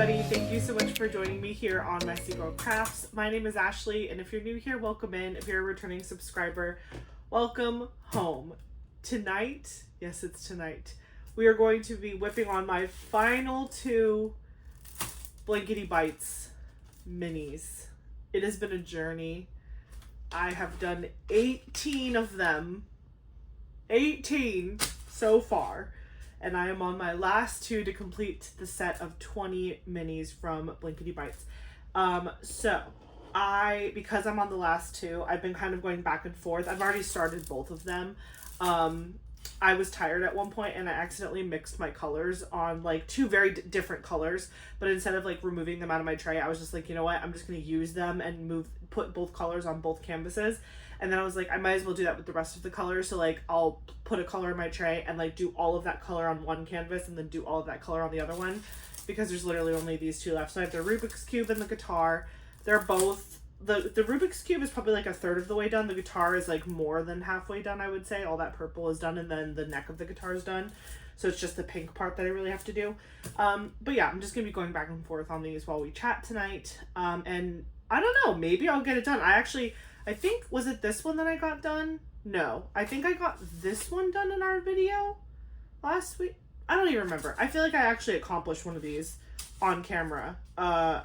everybody. Thank you so much for joining me here on Messy Girl Crafts. My name is Ashley, and if you're new here, welcome in. If you're a returning subscriber, welcome home. Tonight, yes, it's tonight, we are going to be whipping on my final two Blankety Bites minis. It has been a journey. I have done 18 of them. 18 so far. And I am on my last two to complete the set of 20 minis from Blankety Bites. Because I'm on the last two, I've been kind of going back and forth. I've already started both of them. I was tired at one point and I accidentally mixed my colors on like two very different colors, but instead of like removing them out of my tray, I was just like, you know what, I'm just going to use them and put both colors on both canvases. And then I was like, I might as well do that with the rest of the colors. So like I'll put a color in my tray and like do all of that color on one canvas and then do all of that color on the other one, because there's literally only these two left. So I have the Rubik's Cube and the guitar. They're both, the Rubik's Cube is probably like a third of the way done. The guitar is like more than halfway done, I would say. All that purple is done and then the neck of the guitar is done. So it's just the pink part that I really have to do. But yeah, I'm just going to be going back and forth on these while we chat tonight. And I don't know, maybe I'll get it done. I think, was it this one that I got done? No, I think I got this one done in our video last week. I don't even remember. I feel like I actually accomplished one of these on camera.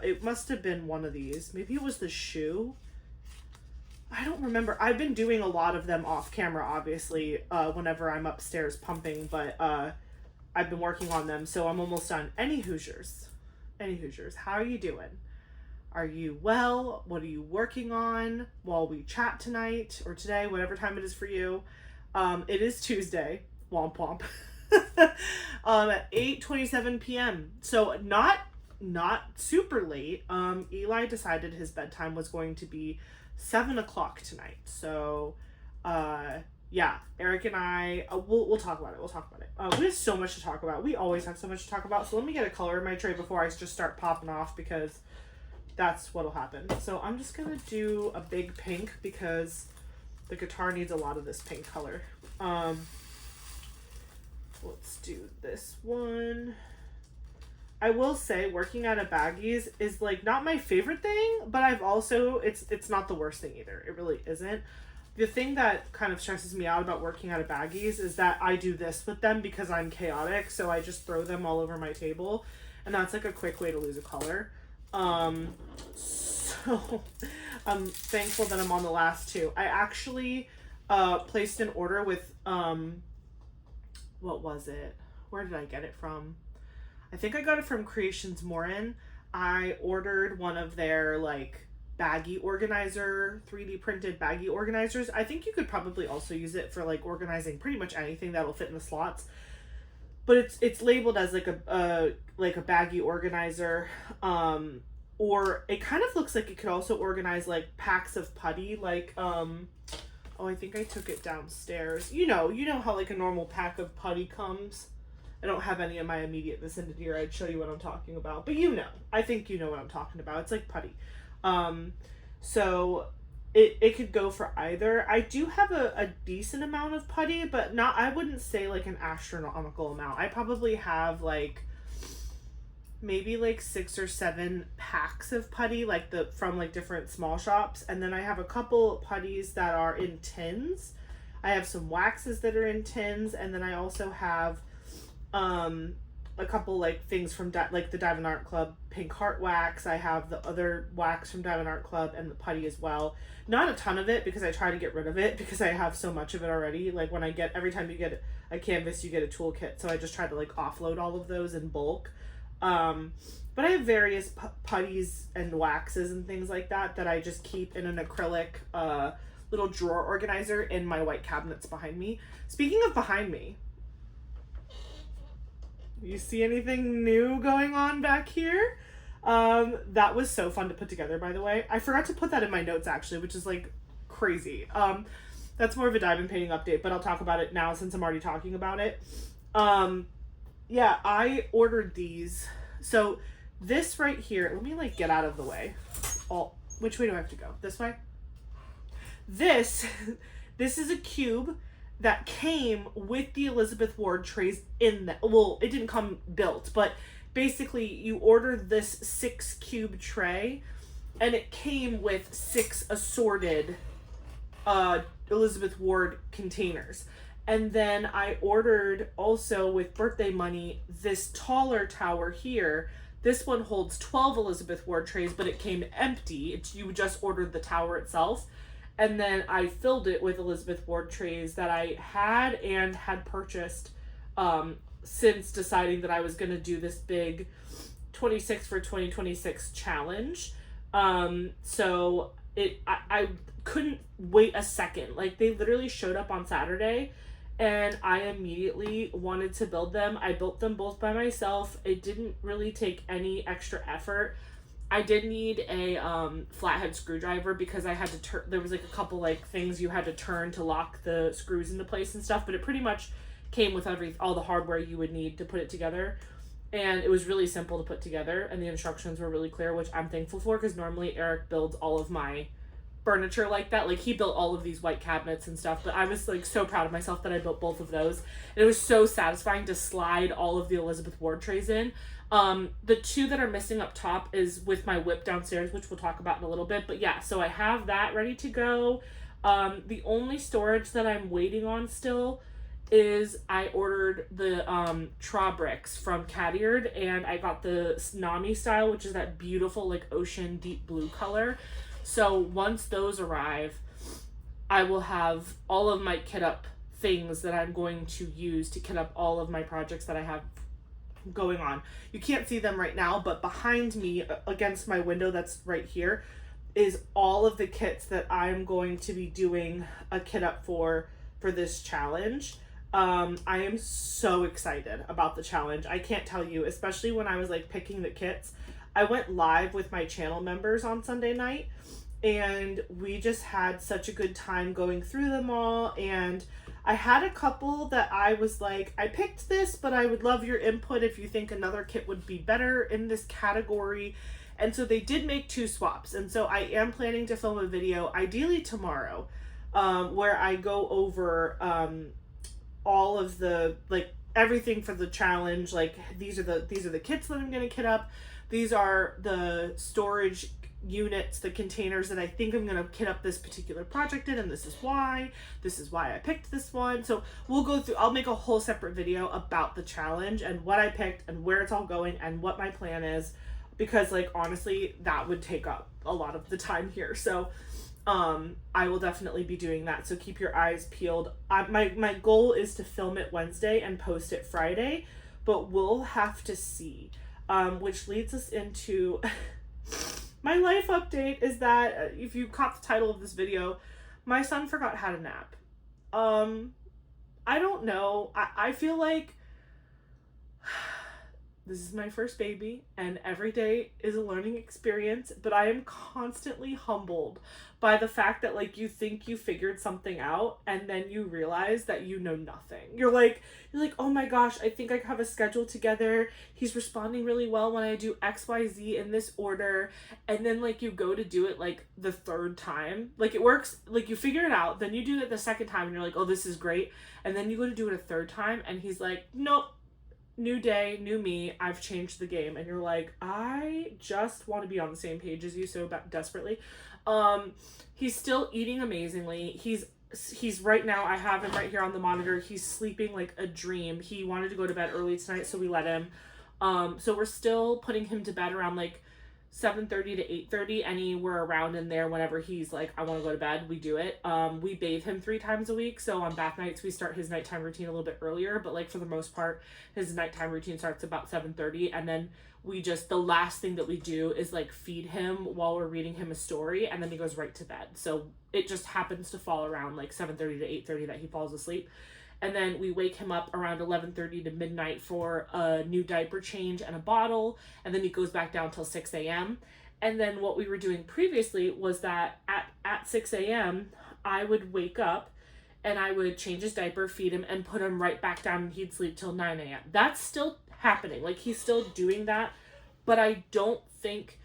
It must have been one of these. Maybe it was the shoe. I don't remember. I've been doing a lot of them off camera, obviously, whenever I'm upstairs pumping, but I've been working on them, so I'm almost done. Any Hoosiers, how are you doing? Are you well? What are you working on while we chat tonight or today, whatever time it is for you? It is Tuesday, womp womp, at 8:27 p.m. So not super late. Eli decided his bedtime was going to be 7 o'clock tonight. So, yeah, Eric and I, we'll talk about it. We have so much to talk about. We always have so much to talk about. So let me get a color in my tray before I just start popping off, because that's what'll happen. So I'm just gonna do a big pink because the guitar needs a lot of this pink color. Let's do this one. I will say working out of baggies is like not my favorite thing, but I've also, it's not the worst thing either. It really isn't. The thing that kind of stresses me out about working out of baggies is that I do this with them because I'm chaotic. So I just throw them all over my table, and that's like a quick way to lose a color. So I'm thankful that I'm on the last two. I actually placed an order with what was it? Where did I get it from? I think I got it from Creations Morin. I ordered one of their like baggie organizer, 3D printed baggie organizers. I think you could probably also use it for like organizing pretty much anything that'll fit in the slots. But it's labeled as like a baggie organizer, or it kind of looks like it could also organize like packs of putty, like oh, I think I took it downstairs. You know how like a normal pack of putty comes. I don't have any in my immediate vicinity, or I'd show you what I'm talking about. But I think you know what I'm talking about. It's like putty. So it could go for either. I do have a decent amount of putty, but I wouldn't say like an astronomical amount. I probably have like maybe like 6 or 7 packs of putty, like from like different small shops. And then I have a couple putties that are in tins. I have some waxes that are in tins. And then I also have a couple like things from like the Diamond Art Club pink heart wax. I have the other wax from Diamond Art Club and the putty as well. Not a ton of it because I try to get rid of it because I have so much of it already. Like every time you get a canvas, you get a toolkit. So I just try to like offload all of those in bulk. But I have various putties and waxes and things like that I just keep in an acrylic little drawer organizer in my white cabinets behind me. Speaking of behind me, you see anything new going on back here? That was so fun to put together, by the way. I forgot to put that in my notes actually, which is like crazy. That's more of a diamond painting update, but I'll talk about it now since I'm already talking about it. Yeah, I ordered these. So this right here, let me like get out of the way. Which way do I have to go? This way? This is a cube that came with the Elizabeth Ward trays in that. Well, it didn't come built, but basically you order this 6 cube tray, and it came with 6 assorted Elizabeth Ward containers. And then I ordered also with birthday money this taller tower here. This one holds 12 Elizabeth Ward trays, but it came empty. You just ordered the tower itself. And then I filled it with Elizabeth Ward trays that I had purchased since deciding that I was going to do this big 26 for 2026 challenge. So I couldn't wait a second. Like, they literally showed up on Saturday, and I immediately wanted to build them. I built them both by myself. It didn't really take any extra effort. I did need a flathead screwdriver because I had to turn. There was like a couple like things you had to turn to lock the screws into place and stuff, but it pretty much came with all the hardware you would need to put it together. And it was really simple to put together, and the instructions were really clear, which I'm thankful for, because normally Eric builds all of my furniture like that. Like, he built all of these white cabinets and stuff, but I was like so proud of myself that I built both of those. And it was so satisfying to slide all of the Elizabeth Ward trays in. The 2 that are missing up top is with my W.I.P downstairs, which we'll talk about in a little bit. But yeah, so I have that ready to go. The only storage that I'm waiting on still is I ordered the Tra bricks from Cadyard, and I got the Nami style, which is that beautiful like ocean deep blue color. So once those arrive, I will have all of my kit up things that I'm going to use to kit up all of my projects that I have going on. You can't see them right now, but behind me against my window that's right here is all of the kits that I'm going to be doing a kit up for this challenge. I am so excited about the challenge. I can't tell you, especially when I was like picking the kits. I went live with my channel members on Sunday night, and we just had such a good time going through them all. And I had a couple that I was like, I picked this, but I would love your input if you think another kit would be better in this category. And so they did make 2 swaps. And so I am planning to film a video, ideally tomorrow, where I go over all of the, like, everything for the challenge. Like, these are the kits that I'm going to kit up. These are the storage units, the containers that I think I'm going to kit up this particular project in, and this is why I picked this one. So we'll go through, I'll make a whole separate video about the challenge and what I picked and where it's all going and what my plan is, because like honestly that would take up a lot of the time here. So I will definitely be doing that, so keep your eyes peeled. My goal is to film it Wednesday and post it Friday, but we'll have to see. Which leads us into my life update is that, if you caught the title of this video, my son forgot how to nap. I don't know. I feel like this is my first baby, and every day is a learning experience, but I am constantly humbled by the fact that, like, you think you figured something out, and then you realize that you know nothing. You're like, oh my gosh, I think I have a schedule together. He's responding really well when I do XYZ in this order. And then, like, you go to do it, like, the 3rd time. Like, it works. Like, you figure it out. Then you do it the 2nd time, and you're like, oh, this is great. And then you go to do it a 3rd time, and he's like, nope. New day, new me, I've changed the game. And you're like, I just want to be on the same page as you so desperately. He's still eating amazingly. He's right now, I have him right here on the monitor. He's sleeping like a dream. He wanted to go to bed early tonight, so we let him. So we're still putting him to bed around like 7:30 to 8:30, anywhere around in there. Whenever he's like, I want to go to bed, we do it. We bathe him 3 times a week, so on bath nights we start his nighttime routine a little bit earlier, but like for the most part his nighttime routine starts about 7:30, and then the last thing that we do is like feed him while we're reading him a story, and then he goes right to bed. So it just happens to fall around like 7:30 to 8:30 that he falls asleep. And then we wake him up around 11:30 to midnight for a new diaper change and a bottle. And then he goes back down till 6 a.m. And then what we were doing previously was that at 6 a.m., I would wake up and I would change his diaper, feed him, and put him right back down, and he'd sleep till 9 a.m. That's still happening. Like, he's still doing that. But I don't think...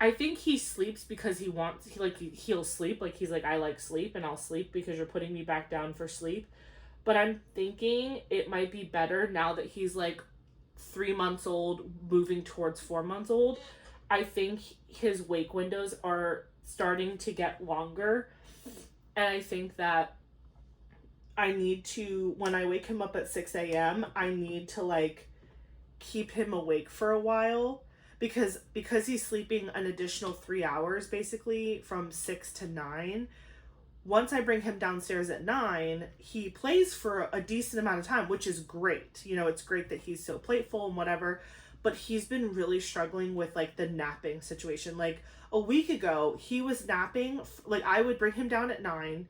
I think he sleeps because he'll sleep. Like, he's like, I like sleep, and I'll sleep because you're putting me back down for sleep. But I'm thinking it might be better now that he's like 3 months old moving towards 4 months old, I think his wake windows are starting to get longer. And I think that I need to, when I wake him up at 6 a.m., I need to like keep him awake for a while, because he's sleeping an additional 3 hours basically from 6 to 9. Once I bring him downstairs at 9, he plays for a decent amount of time, which is great. You know, it's great that he's so playful and whatever, but he's been really struggling with like the napping situation. Like a week ago, he was napping, like I would bring him down at 9.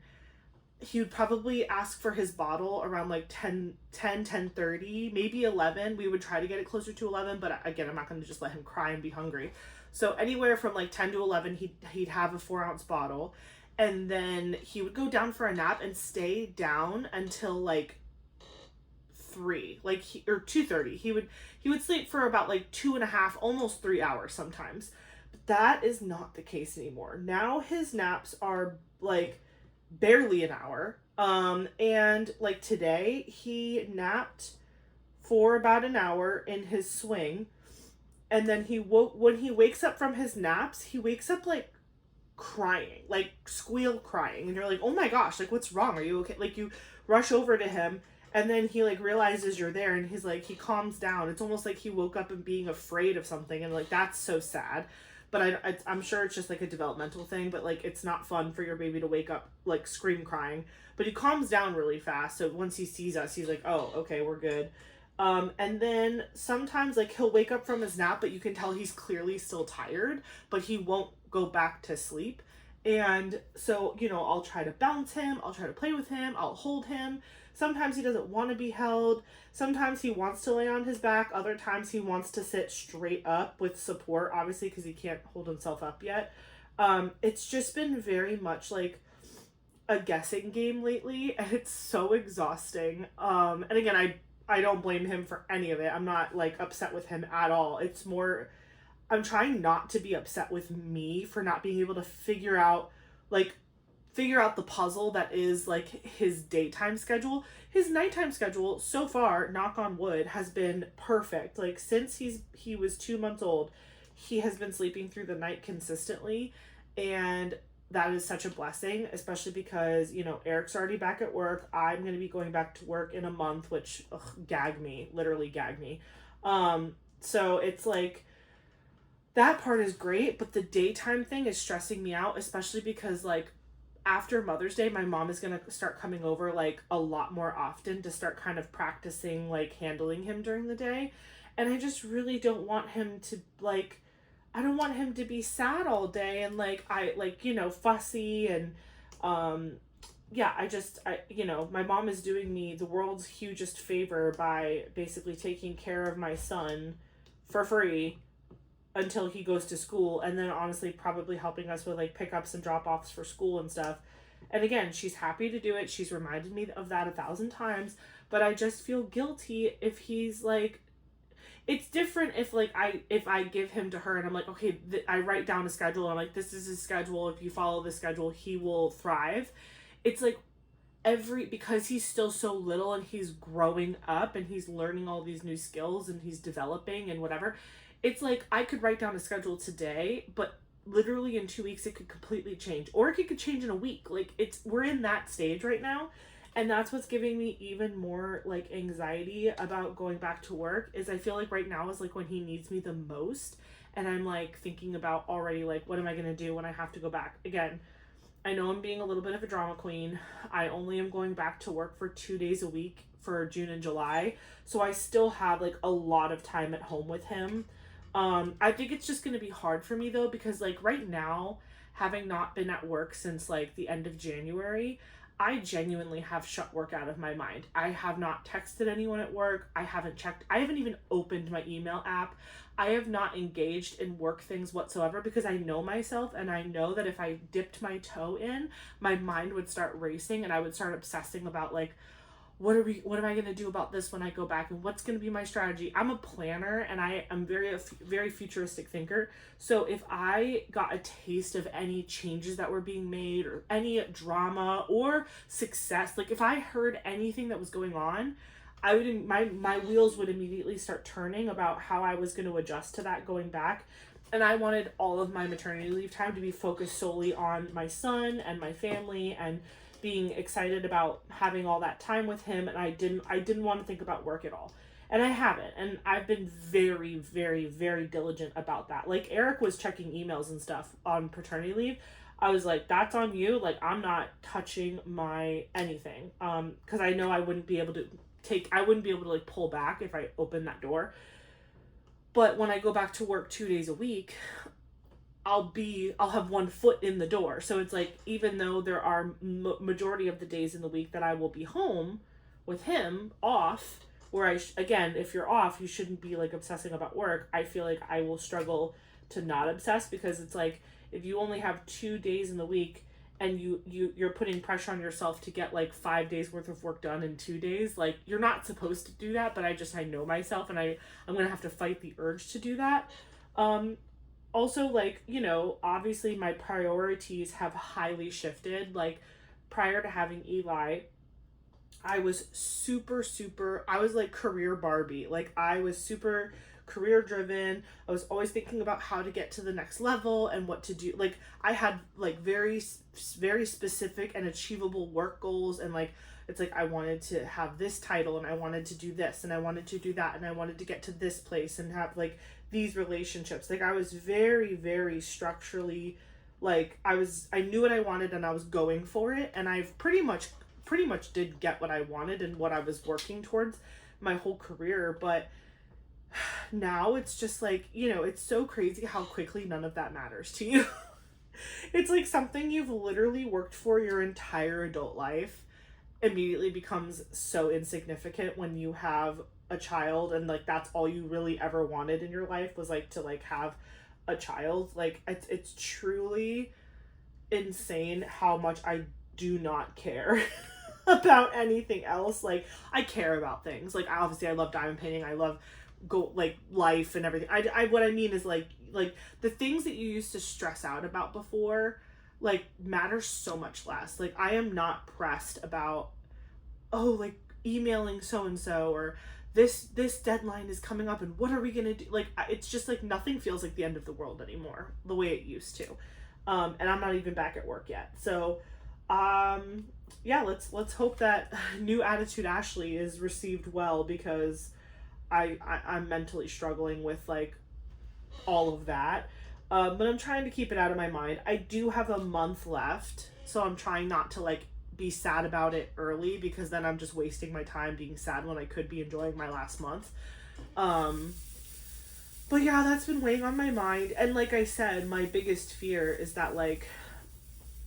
He would probably ask for his bottle around like 10:30, maybe 11. We would try to get it closer to 11, but again, I'm not going to just let him cry and be hungry. So anywhere from like 10 to 11, he'd have a 4-ounce bottle, and then he would go down for a nap and stay down until like 3, like or 2:30. He would sleep for about like 2.5, almost 3 hours sometimes. But that is not the case anymore. Now his naps are like barely an hour. And like today he napped for about an hour in his swing, and then when he wakes up from his naps, he wakes up like crying, like squeal crying, and you're like, oh my gosh, like what's wrong, are you okay? Like you rush over to him, and then he like realizes you're there, and he's like, he calms down. It's almost like he woke up and being afraid of something, and like that's so sad. But I'm sure it's just like a developmental thing, but like it's not fun for your baby to wake up like scream crying. But he calms down really fast, so once he sees us, he's like, oh, okay, we're good. And then sometimes like he'll wake up from his nap, but you can tell he's clearly still tired, but he won't go back to sleep. And so, you know, I'll try to bounce him, I'll try to play with him, I'll hold him. Sometimes he doesn't want to be held. Sometimes he wants to lay on his back. Other times he wants to sit straight up with support, obviously, because he can't hold himself up yet. It's just been very much like a guessing game lately, and it's so exhausting. And again, I don't blame him for any of it. I'm not like upset with him at all. It's more, I'm trying not to be upset with me for not being able to figure out the puzzle that is like his daytime schedule. His nighttime schedule so far, knock on wood, has been perfect. Like since he was 2 months old, he has been sleeping through the night consistently, and that is such a blessing, especially because, you know, Eric's already back at work. I'm going to be going back to work in a month, which gag me, literally gag me. So it's like that part is great, but the daytime thing is stressing me out, especially because like after Mother's Day, my mom is going to start coming over like a lot more often to start kind of practicing like handling him during the day. And I just really don't want him to like, I don't want him to be sad all day and like, fussy and, yeah, my mom is doing me the world's hugest favor by basically taking care of my son for free until he goes to school, and then honestly probably helping us with like pickups and drop-offs for school and stuff. And again, she's happy to do it. She's reminded me of that 1,000 times, but I just feel guilty if he's like, it's different if like if I give him to her and I'm like, okay, I write down a schedule. I'm like, this is his schedule. If you follow the schedule, he will thrive. It's like because he's still so little and he's growing up and he's learning all these new skills and he's developing and whatever. It's like I could write down a schedule today, but literally in 2 weeks it could completely change, or it could change in a week. Like we're in that stage right now. And that's what's giving me even more like anxiety about going back to work, is I feel like right now is like when he needs me the most. And I'm like thinking about already like, what am I going to do when I have to go back? Again, I know I'm being a little bit of a drama queen. I only am going back to work for 2 days a week for June and July. So I still have like a lot of time at home with him. I think it's just going to be hard for me though, because like right now, having not been at work since like the end of January, I genuinely have shut work out of my mind. I have not texted anyone at work. I haven't even opened my email app. I have not engaged in work things whatsoever, because I know myself and I know that if I dipped my toe in, my mind would start racing and I would start obsessing about like, what am I going to do about this when I go back, and what's going to be my strategy? I'm a planner, and I am very futuristic thinker. So if I got a taste of any changes that were being made, or any drama or success, like if I heard anything that was going on, I would, my wheels would immediately start turning about how I was going to adjust to that going back. And I wanted all of my maternity leave time to be focused solely on my son and my family, and being excited about having all that time with him. And I didn't want to think about work at all. And I haven't. And I've been very, very, very diligent about that. Like, Eric was checking emails and stuff on paternity leave. I was like, that's on you. Like, I'm not touching my anything. Because I know I wouldn't be able to like pull back if I opened that door. But when I go back to work 2 days a week, I'll have one foot in the door. So it's like, even though there are majority of the days in the week that I will be home with him off, where again, if you're off, you shouldn't be like obsessing about work. I feel like I will struggle to not obsess, because it's like, if you only have 2 days in the week and you're putting pressure on yourself to get like 5 days worth of work done in 2 days, like, you're not supposed to do that. But I know myself, and I'm gonna have to fight the urge to do that. Also, like, obviously my priorities have highly shifted. Like, prior to having Eli, I was I was like career Barbie. Like, I was super career driven. I was always thinking about how to get to the next level and what to do. Like, I had like very, very specific and achievable work goals. And like, it's like, I wanted to have this title, and I wanted to do this, and I wanted to do that, and I wanted to get to this place and have like these relationships. Like, I was very, very structurally, like, I knew what I wanted, and I was going for it. And I've pretty much did get what I wanted and what I was working towards my whole career. But now it's just like, it's so crazy how quickly none of that matters to you. It's like something you've literally worked for your entire adult life immediately becomes so insignificant when you have a child. And like, that's all you really ever wanted in your life, was like to like have a child. Like, it's truly insane how much I do not care about anything else. Like, I care about things. Like, obviously I love diamond painting. I love life and everything. What I mean is like the things that you used to stress out about before, like, matter so much less. Like, I am not pressed about, like, emailing so and so, or this deadline is coming up, and what are we gonna do? Like, it's just like, nothing feels like the end of the world anymore the way it used to. And I'm not even back at work yet. So yeah, let's hope that new attitude Ashley is received well, because I'm mentally struggling with like all of that. But I'm trying to keep it out of my mind. I do have a month left, so I'm trying not to like be sad about it early, because then I'm just wasting my time being sad when I could be enjoying my last month. But yeah, that's been weighing on my mind. And like I said, my biggest fear is that like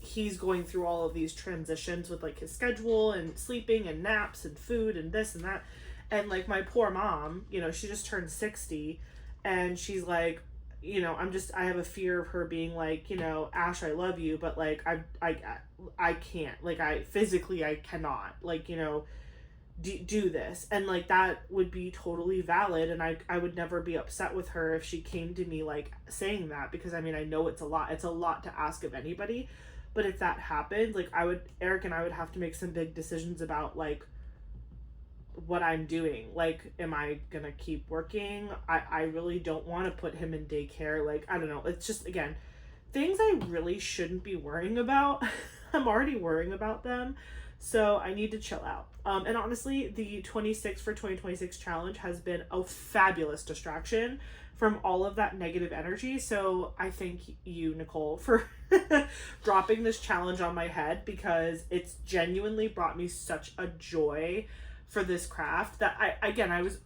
he's going through all of these transitions with like his schedule and sleeping and naps and food and this and that. And like, my poor mom, she just turned 60, and she's like, I have a fear of her being like, Ash, I love you, but like, I can't, like, I cannot, like, do this. And like, that would be totally valid. And I would never be upset with her if she came to me like saying that, because I mean, I know it's a lot to ask of anybody. But if that happened, like, Eric and I would have to make some big decisions about like what I'm doing. Like, am I gonna keep working? I really don't want to put him in daycare. Like, I don't know. It's just, again, things I really shouldn't be worrying about. I'm already worrying about them. So I need to chill out. And honestly, the 26 for 2026 challenge has been a fabulous distraction from all of that negative energy. So I thank you, Nicole, for dropping this challenge on my head, because it's genuinely brought me such a joy for this craft that I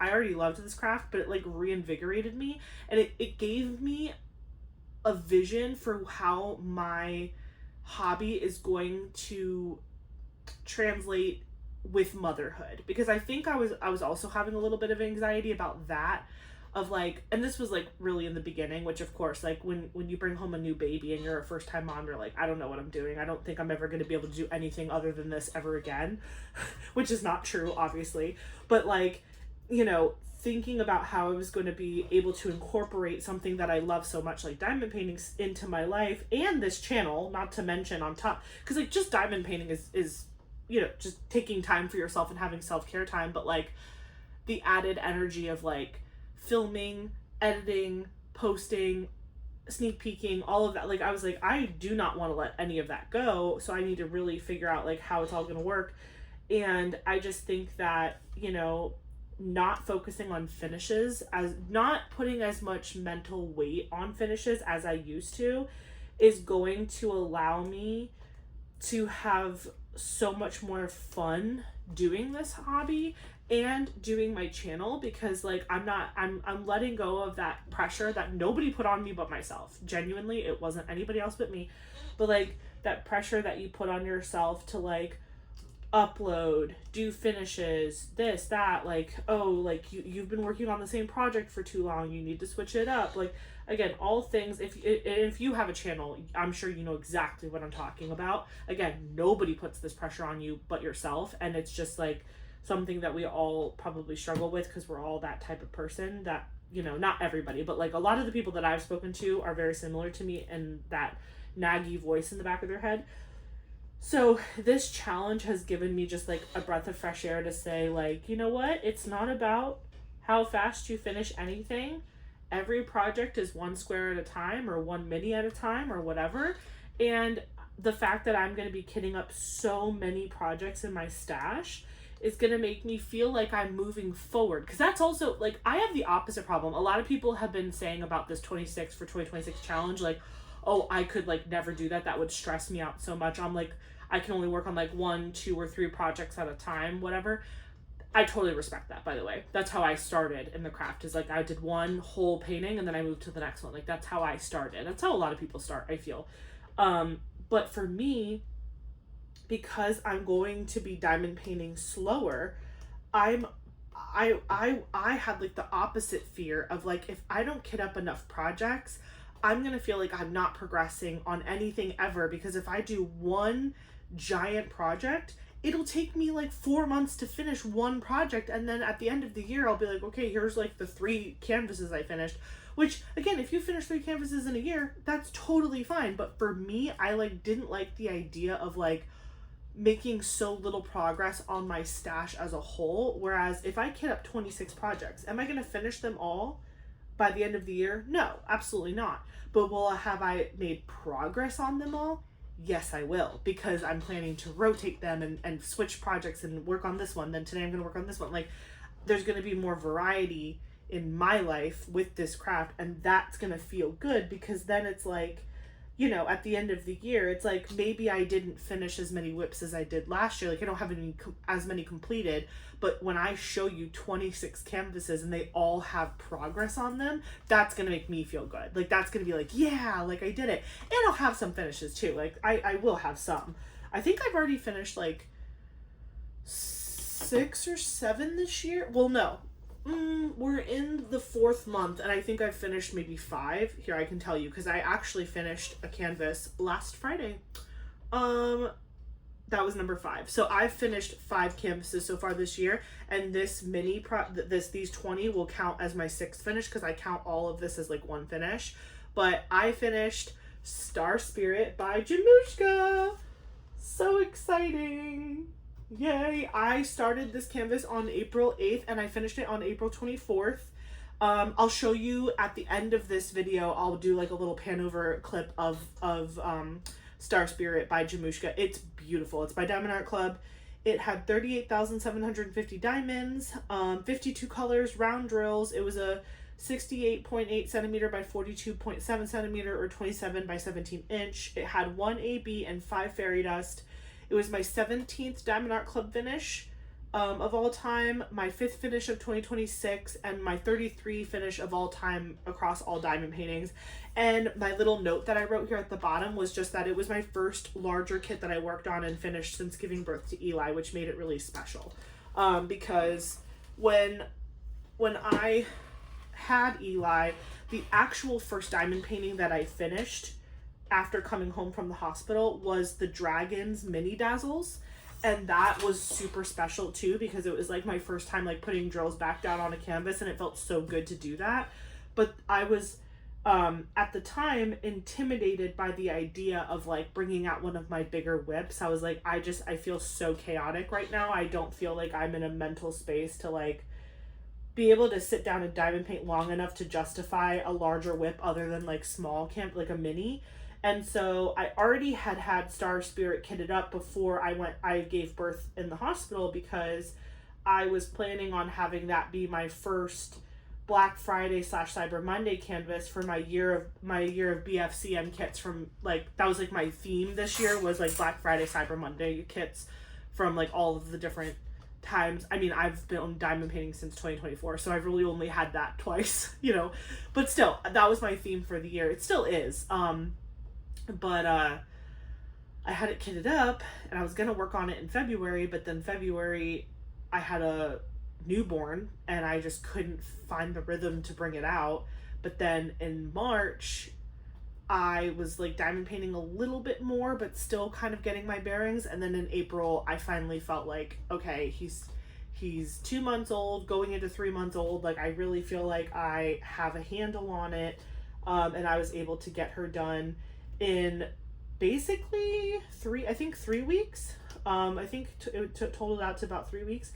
already loved this craft, but it like reinvigorated me, and it gave me a vision for how my hobby is going to translate with motherhood, because I think I was also having a little bit of anxiety about that. of like, and this was like really in the beginning, which of course, like when you bring home a new baby and you're a first time mom, you're like, I don't know what I'm doing. I don't think I'm ever going to be able to do anything other than this ever again, which is not true, obviously. But like, you know, thinking about how I was going to be able to incorporate something that I love so much, like diamond painting, into my life and this channel, not to mention on top, because like just diamond painting is, you know, just taking time for yourself and having self-care time, but like the added energy of like filming, editing, posting, sneak peeking, all of that. Like I was like, I do not want to let any of that go. So I need to really figure out like how it's all going to work. And I just think that, you know, not focusing on finishes, as not putting as much mental weight on finishes as I used to, is going to allow me to have so much more fun doing this hobby and doing my channel, because like I'm letting go of that pressure that nobody put on me but myself. Genuinely, it wasn't anybody else but me. But like that pressure that you put on yourself to like upload, do finishes, this, that, like, oh, like you've been working on the same project for too long, you need to switch it up. Like, again, all things, if you have a channel, I'm sure you know exactly what I'm talking about. Again, nobody puts this pressure on you but yourself, and it's just like something that we all probably struggle with because we're all that type of person that, you know, not everybody, but like a lot of the people that I've spoken to are very similar to me, and that naggy voice in the back of their head. So this challenge has given me just like a breath of fresh air to say, like, you know what? It's not about how fast you finish anything. Every project is one square at a time, or one mini at a time, or whatever. And the fact that I'm going to be kitting up so many projects in my stash is going to make me feel like I'm moving forward. Because that's also, like, I have the opposite problem. A lot of people have been saying about this 26 for 2026 challenge, like, oh, I could, like, never do that. That would stress me out so much. I'm like, I can only work on, like, 1, 2, or 3 projects at a time, whatever. I totally respect that, by the way. That's how I started in the craft, is, like, I did one whole painting, and then I moved to the next one. Like, that's how I started. That's how a lot of people start, I feel. But for me, because I'm going to be diamond painting slower, I had like the opposite fear of like, if I don't kit up enough projects, I'm gonna feel like I'm not progressing on anything ever, because if I do one giant project, it'll take me like 4 months to finish one project, and then at the end of the year I'll be like, okay, here's like the 3 canvases I finished. Which, again, if you finish 3 canvases in a year, that's totally fine. But for me, I like didn't like the idea of like making so little progress on my stash as a whole. Whereas if I kit up 26 projects, am I going to finish them all by the end of the year? No, absolutely not. But have I made progress on them all? Yes, I will, because I'm planning to rotate them and switch projects and work on this one. Then today I'm going to work on this one. Like, there's going to be more variety in my life with this craft, and that's going to feel good, because then it's like, you know, at the end of the year, it's like, maybe I didn't finish as many WIPs as I did last year. Like, I don't have as many completed, but when I show you 26 canvases and they all have progress on them, that's going to make me feel good. Like, that's going to be like, yeah, like I did it. And I'll have some finishes too. Like, I will have some. I think I've already finished like 6 or 7 this year. Well, no. We're in the 4th month, and I think I've finished maybe 5. Here, I can tell you, because I actually finished a canvas last Friday. That was number 5. So I've finished 5 canvases so far this year, and this these 20 will count as my 6th finish, because I count all of this as like one finish. But I finished Star Spirit by Jamushka. So exciting. Yay. I started this canvas on April 8th and I finished it on April 24th. I'll show you at the end of this video. I'll do like a little pan over clip of Star Spirit by Jamushka. It's beautiful. It's by Diamond Art Club. It had 38,750 diamonds, 52 colors, round drills. It was a 68.8 centimeter by 42.7 centimeter, or 27 by 17 inch. It had 1 AB and 5 fairy dust. It was my 17th Diamond Art Club finish of all time, my 5th finish of 2026, and my 33 finish of all time across all diamond paintings. And my little note that I wrote here at the bottom was just that it was my first larger kit that I worked on and finished since giving birth to Eli, which made it really special. Because when I had Eli. The actual first diamond painting that I finished after coming home from the hospital was the Dragons Mini Dazzles. And that was super special too, because it was like my first time like putting drills back down on a canvas, and it felt so good to do that. But I was at the time intimidated by the idea of like bringing out one of my bigger whips. I was like, I feel so chaotic right now. I don't feel like I'm in a mental space to like be able to sit down and diamond paint long enough to justify a larger whip other than like small camp, like a mini. And so I already had Star Spirit kitted up before I gave birth in the hospital, because I was planning on having that be my first Black Friday / Cyber Monday canvas for my year of BFCM kits. From like, that was like my theme this year, was like Black Friday Cyber Monday kits from like all of the different times. I mean, I've been on diamond painting since 2024, so I've really only had that twice, you know, but still, that was my theme for the year. It still is. But I had it kitted up, and I was gonna work on it in February, but then February I had a newborn and I just couldn't find the rhythm to bring it out. But then in March I was like diamond painting a little bit more, but still kind of getting my bearings. And then in April I finally felt like, okay, he's 2 months old, going into 3 months old. Like, I really feel like I have a handle on it. And I was able to get her done in basically 3 weeks. I think it totaled out to about 3 weeks.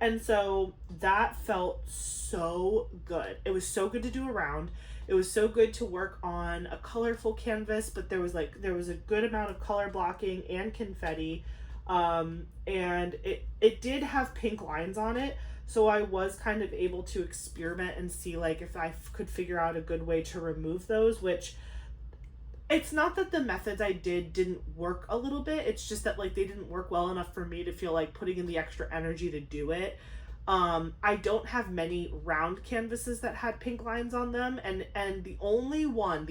And so that felt so good. It was so good to do around. It was so good to work on a colorful canvas, but there was a good amount of color blocking and confetti. And it did have pink lines on it. So I was kind of able to experiment and see like if I could figure out a good way to remove those, which it's not that the methods I didn't work a little bit. It's just that like they didn't work well enough for me to feel like putting in the extra energy to do it. I don't have many round canvases that had pink lines on them, and the only one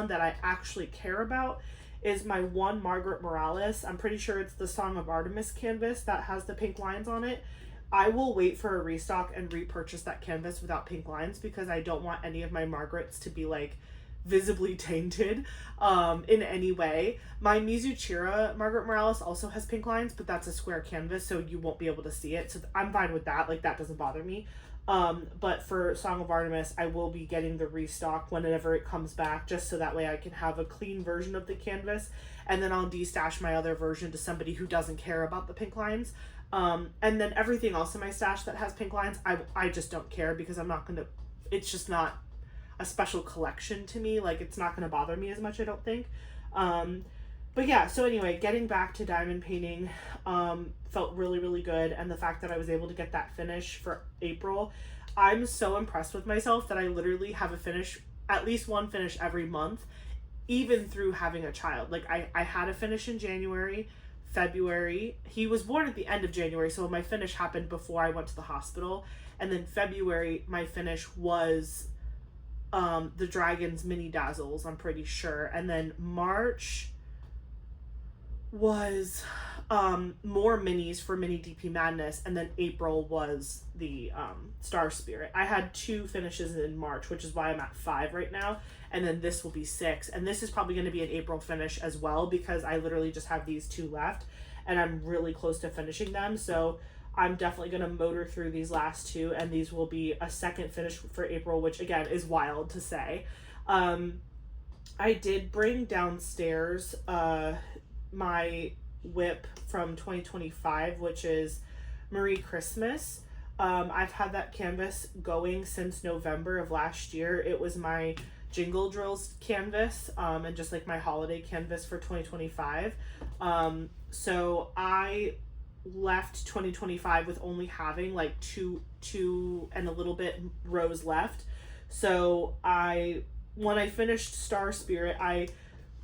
that I actually care about is my one Margaret Morales. I'm pretty sure it's the Song of Artemis canvas that has the pink lines on it. I will wait for a restock and repurchase that canvas without pink lines, because I don't want any of my Margarets to be like visibly tainted in any way. My Mizuchira Margaret Morales also has pink lines, but that's a square canvas, so you won't be able to see it. So I'm fine with that. Like, that doesn't bother me. But for Song of Artemis, I will be getting the restock whenever it comes back, just so that way I can have a clean version of the canvas, and then I'll destash my other version to somebody who doesn't care about the pink lines. And then everything else in my stash that has pink lines, I just don't care, because I'm not gonna, it's just not a special collection to me. Like, it's not going to bother me as much, I don't think. But yeah, so anyway, getting back to diamond painting felt really, really good. And the fact that I was able to get that finish for April, I'm so impressed with myself that I literally have a finish, at least one finish every month, even through having a child. Like, I had a finish in January, February. He was born at the end of January, so my finish happened before I went to the hospital. And then February, my finish was the Dragons Mini Dazzles, I'm pretty sure. And then March was more minis for Mini DP Madness, and then April was the Star Spirit. I had 2 finishes in March, which is why I'm at 5 right now, and then this will be 6. And this is probably going to be an April finish as well, because I literally just have these 2 left and I'm really close to finishing them. So I'm definitely going to motor through these last 2, and these will be a second finish for April, which again is wild to say. I did bring downstairs my whip from 2025, which is Marie Christmas. I've had that canvas going since November of last year. It was my Jingle Drills canvas, and just like my holiday canvas for 2025. So I left 2025 with only having like two and a little bit rows left. So when I finished Star Spirit, I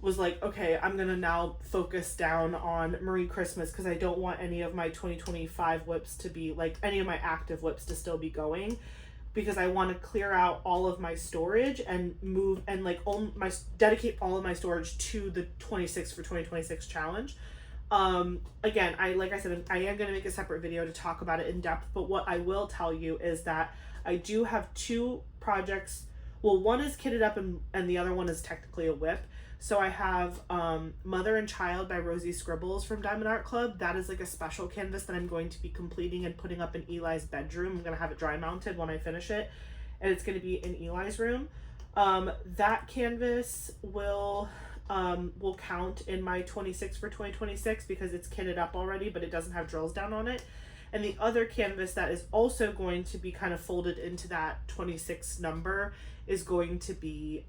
was like, okay, I'm gonna now focus down on Marie Christmas, because I don't want any of my 2025 whips to be like, any of my active whips to still be going, because I want to clear out all of my storage and move and like dedicate all of my storage to the 26 for 2026 challenge. Again, like I said, I am going to make a separate video to talk about it in depth, but what I will tell you is that I do have 2 projects. Well, one is kitted up and the other one is technically a WIP. So I have Mother and Child by Rosie Scribbles from Diamond Art Club. That is like a special canvas that I'm going to be completing and putting up in Eli's bedroom. I'm going to have it dry mounted when I finish it, and it's going to be in Eli's room. That canvas will count in my 26 for 2026 because it's kitted up already, but it doesn't have drills down on it. And the other canvas that is also going to be kind of folded into that 26 number is going to be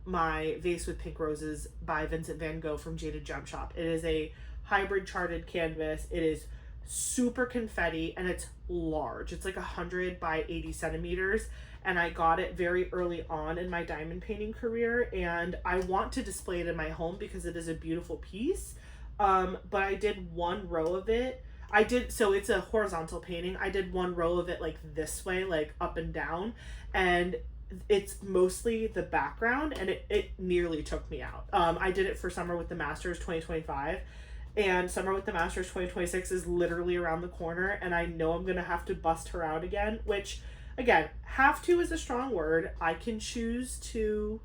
my Vase with Pink Roses by Vincent van Gogh from Jaded Gem Shop. It is a hybrid charted canvas. It is super confetti and it's large. It's like 100 by 80 centimeters. And I got it very early on in my diamond painting career, and I want to display it in my home because it is a beautiful piece. But I did one row of it. So it's a horizontal painting. I did one row of it like this way, like up and down, and it's mostly the background, and it nearly took me out. I did it for Summer with the Masters 2025, and Summer with the Masters 2026 is literally around the corner, and I know I'm gonna have to bust her out again, which, again, have to is a strong word. I can choose to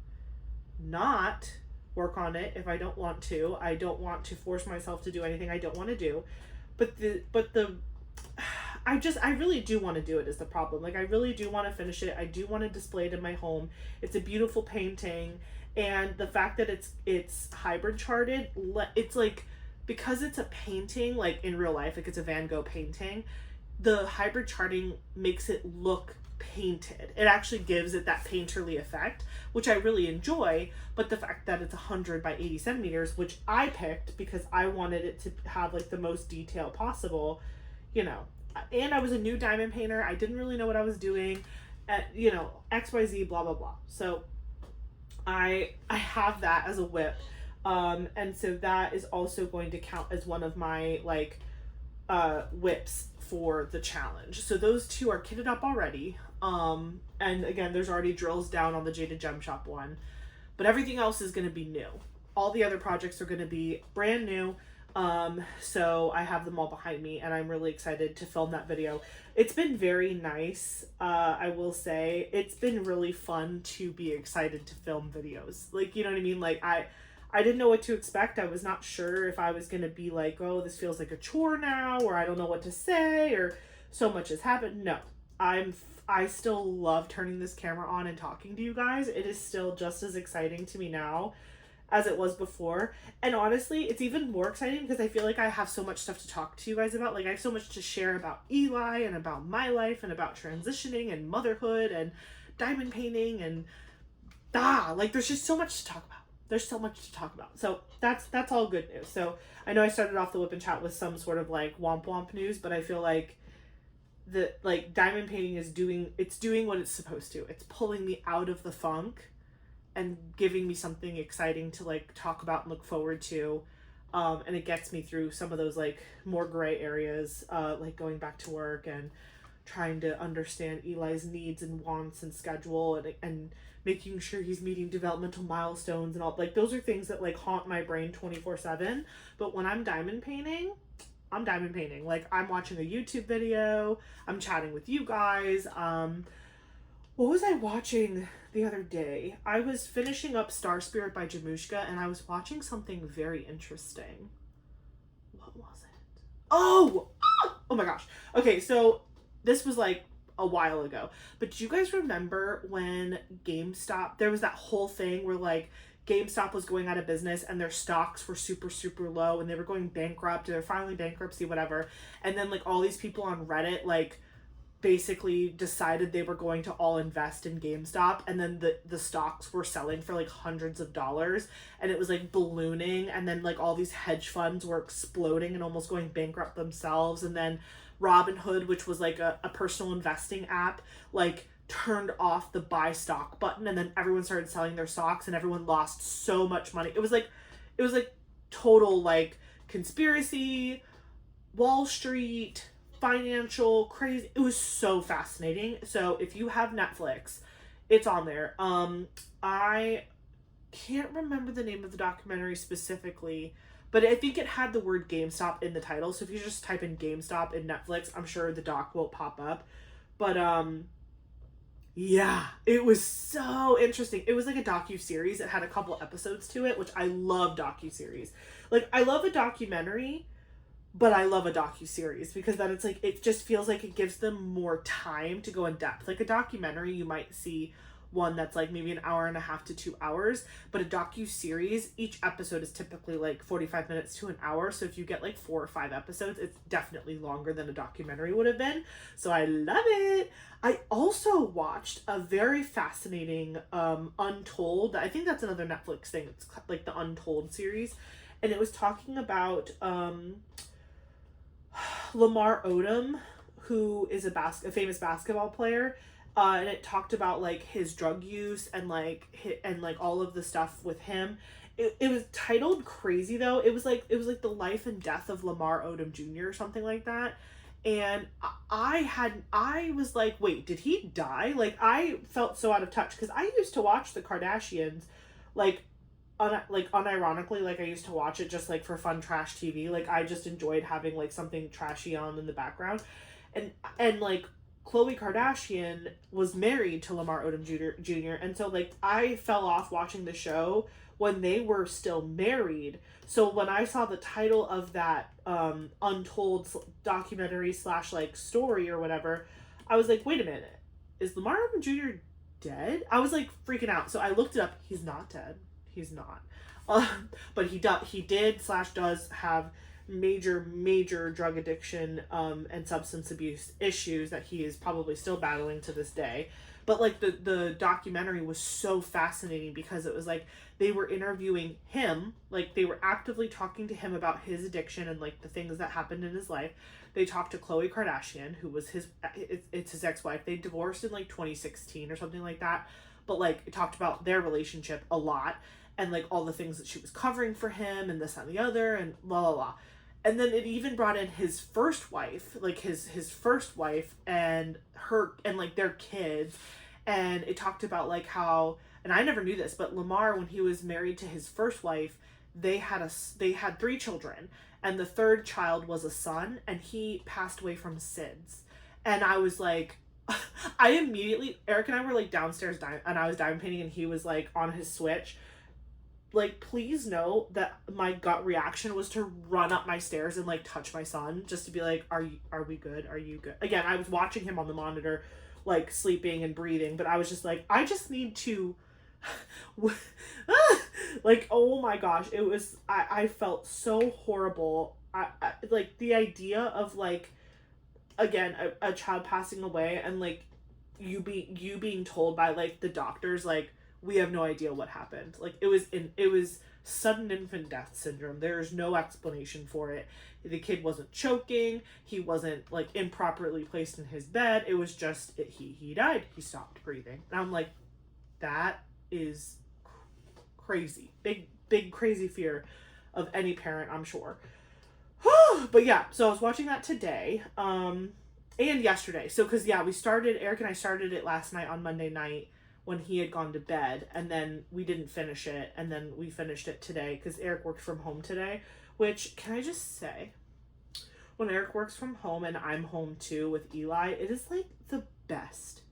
not work on it if I don't want to. I don't want to force myself to do anything I don't want to do. I really do want to do it is the problem. Like, I really do want to finish it. I do want to display it in my home. It's a beautiful painting, and the fact that it's hybrid charted, it's like, because it's a painting, like in real life, like it's a Van Gogh painting, the hybrid charting makes it look painted. It actually gives it that painterly effect, which I really enjoy. But the fact that it's 100 by 80 centimeters, which I picked because I wanted it to have like the most detail possible, and I was a new diamond painter. I didn't really know what I was doing, XYZ, blah, blah, blah. So I have that as a WIP. And so that is also going to count as one of my WIPs for the challenge. So those 2 are kitted up already. And again, there's already drills down on the Jaded Gem Shop one, but everything else is going to be new. All the other projects are going to be brand new. So I have them all behind me, and I'm really excited to film that video. It's been very nice. I will say it's been really fun to be excited to film videos. Like, you know what I mean? Like, I didn't know what to expect. I was not sure if I was going to be like, oh, this feels like a chore now, or I don't know what to say, or so much has happened. No, I still love turning this camera on and talking to you guys. It is still just as exciting to me now as it was before. And honestly, it's even more exciting because I feel like I have so much stuff to talk to you guys about. Like, I have so much to share about Eli and about my life and about transitioning and motherhood and diamond painting and there's just so much to talk about. There's so much to talk about. So that's all good news. So I know I started off the Whip and Chat with some sort of like womp womp news, but I feel like diamond painting is doing what it's supposed to. It's pulling me out of the funk and giving me something exciting to like talk about and look forward to. And it gets me through some of those like more gray areas, like going back to work and trying to understand Eli's needs and wants and schedule and making sure he's meeting developmental milestones and all. Like, those are things that like haunt my brain 24/7. But when I'm diamond painting, I'm diamond painting. Like, I'm watching a YouTube video, I'm chatting with you guys. What was I watching the other day? I was finishing up Star Spirit by Jamushka, and I was watching something very interesting. What was it? Oh my gosh. Okay, so this was like a while ago, but do you guys remember when GameStop, there was that whole thing where like GameStop was going out of business and their stocks were super, super low and they were going bankrupt, they're filing bankruptcy, whatever. And then like all these people on Reddit like basically decided they were going to all invest in GameStop, and then the stocks were selling for like hundreds of dollars, and it was like ballooning, and then like all these hedge funds were exploding and almost going bankrupt themselves. And then Robinhood, which was like a personal investing app, like turned off the buy stock button, and then everyone started selling their stocks and everyone lost so much money. It was like total like conspiracy, Wall Street, financial crazy. It was so fascinating. So if you have Netflix, it's on there. I can't remember the name of the documentary specifically, But I think it had the word GameStop in the title. So if you just type in GameStop in Netflix, I'm sure the doc won't pop up. But yeah, it was so interesting. It was like a docu-series. It had a couple episodes to it, which I love docu-series. Like, I love a documentary, but I love a docu-series because then it's like, it just feels like it gives them more time to go in depth. Like a documentary, you might see one that's like maybe an hour and a half to 2 hours, but a docu-series, each episode is typically like 45 minutes to an hour. So if you get like 4 or 5 episodes, it's definitely longer than a documentary would have been. So I love it. I also watched a very fascinating Untold. I think that's another Netflix thing. It's like the Untold series. And it was talking about Lamar Odom, who is a famous basketball player. And it talked about like his drug use and like all of the stuff with him. It was titled crazy though. It was like the life and death of Lamar Odom Jr. or something like that. And I was like, wait, did he die? Like, I felt so out of touch because I used to watch the Kardashians, like unironically, like I used to watch it just like for fun trash TV. Like I just enjoyed having like something trashy on in the background, and like Khloe Kardashian was married to Lamar Odom Jr. And so like I fell off watching the show when they were still married. So when I saw the title of that Untold documentary / like story or whatever, I was like, wait a minute, is Lamar Odom Jr. dead? I was like freaking out. So I looked it up. He's not dead. He's not. But he did / does have major drug addiction and substance abuse issues that he is probably still battling to this day. But like the documentary was so fascinating because it was like they were interviewing him, like they were actively talking to him about his addiction and like the things that happened in his life. They talked to Khloe Kardashian, who was his ex-wife. They divorced in like 2016 or something like that. But like it talked about their relationship a lot and like all the things that she was covering for him and this and the other and blah blah blah. And then it even brought in his first wife, like his first wife and her and like their kids. And it talked about like how, and I never knew this, but Lamar, when he was married to his first wife, they had 3 children, and the third child was a son, and he passed away from SIDS. And I was like, Eric and I were like downstairs and I was diamond painting, and he was like on his Switch. Like, please know that my gut reaction was to run up my stairs and like touch my son just to be like, are we good? Are you good? Again, I was watching him on the monitor, like sleeping and breathing, but I was just like, I just need to like, oh my gosh, it was, I felt so horrible. I like the idea of like, again, a child passing away and like you being told by like the doctors, like, we have no idea what happened. Like it was sudden infant death syndrome. There's no explanation for it. The kid wasn't choking. He wasn't like improperly placed in his bed. It was just he died. He stopped breathing. And I'm like, that is crazy. Big crazy fear of any parent, I'm sure. But yeah, so I was watching that today and yesterday. So cuz yeah, Eric and I started it last night on Monday night when he had gone to bed, and then we didn't finish it, and then we finished it today because Eric worked from home today, which, can I just say, when Eric works from home and I'm home too with Eli, it is like the best.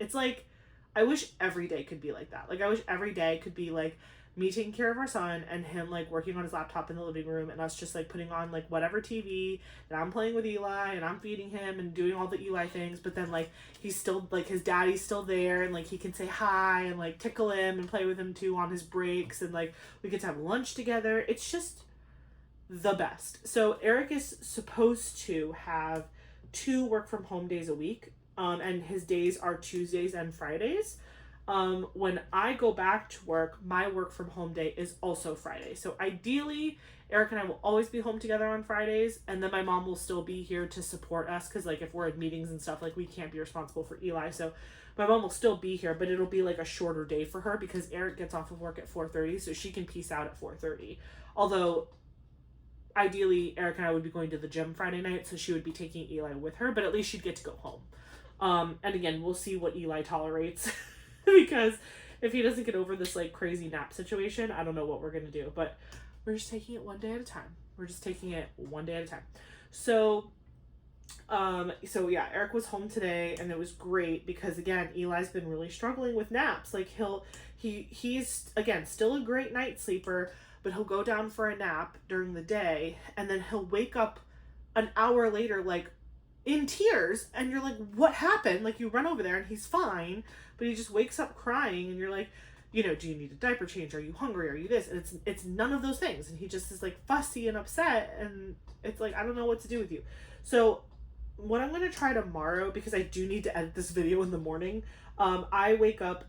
It's like, I wish every day could be like that. Like, I wish every day could be like me taking care of our son and him like working on his laptop in the living room and us just like putting on like whatever TV, and I'm playing with Eli and I'm feeding him and doing all the Eli things, but then like he's still like, his daddy's still there and like he can say hi and like tickle him and play with him too on his breaks, and like we get to have lunch together. It's just the best. So Eric is supposed to have 2 work from home days a week, and his days are Tuesdays and Fridays. When I go back to work, my work from home day is also Friday. So ideally, Eric and I will always be home together on Fridays, and then my mom will still be here to support us, because like if we're at meetings and stuff, like we can't be responsible for Eli. So my mom will still be here, but it'll be like a shorter day for her because Eric gets off of work at 4:30, so she can peace out at 4:30. Although ideally, Eric and I would be going to the gym Friday night, so she would be taking Eli with her, but at least she'd get to go home. And again, we'll see what Eli tolerates. Because if he doesn't get over this like crazy nap situation, I don't know what we're gonna do. But We're just taking it one day at a time. We're just taking it one day at a time. So yeah, Eric was home today and it was great because again, Eli's been really struggling with naps. Like he's again still a great night sleeper, but he'll go down for a nap during the day and then he'll wake up an hour later like in tears and you're like, what happened? Like you run over there and he's fine, but he just wakes up crying and you're like, you know, do you need a diaper change? Are you hungry? Are you this? And it's none of those things. And he just is like fussy and upset and it's like, I don't know what to do with you. So what I'm going to try tomorrow, because I do need to edit this video in the morning, I wake up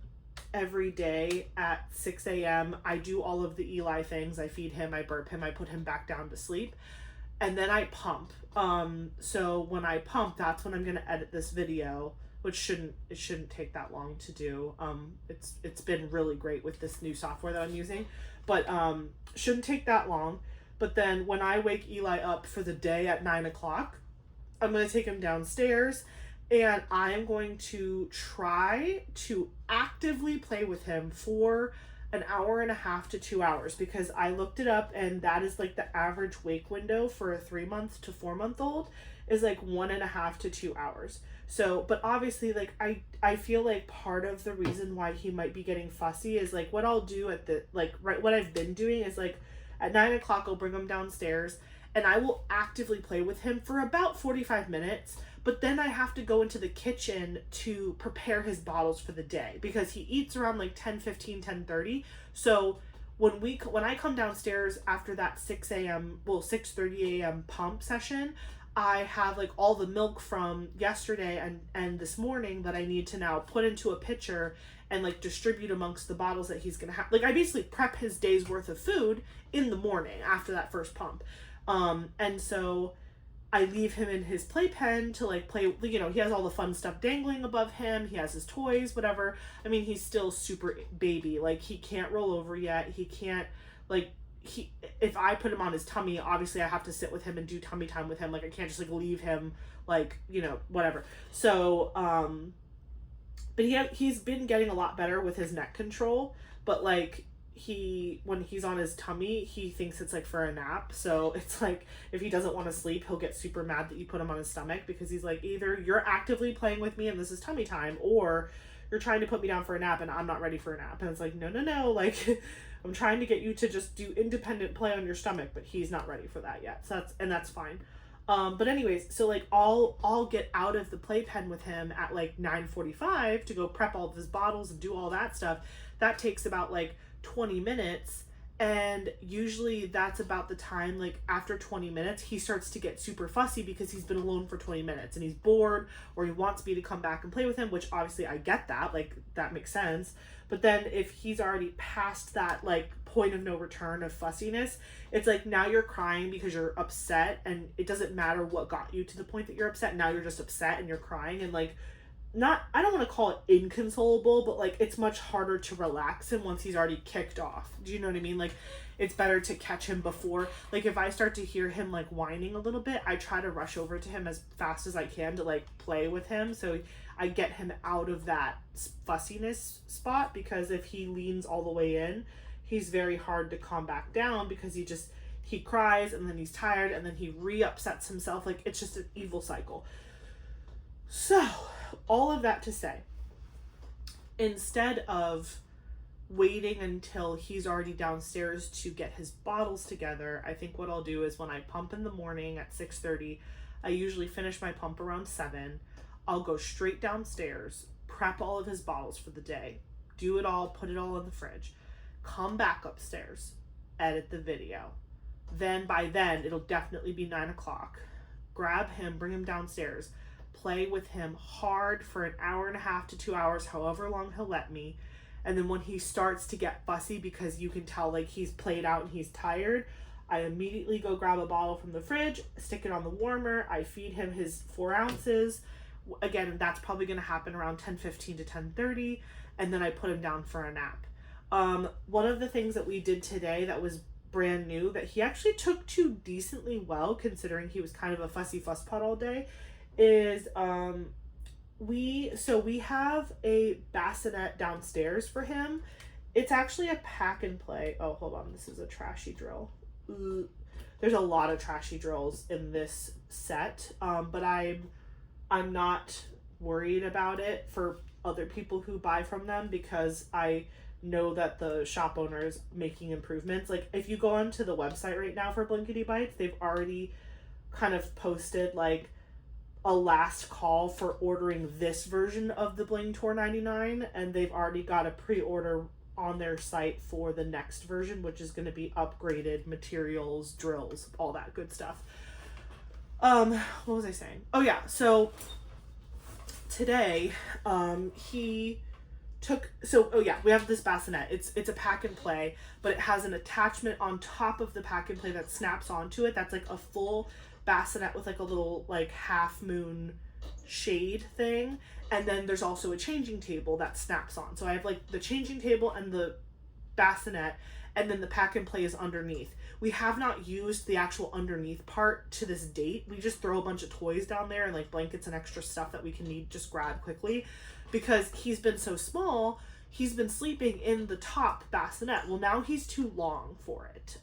every day at 6 a.m. I do all of the Eli things. I feed him, I burp him, I put him back down to sleep, and then I pump. So when I pump, that's when I'm going to edit this video, which shouldn't take that long to do. It's been really great with this new software that I'm using, but shouldn't take that long. But then when I wake Eli up for the day at 9 o'clock, I'm going to take him downstairs and I'm going to try to actively play with him for an hour and a half to 2 hours, because I looked it up and that is like the average wake window for a 3-month to 4-month-old is like 1.5 to 2 hours. So, but obviously like I feel like part of the reason why he might be getting fussy is like what I'll do at the, like, right, what I've been doing is like at 9 o'clock I'll bring him downstairs and I will actively play with him for about 45 minutes, but then I have to go into the kitchen to prepare his bottles for the day because he eats around like 10:15, 10:30. So when I come downstairs after that 6:30 a.m. pump session, I have like all the milk from yesterday and this morning that I need to now put into a pitcher and like distribute amongst the bottles that he's gonna have. Like I basically prep his day's worth of food in the morning after that first pump. And so I leave him in his playpen to like play, you know, he has all the fun stuff dangling above him. He has his toys, whatever. I mean, he's still super baby. Like he can't roll over yet. He can't like, if I put him on his tummy, obviously I have to sit with him and do tummy time with him. Like I can't just like leave him like, you know, whatever. So, but he's been getting a lot better with his neck control, but like, when he's on his tummy, he thinks it's like for a nap. So it's like if he doesn't want to sleep, he'll get super mad that you put him on his stomach, because he's like, either you're actively playing with me and this is tummy time, or you're trying to put me down for a nap and I'm not ready for a nap. And it's like, no, like I'm trying to get you to just do independent play on your stomach, but he's not ready for that yet. So that's fine. But anyways, so like I'll get out of the playpen with him at like 9:45 to go prep all of his bottles and do all that stuff. That takes about like 20 minutes, and usually that's about the time, like after 20 minutes he starts to get super fussy because he's been alone for 20 minutes and he's bored, or he wants me to come back and play with him, which obviously I get that, like that makes sense. But then if he's already past that like point of no return of fussiness, it's like now you're crying because you're upset, and it doesn't matter what got you to the point that you're upset. Now you're just upset and you're crying, and like, not, I don't want to call it inconsolable, but like it's much harder to relax him once he's already kicked off. Do you know what I mean? Like it's better to catch him before, like if I start to hear him like whining a little bit, I try to rush over to him as fast as I can to like play with him, so I get him out of that fussiness spot, because if he leans all the way in, he's very hard to calm back down, because he cries and then he's tired and then he re-upsets himself. Like it's just an evil cycle. So all of that to say, instead of waiting until he's already downstairs to get his bottles together, I think what I'll do is when I pump in the morning at 6:30, I usually finish my pump around 7. I'll go straight downstairs, prep all of his bottles for the day, do it all, put it all in the fridge, come back upstairs, edit the video. Then by then, it'll definitely be 9 o'clock. Grab him, bring him downstairs, play with him hard for an hour and a half to 2 hours, however long he'll let me. And then when he starts to get fussy, because you can tell like he's played out and he's tired, I immediately go grab a bottle from the fridge, stick it on the warmer, I feed him his 4 ounces. Again, that's probably going to happen around 10:15 to 10:30, and then I put him down for a nap. One of the things that we did today that was brand new, that he actually took to decently well, considering he was kind of a fussy fusspot all day, is we have a bassinet downstairs for him. It's actually a pack and play. Oh, hold on, this is a trashy drill. there's a lot of trashy drills in this set, but I'm not worried about it for other people who buy from them, because I know that the shop owner is making improvements. Like, if you go onto the website right now for Blankety Bites, they've already kind of posted like a last call for ordering this version of the Bling Tour 99, and they've already got a pre-order on their site for the next version, which is going to be upgraded materials, drills, all that good stuff. What was I saying? Oh yeah, so today, we have this bassinet. It's a pack and play, but it has an attachment on top of the pack and play that snaps onto it. That's like a full bassinet with like a little like half moon shade thing. And then there's also a changing table that snaps on. So I have like the changing table and the bassinet, and then the pack and play is underneath. We have not used the actual underneath part to this date. We just throw a bunch of toys down there and like blankets and extra stuff that we can just grab quickly, because he's been so small. He's been sleeping in the top bassinet. Well, now he's too long for it.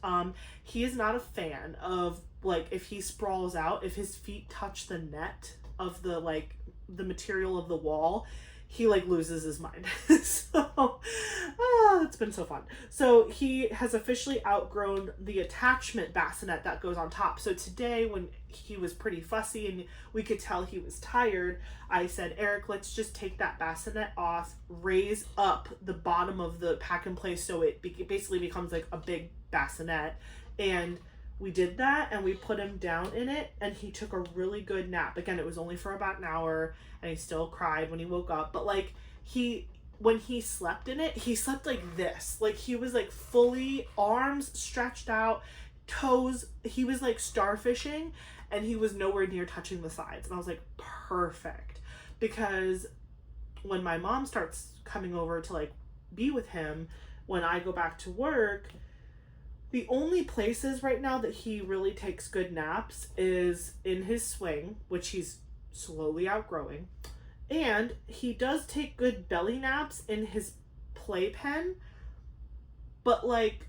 He is not a fan of, like, if he sprawls out, if his feet touch the net of the material of the wall, he like loses his mind. So it's been so fun. So he has officially outgrown the attachment bassinet that goes on top. So today, when he was pretty fussy and we could tell he was tired, I said, Eric, let's just take that bassinet off, raise up the bottom of the pack and play so it basically becomes like a big bassinet. And we did that, and we put him down in it, and he took a really good nap. Again, it was only for about an hour, and he still cried when he woke up. But like, when he slept in it, he slept like this. Like, he was like fully arms stretched out, toes. He was like starfishing, and he was nowhere near touching the sides. And I was like, perfect. Because when my mom starts coming over to like be with him, when I go back to work, the only places right now that he really takes good naps is in his swing, which he's slowly outgrowing. And he does take good belly naps in his playpen, but like,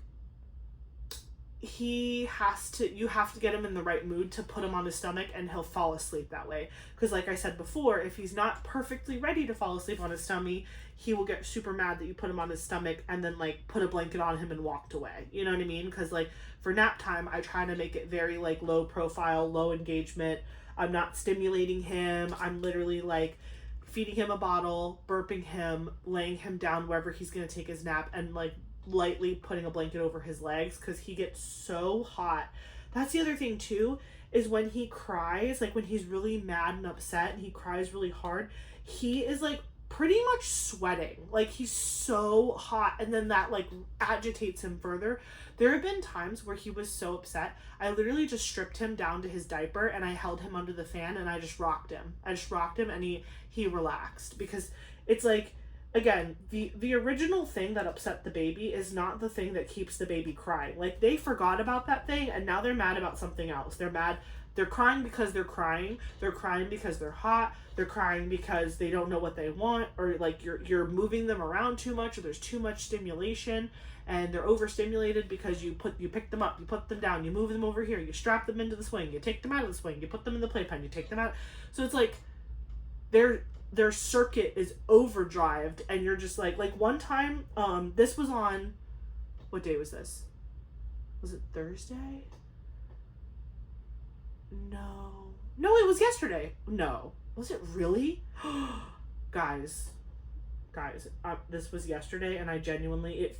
you have to get him in the right mood to put him on his stomach, and he'll fall asleep that way. Because like I said before, if he's not perfectly ready to fall asleep on his tummy, he will get super mad that you put him on his stomach and then like put a blanket on him and walked away. You know what I mean? Because like, for nap time, I try to make it very like low profile, low engagement. I'm not stimulating him. I'm literally like feeding him a bottle, burping him, laying him down wherever he's going to take his nap, and like lightly putting a blanket over his legs, because he gets so hot. That's the other thing too, is when he cries, like when he's really mad and upset and he cries really hard, he is like pretty much sweating. Like, he's so hot, and then that like agitates him further. There have been times where he was so upset, I literally just stripped him down to his diaper and I held him under the fan and I just rocked him and he relaxed. Because it's like, again, the original thing that upset the baby is not the thing that keeps the baby crying. Like, they forgot about that thing and now they're mad about something else. They're crying because they're crying. They're crying because they're hot. They're crying because they don't know what they want, or like you're moving them around too much, or there's too much stimulation, and they're overstimulated because you pick them up, you put them down, you move them over here, you strap them into the swing, you take them out of the swing, you put them in the playpen, you take them out. So it's like their circuit is overdrived, and you're just like one time, this was on, what day was this? Was it Thursday? No, it was yesterday. No, was it really? guys, this was yesterday, and I genuinely,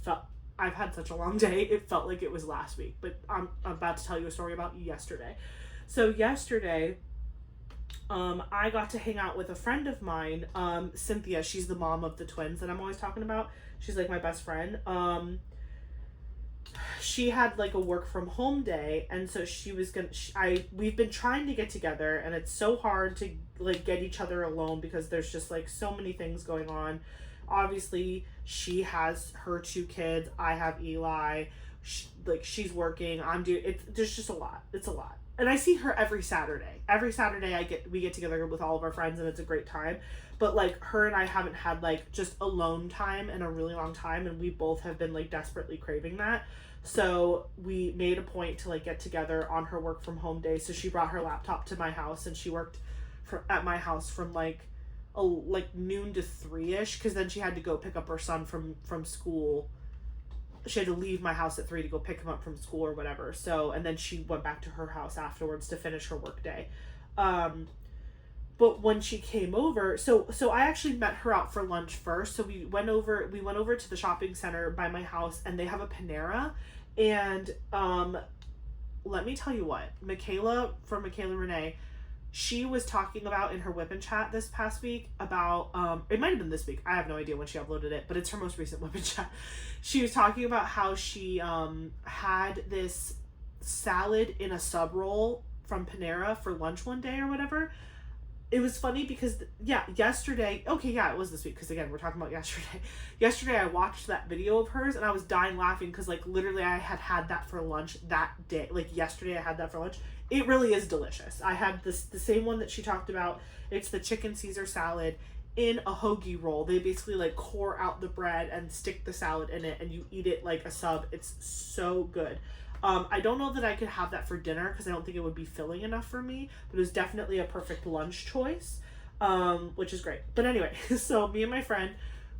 I've had such a long day, it felt like it was last week, but I'm about to tell you a story about yesterday. So yesterday, I got to hang out with a friend of mine, Cynthia. She's the mom of the twins that I'm always talking about. She's like my best friend. She had like a work from home day, and so we've been trying to get together, and it's so hard to like get each other alone because there's just like so many things going on. Obviously, she has her 2 kids. I have Eli. She's working. There's just a lot. It's a lot. and I see her every Saturday. Every Saturday we get together with all of our friends and it's a great time. But like her and I haven't had like just alone time in a really long time, and we both have been like desperately craving that. So we made a point to like get together on her work from home day. So she brought her laptop to my house and she worked at my house from like noon to 3ish, because then she had to go pick up her son from school. She had to leave my house at 3 to go pick him up from school or whatever. So, and then she went back to her house afterwards to finish her work day. But when she came over, so I actually met her out for lunch first. So we went over to the shopping center by my house, and they have a Panera. And let me tell you what, Michaela Renee, she was talking about in her Whip chat this past week about, it might have been this week, I have no idea when she uploaded it, but it's her most recent Whip chat. She was talking about how she had this salad in a sub roll from Panera for lunch one day or whatever. It was funny because, yesterday, it was this week, because again, we're talking about yesterday. Yesterday, I watched that video of hers, and I was dying laughing, because, like, literally, I had that for lunch that day. Like, yesterday, I had that for lunch. It really is delicious. I had the same one that she talked about. It's the chicken Caesar salad in a hoagie roll. They basically, like, core out the bread and stick the salad in it, and you eat it like a sub. It's so good. I don't know that I could have that for dinner because I don't think it would be filling enough for me, but it was definitely a perfect lunch choice, which is great. But anyway, so me and my friend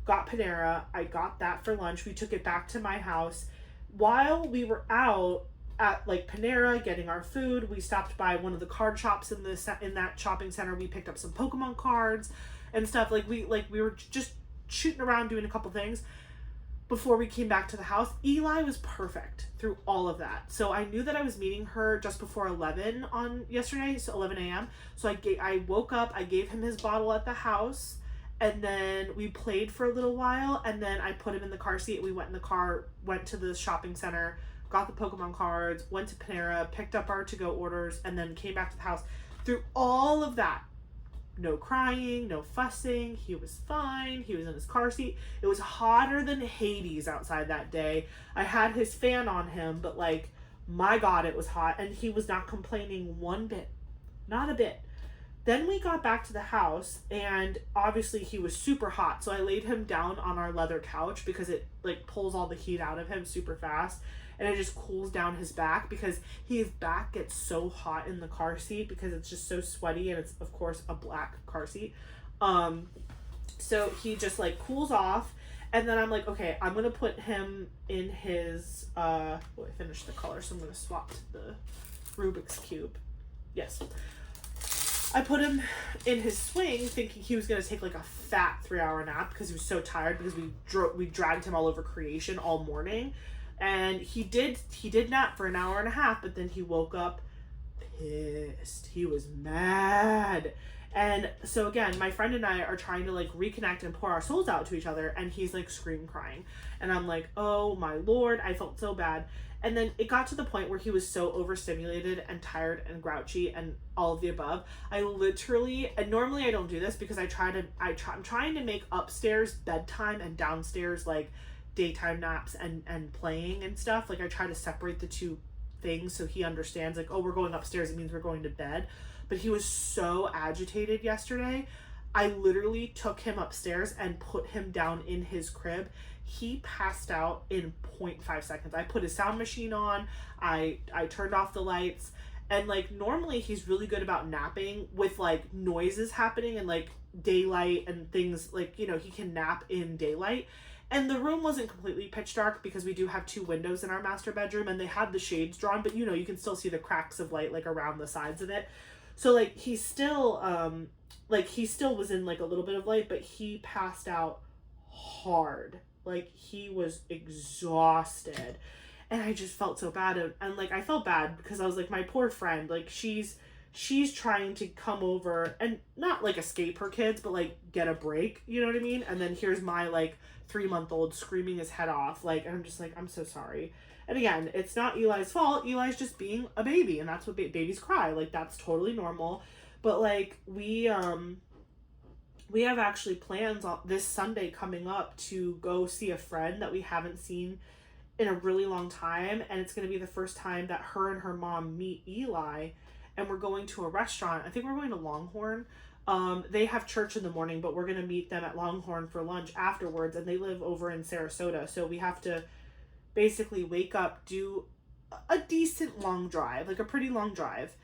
got Panera. I got that for lunch. We took it back to my house. While we were out at like Panera getting our food, we stopped by one of the card shops in that shopping center. We picked up some Pokemon cards and stuff. We were just shooting around doing a couple things before we came back to the house. Eli was perfect through all of that. So I knew that I was meeting her just before 11 on yesterday, so 11 a.m. So I woke up, I gave him his bottle at the house, and then we played for a little while, and then I put him in the car seat. We went in the car, went to the shopping center, got the Pokemon cards, went to Panera, picked up our to-go orders, and then came back to the house. Through all of that, no crying, no fussing. He was fine. He was in his car seat. It was hotter than Hades outside that day. I had his fan on him, but like, my God, it was hot. And he was not complaining one bit. Not a bit. Then we got back to the house, and obviously he was super hot. So I laid him down on our leather couch because it like pulls all the heat out of him super fast. And it just cools down his back because his back gets so hot in the car seat because it's just so sweaty, and it's of course a black car seat. So he just like cools off, and then I'm like, okay, I'm gonna put him in his I finished the color, so I'm gonna swap to the Rubik's Cube. Yes. I put him in his swing thinking he was gonna take like a fat 3-hour nap because he was so tired, because we dragged him all over creation all morning. And he did nap for an hour and a half, but then he woke up pissed. He was mad. And so again, my friend and I are trying to like reconnect and pour our souls out to each other, and he's like scream crying. And I'm like, oh my Lord, I felt so bad. And then it got to the point where he was so overstimulated and tired and grouchy and all of the above. I literally, and normally I don't do this because I'm trying to make upstairs bedtime and downstairs like daytime naps and playing and stuff. Like I try to separate the two things so he understands like, oh, we're going upstairs, it means we're going to bed. But he was so agitated yesterday. I literally took him upstairs and put him down in his crib. He passed out in 0.5 seconds. I put his sound machine on, I turned off the lights, and like normally he's really good about napping with like noises happening and like daylight and things, like, you know, he can nap in daylight. And the room wasn't completely pitch dark because we do have 2 windows in our master bedroom, and they had the shades drawn, but you know, you can still see the cracks of light like around the sides of it. So like he still was in like a little bit of light, but he passed out hard. Like he was exhausted. And I just felt so bad. And like I felt bad because I was like, my poor friend, like she's trying to come over and not like escape her kids, but like get a break, you know what I mean? And then here's my like 3-month-old screaming his head off, like, and I'm just like, I'm so sorry. And again, it's not Eli's fault. Eli's just being a baby, and that's what babies cry. Like that's totally normal. But like we have actually plans on this Sunday coming up to go see a friend that we haven't seen in a really long time, and it's going to be the first time that her and her mom meet Eli. and we're going to a restaurant. I think we're going to Longhorn. They have church in the morning, but we're going to meet them at Longhorn for lunch afterwards, and they live over in Sarasota. So we have to basically wake up, do a decent long drive, like a pretty long drive,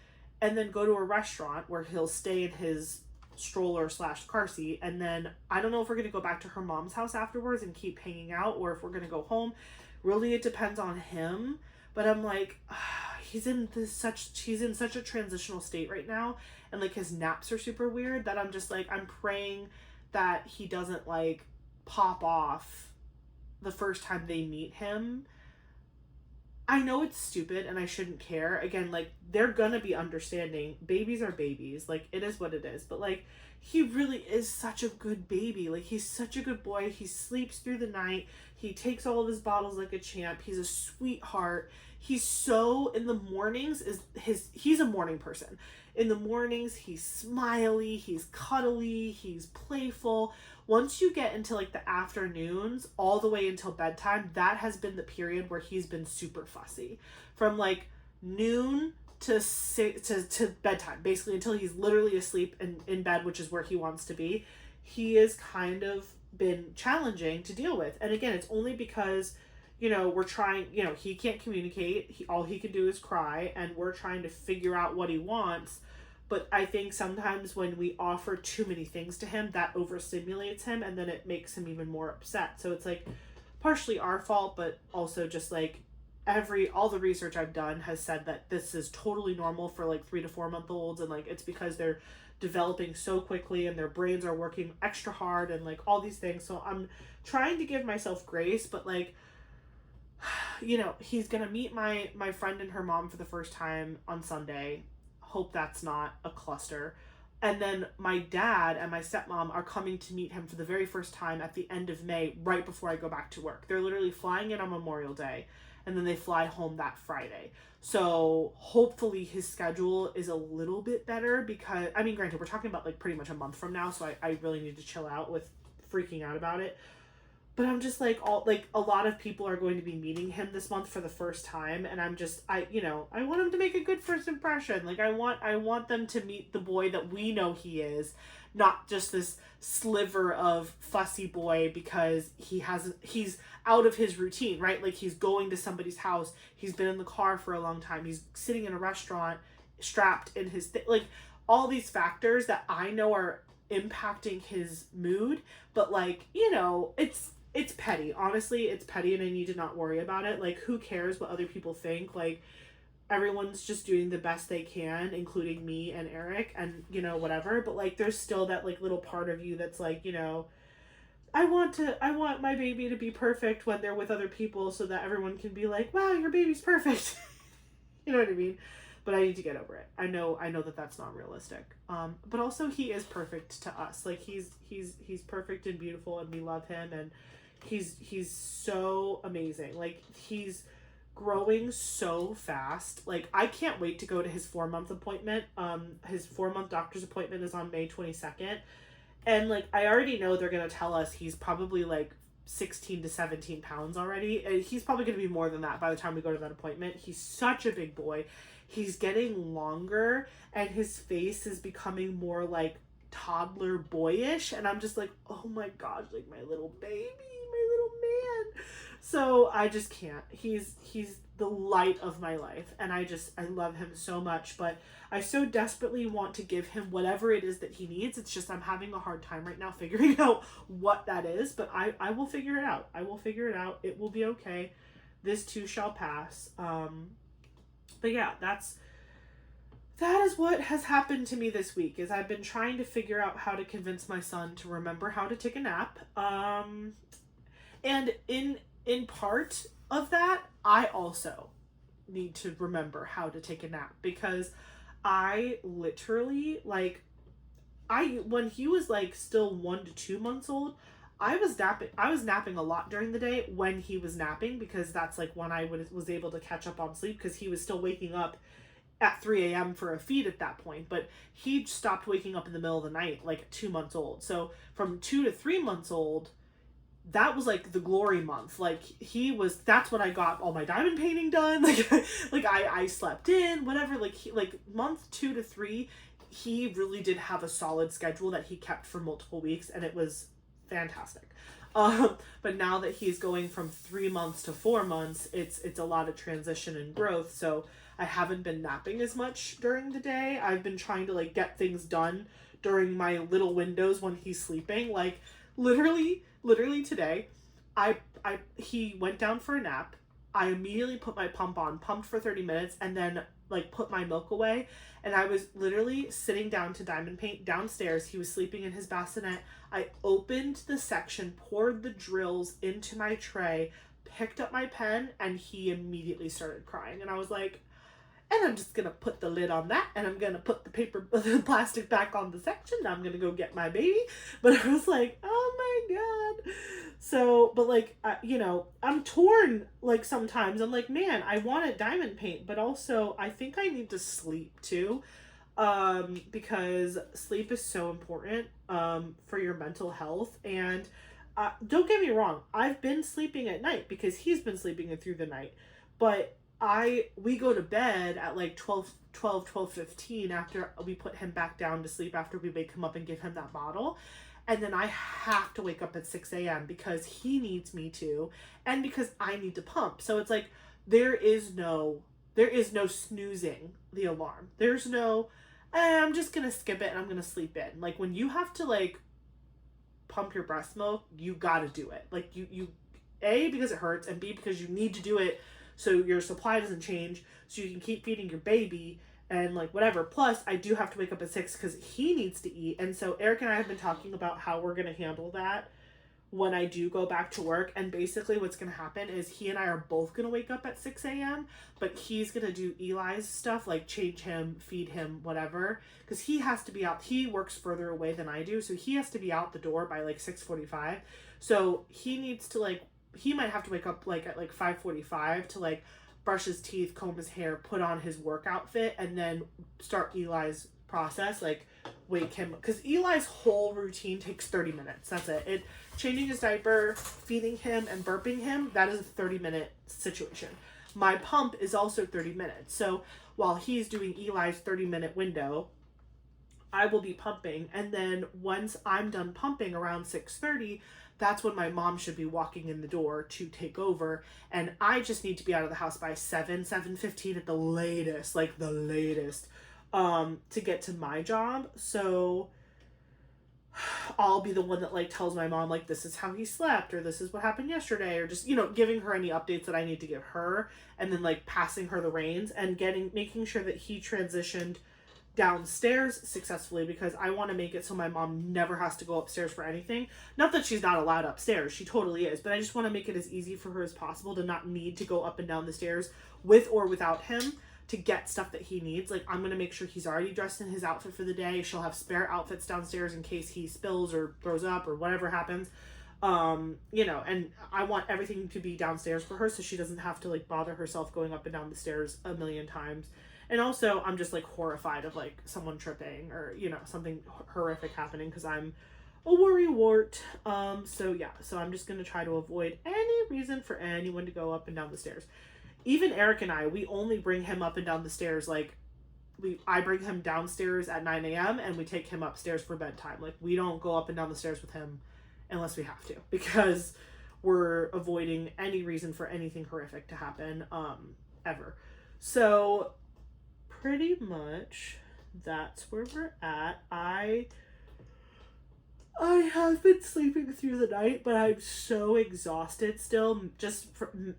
and then go to a restaurant where he'll stay in his stroller slash car seat. And then I don't know if we're going to go back to her mom's house afterwards and keep hanging out, or if we're going to go home. Really, it depends on him. But I'm like, he's in such a transitional state right now, and like his naps are super weird, that I'm just like, I'm praying that he doesn't like pop off the first time they meet him. I know it's stupid and I shouldn't care. Again, like, they're gonna be understanding. Babies are babies. Like, it is what it is. But like, he really is such a good baby. Like, he's such a good boy. He sleeps through the night. He takes all of his bottles like a champ. He's a sweetheart. He's so, in the mornings, he's a morning person. In the mornings, he's smiley, he's cuddly, he's playful. Once you get into like the afternoons, all the way until bedtime, that has been the period where he's been super fussy. From like noon to bedtime, basically, until he's literally asleep and in bed, which is where he wants to be. He is kind of been challenging to deal with. And again, it's only because, you know, we're trying, you know, he can't communicate. All he can do is cry, and we're trying to figure out what he wants. But I think sometimes when we offer too many things to him, that overstimulates him, and then it makes him even more upset. So it's like partially our fault, but also just like all the research I've done has said that this is totally normal for like 3 to 4 month olds, and like it's because they're developing so quickly and their brains are working extra hard and like all these things. So I'm trying to give myself grace, but like, you know, he's gonna meet my friend and her mom for the first time on Sunday. Hope that's not a cluster. And then my dad and my stepmom are coming to meet him for the very first time at the end of May, right before I go back to work. They're literally flying in on Memorial Day, and then they fly home that Friday. So hopefully his schedule is a little bit better, because, I mean, granted, we're talking about like pretty much a month from now, so I really need to chill out with freaking out about it. But I'm just like, a lot of people are going to be meeting him this month for the first time, and I'm just, I want him to make a good first impression. Like, I want them to meet the boy that we know he is, not just this sliver of fussy boy because he's out of his routine, right? Like, he's going to somebody's house, he's been in the car for a long time, he's sitting in a restaurant strapped in his like, all these factors that I know are impacting his mood. But like, you know, it's petty. Honestly, it's petty, and I need to not worry about it. Like, who cares what other people think? Like, everyone's just doing the best they can, including me and Eric, and, you know, whatever. But like, there's still that like little part of you that's like, you know, I want my baby to be perfect when they're with other people, so that everyone can be like, wow, your baby's perfect. You know what I mean? But I need to get over it. I know that that's not realistic. But also, he is perfect to us. Like, he's perfect and beautiful, and we love him, and he's so amazing. Like, he's growing so fast. Like, I can't wait to go to his 4-month appointment. His 4-month doctor's appointment is on May 22nd. And like, I already know they're going to tell us he's probably like 16 to 17 pounds already. And he's probably going to be more than that by the time we go to that appointment. He's such a big boy. He's getting longer, and his face is becoming more like toddler boyish. And I'm just like, oh my gosh, like my little baby, my little man. So I just can't. He's the light of my life, and I love him so much. But I so desperately want to give him whatever it is that he needs. It's just I'm having a hard time right now figuring out what that is. But I will figure it out. I will figure it out. It will be okay. This too shall pass. But yeah, that is what has happened to me this week, is I've been trying to figure out how to convince my son to remember how to take a nap. And in part of that, I also need to remember how to take a nap, because I literally, like, when he was like still 1 to 2 months old, I was napping a lot during the day when he was napping, because that's like when I was able to catch up on sleep, because he was still waking up at 3 a.m. for a feed at that point. But he stopped waking up in the middle of the night, like 2 months old. So from 2 to 3 months old, that was like the glory month. Like that's when I got all my diamond painting done. Like I slept in, whatever. Like like month 2 to 3, he really did have a solid schedule that he kept for multiple weeks, and it was fantastic. But now that he's going from 3 months to 4 months, it's a lot of transition and growth. So I haven't been napping as much during the day. I've been trying to like get things done during my little windows when he's sleeping. Like literally today, he went down for a nap. I immediately put my pump on, pumped for 30 minutes, and then like put my milk away. And I was literally sitting down to diamond paint downstairs. He was sleeping in his bassinet. I opened the section, poured the drills into my tray, picked up my pen, and he immediately started crying. And I was like, and I'm just gonna put the lid on that, and I'm gonna put the plastic back on the section. I'm gonna go get my baby. But I was like, oh my god. So, but like, you know, I'm torn. Like sometimes I'm like, man, I want to diamond paint, but also I think I need to sleep too, because sleep is so important for your mental health. And don't get me wrong, I've been sleeping at night because he's been sleeping through the night, but we go to bed at like 12:15 after we put him back down to sleep, after we wake him up and give him that bottle. And then I have to wake up at 6 a.m. because he needs me to, and because I need to pump. So it's like, there is no snoozing the alarm. There's no, I'm just going to skip it and I'm going to sleep in. Like when you have to like pump your breast milk, you got to do it. Like you, A, because it hurts, and B, because you need to do it so your supply doesn't change, so you can keep feeding your baby and like whatever. Plus I do have to wake up at 6 because he needs to eat. And so Eric and I have been talking about how we're going to handle that when I do go back to work. And basically what's going to happen is he and I are both going to wake up at 6 a.m, but he's going to do Eli's stuff, like change him, feed him, whatever, because he has to be out. He works further away than I do, so he has to be out the door by like 6:45. So he needs to like, he might have to wake up like at like 5:45 to like brush his teeth, comb his hair, put on his work outfit, and then start Eli's process, like wake him, because Eli's whole routine takes 30 minutes. That's it. Changing his diaper, feeding him, and burping him, that is a 30-minute situation. My pump is also 30 minutes. So while he's doing Eli's 30-minute window, I will be pumping, and then once I'm done pumping around 6:30, that's when my mom should be walking in the door to take over, and I just need to be out of the house by 7:15 at the latest, like the latest, to get to my job. So I'll be the one that like tells my mom like, this is how he slept, or this is what happened yesterday, or just, you know, giving her any updates that I need to give her, and then like passing her the reins and making sure that he transitioned downstairs successfully, because I want to make it so my mom never has to go upstairs for anything. Not that she's not allowed upstairs, she totally is, but I just want to make it as easy for her as possible to not need to go up and down the stairs with or without him to get stuff that he needs. Like, I'm going to make sure he's already dressed in his outfit for the day. She'll have spare outfits downstairs in case he spills or throws up or whatever happens. You know, and I want everything to be downstairs for her so she doesn't have to like bother herself going up and down the stairs a million times. And also, I'm just like horrified of like someone tripping or, you know, something horrific happening, because I'm a worrywart. So yeah, so I'm just going to try to avoid any reason for anyone to go up and down the stairs. Even Eric and I, we only bring him up and down the stairs, like, I bring him downstairs at 9 a.m. and we take him upstairs for bedtime. Like, we don't go up and down the stairs with him unless we have to, because we're avoiding any reason for anything horrific to happen, ever. So pretty much that's where we're at. I have been sleeping through the night, but I'm so exhausted still. Just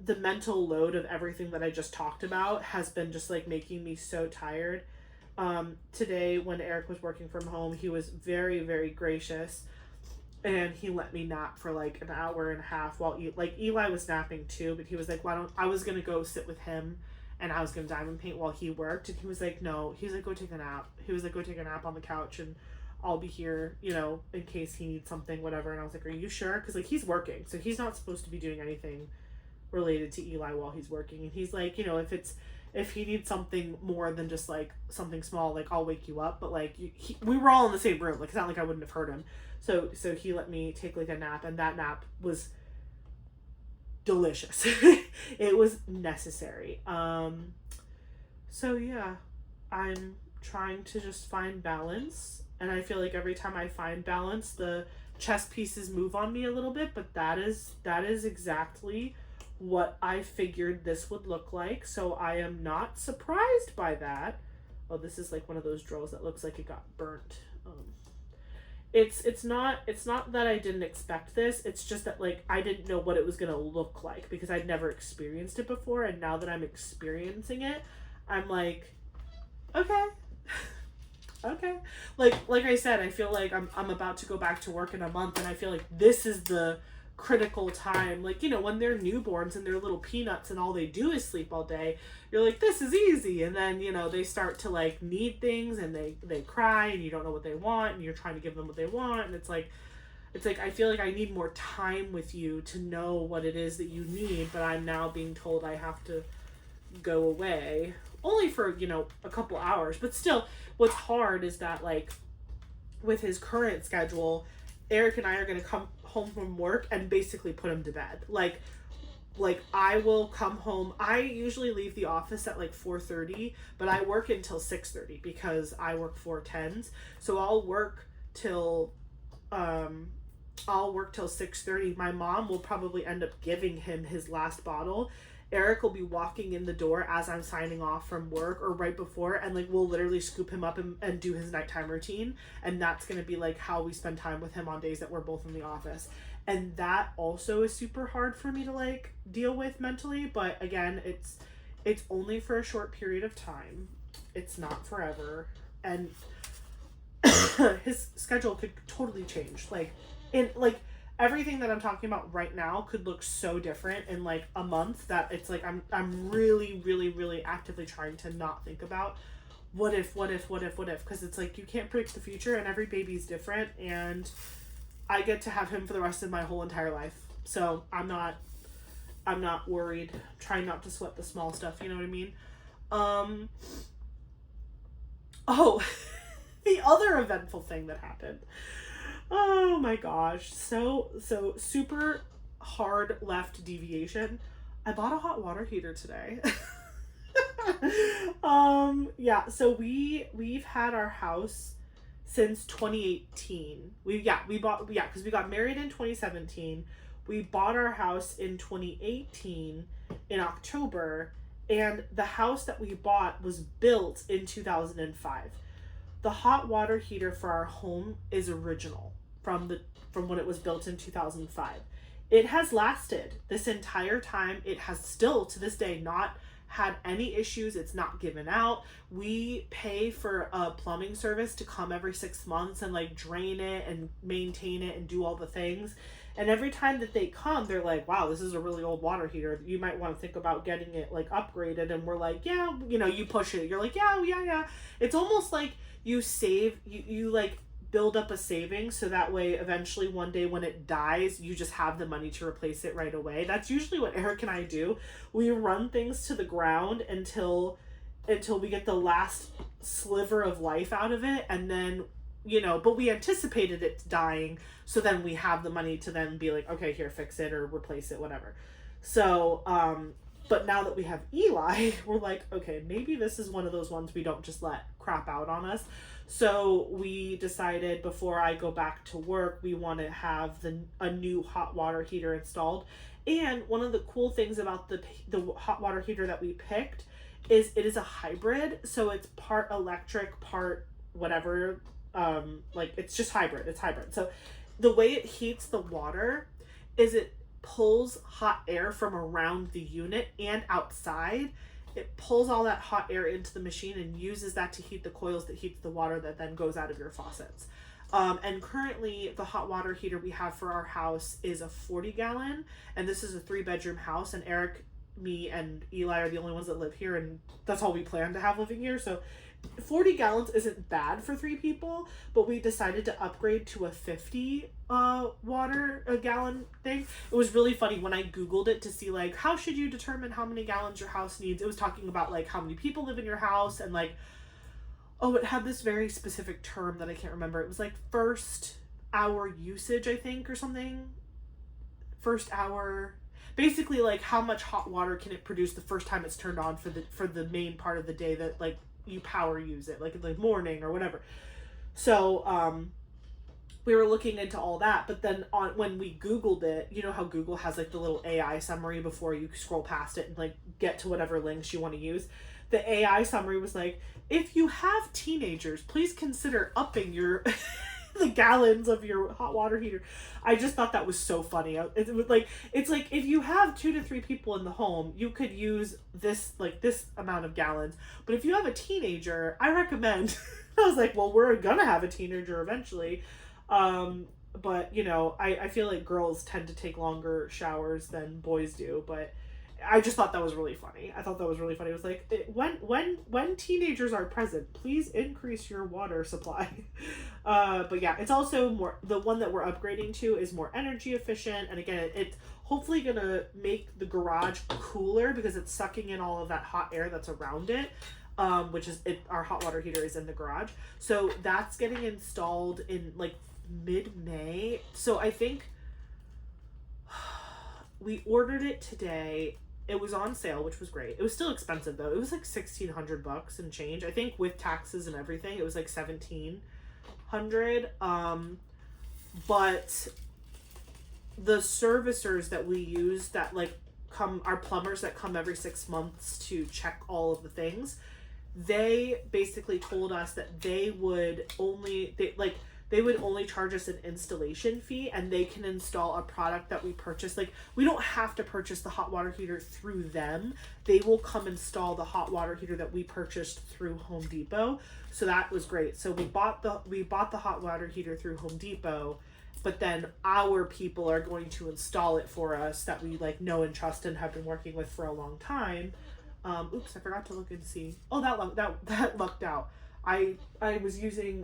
the mental load of everything that I just talked about has been just like making me so tired. Today when Eric was working from home, he was very, very gracious, and he let me nap for like an hour and a half while Eli was napping too, but he was like, I was gonna go sit with him and I was gonna diamond paint while he worked, and he was like, no, he was like, go take a nap. He was like, go take a nap on the couch and I'll be here, you know, in case he needs something, whatever. And I was like, are you sure? Because like, he's working, so he's not supposed to be doing anything related to Eli while he's working. And he's like, you know, if if he needs something more than just like something small, like I'll wake you up. But like we were all in the same room. Like it's not like I wouldn't have heard him. So he let me take like a nap, and that nap was delicious. It was necessary. So yeah, I'm trying to just find balance, and I feel like every time I find balance, the chess pieces move on me a little bit, but that is exactly what I figured this would look like. So I am not surprised by that. Oh, this is like one of those drills that looks like it got burnt. It's not that I didn't expect this. It's just that like I didn't know what it was gonna look like because I'd never experienced it before, and now that I'm experiencing it, I'm like, okay. Okay. Like I said, I feel like I'm about to go back to work in a month, and I feel like this is the critical time. Like, you know, when they're newborns and they're little peanuts and all they do is sleep all day, you're like, this is easy. And then, you know, they start to like need things, and they cry, and you don't know what they want, and you're trying to give them what they want, and it's like I feel like I need more time with you to know what it is that you need, but I'm now being told I have to go away only for, you know, a couple hours. But still, what's hard is that like with his current schedule, Eric and I are going to come home from work and basically put him to bed. Like I will come home. I usually leave the office at like 4:30, but I work until 6:30 because I work 4/10s. So I'll work till 6:30. My mom will probably end up giving him his last bottle. Eric will be walking in the door as I'm signing off from work or right before, and like we'll literally scoop him up and do his nighttime routine, and that's going to be like how we spend time with him on days that we're both in the office. And that also is super hard for me to like deal with mentally, but again, it's only for a short period of time. It's not forever, and his schedule could totally change. Everything that I'm talking about right now could look so different in like a month that it's like I'm really, really, really actively trying to not think about what if, because it's like you can't predict the future, and every baby's different, and I get to have him for the rest of my whole entire life. So I'm not worried. I'm trying not to sweat the small stuff, you know what I mean? Oh, the other eventful thing that happened. Oh my gosh. So super hard left deviation. I bought a hot water heater today. Yeah, so we've had our house since 2018. Because we got married in 2017. We bought our house in 2018 in October, and the house that we bought was built in 2005. The hot water heater for our home is original from when it was built in 2005. It has lasted this entire time. It has still to this day not had any issues. It's not given out. We pay for a plumbing service to come every 6 months and like drain it and maintain it and do all the things. And every time that they come, they're like, wow, this is a really old water heater. You might want to think about getting it like upgraded. And we're like, yeah, you know, you push it. You're like, yeah. It's almost like you save, you like build up a savings so that way eventually one day when it dies, you just have the money to replace it right away. That's usually what Eric and I do. We run things to the ground until we get the last sliver of life out of it, and then, you know, but we anticipated it dying, so then we have the money to then be like, okay, here, fix it or replace it, whatever. So but now that we have Eli, we're like, okay, maybe this is one of those ones we don't just let crap out on us. So we decided before I go back to work, we want to have a new hot water heater installed. And one of the cool things about the hot water heater that we picked is it is a hybrid. So it's part electric, part whatever. It's just hybrid. It's hybrid. So the way it heats the water is it pulls hot air from around the unit and outside. It pulls all that hot air into the machine and uses that to heat the coils that heats the water that then goes out of your faucets. And currently the hot water heater we have for our house is a 40-gallon, and this is a 3-bedroom house, and Eric, me, and Eli are the only ones that live here, and that's all we plan to have living here. So 40 gallons isn't bad for 3 people, but we decided to upgrade to a 50 water a gallon thing. It was really funny when I googled it to see like how should you determine how many gallons your house needs. It was talking about like how many people live in your house, and like, oh, it had this very specific term that I can't remember. It was like first hour usage, I think, or something. First hour, basically like how much hot water can it produce the first time it's turned on for the main part of the day that like you power use it, like in the morning or whatever. So we were looking into all that, but then when we googled it, you know how Google has like the little AI summary before you scroll past it and like get to whatever links you want to use. The AI summary was like, if you have teenagers, please consider upping your the gallons of your hot water heater. I just thought that was so funny. It was like, it's like if you have 2 to 3 people in the home, you could use this amount of gallons. But if you have a teenager, I recommend. I was like, well, we're gonna have a teenager eventually. But you know, I feel like girls tend to take longer showers than boys do, but I just thought that was really funny. I thought that was really funny. It was like, when teenagers are present, please increase your water supply. But yeah, it's also more, the one that we're upgrading to is more energy efficient. And again, it's hopefully going to make the garage cooler because it's sucking in all of that hot air that's around it. Which is our hot water heater is in the garage. So that's getting installed in like mid-May. So I think we ordered it today. It was on sale, which was great. It was still expensive though. It was like $1,600 and change. I think with taxes and everything, it was like $1,700. But the servicers that we use that like our plumbers that come every 6 months to check all of the things, they basically told us that they would only charge us an installation fee, and they can install a product that we purchase. Like, we don't have to purchase the hot water heater through them. They will come install the hot water heater that we purchased through Home Depot. So that was great. So we bought the hot water heater through Home Depot, but then our people are going to install it for us that we like know and trust and have been working with for a long time. Oops, I forgot to look and see. Oh, that lucked out. I was using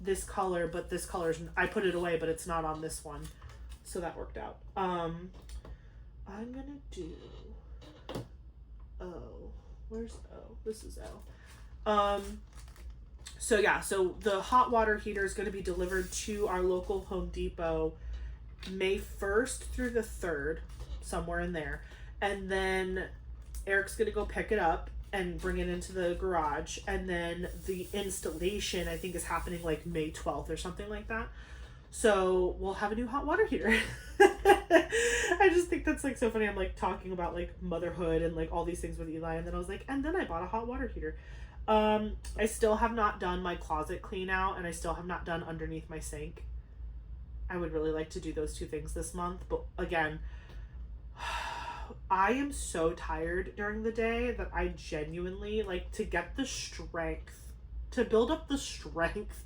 this color, but this color's, I put it away, but it's not on this one, so that worked out. I'm gonna do O. Where's O? This is O. So yeah, so the hot water heater is going to be delivered to our local Home Depot May 1st through the 3rd, somewhere in there, and then Eric's going to go pick it up and bring it into the garage, and then the installation I think is happening like May 12th or something like that. So we'll have a new hot water heater. I just think that's like so funny. I'm like talking about like motherhood and like all these things with Eli, and then I was like, and then I bought a hot water heater. I still have not done my closet clean out, and I still have not done underneath my sink. I would really like to do those 2 things this month, but again, I am so tired during the day that I genuinely like to get the strength, to build up the strength.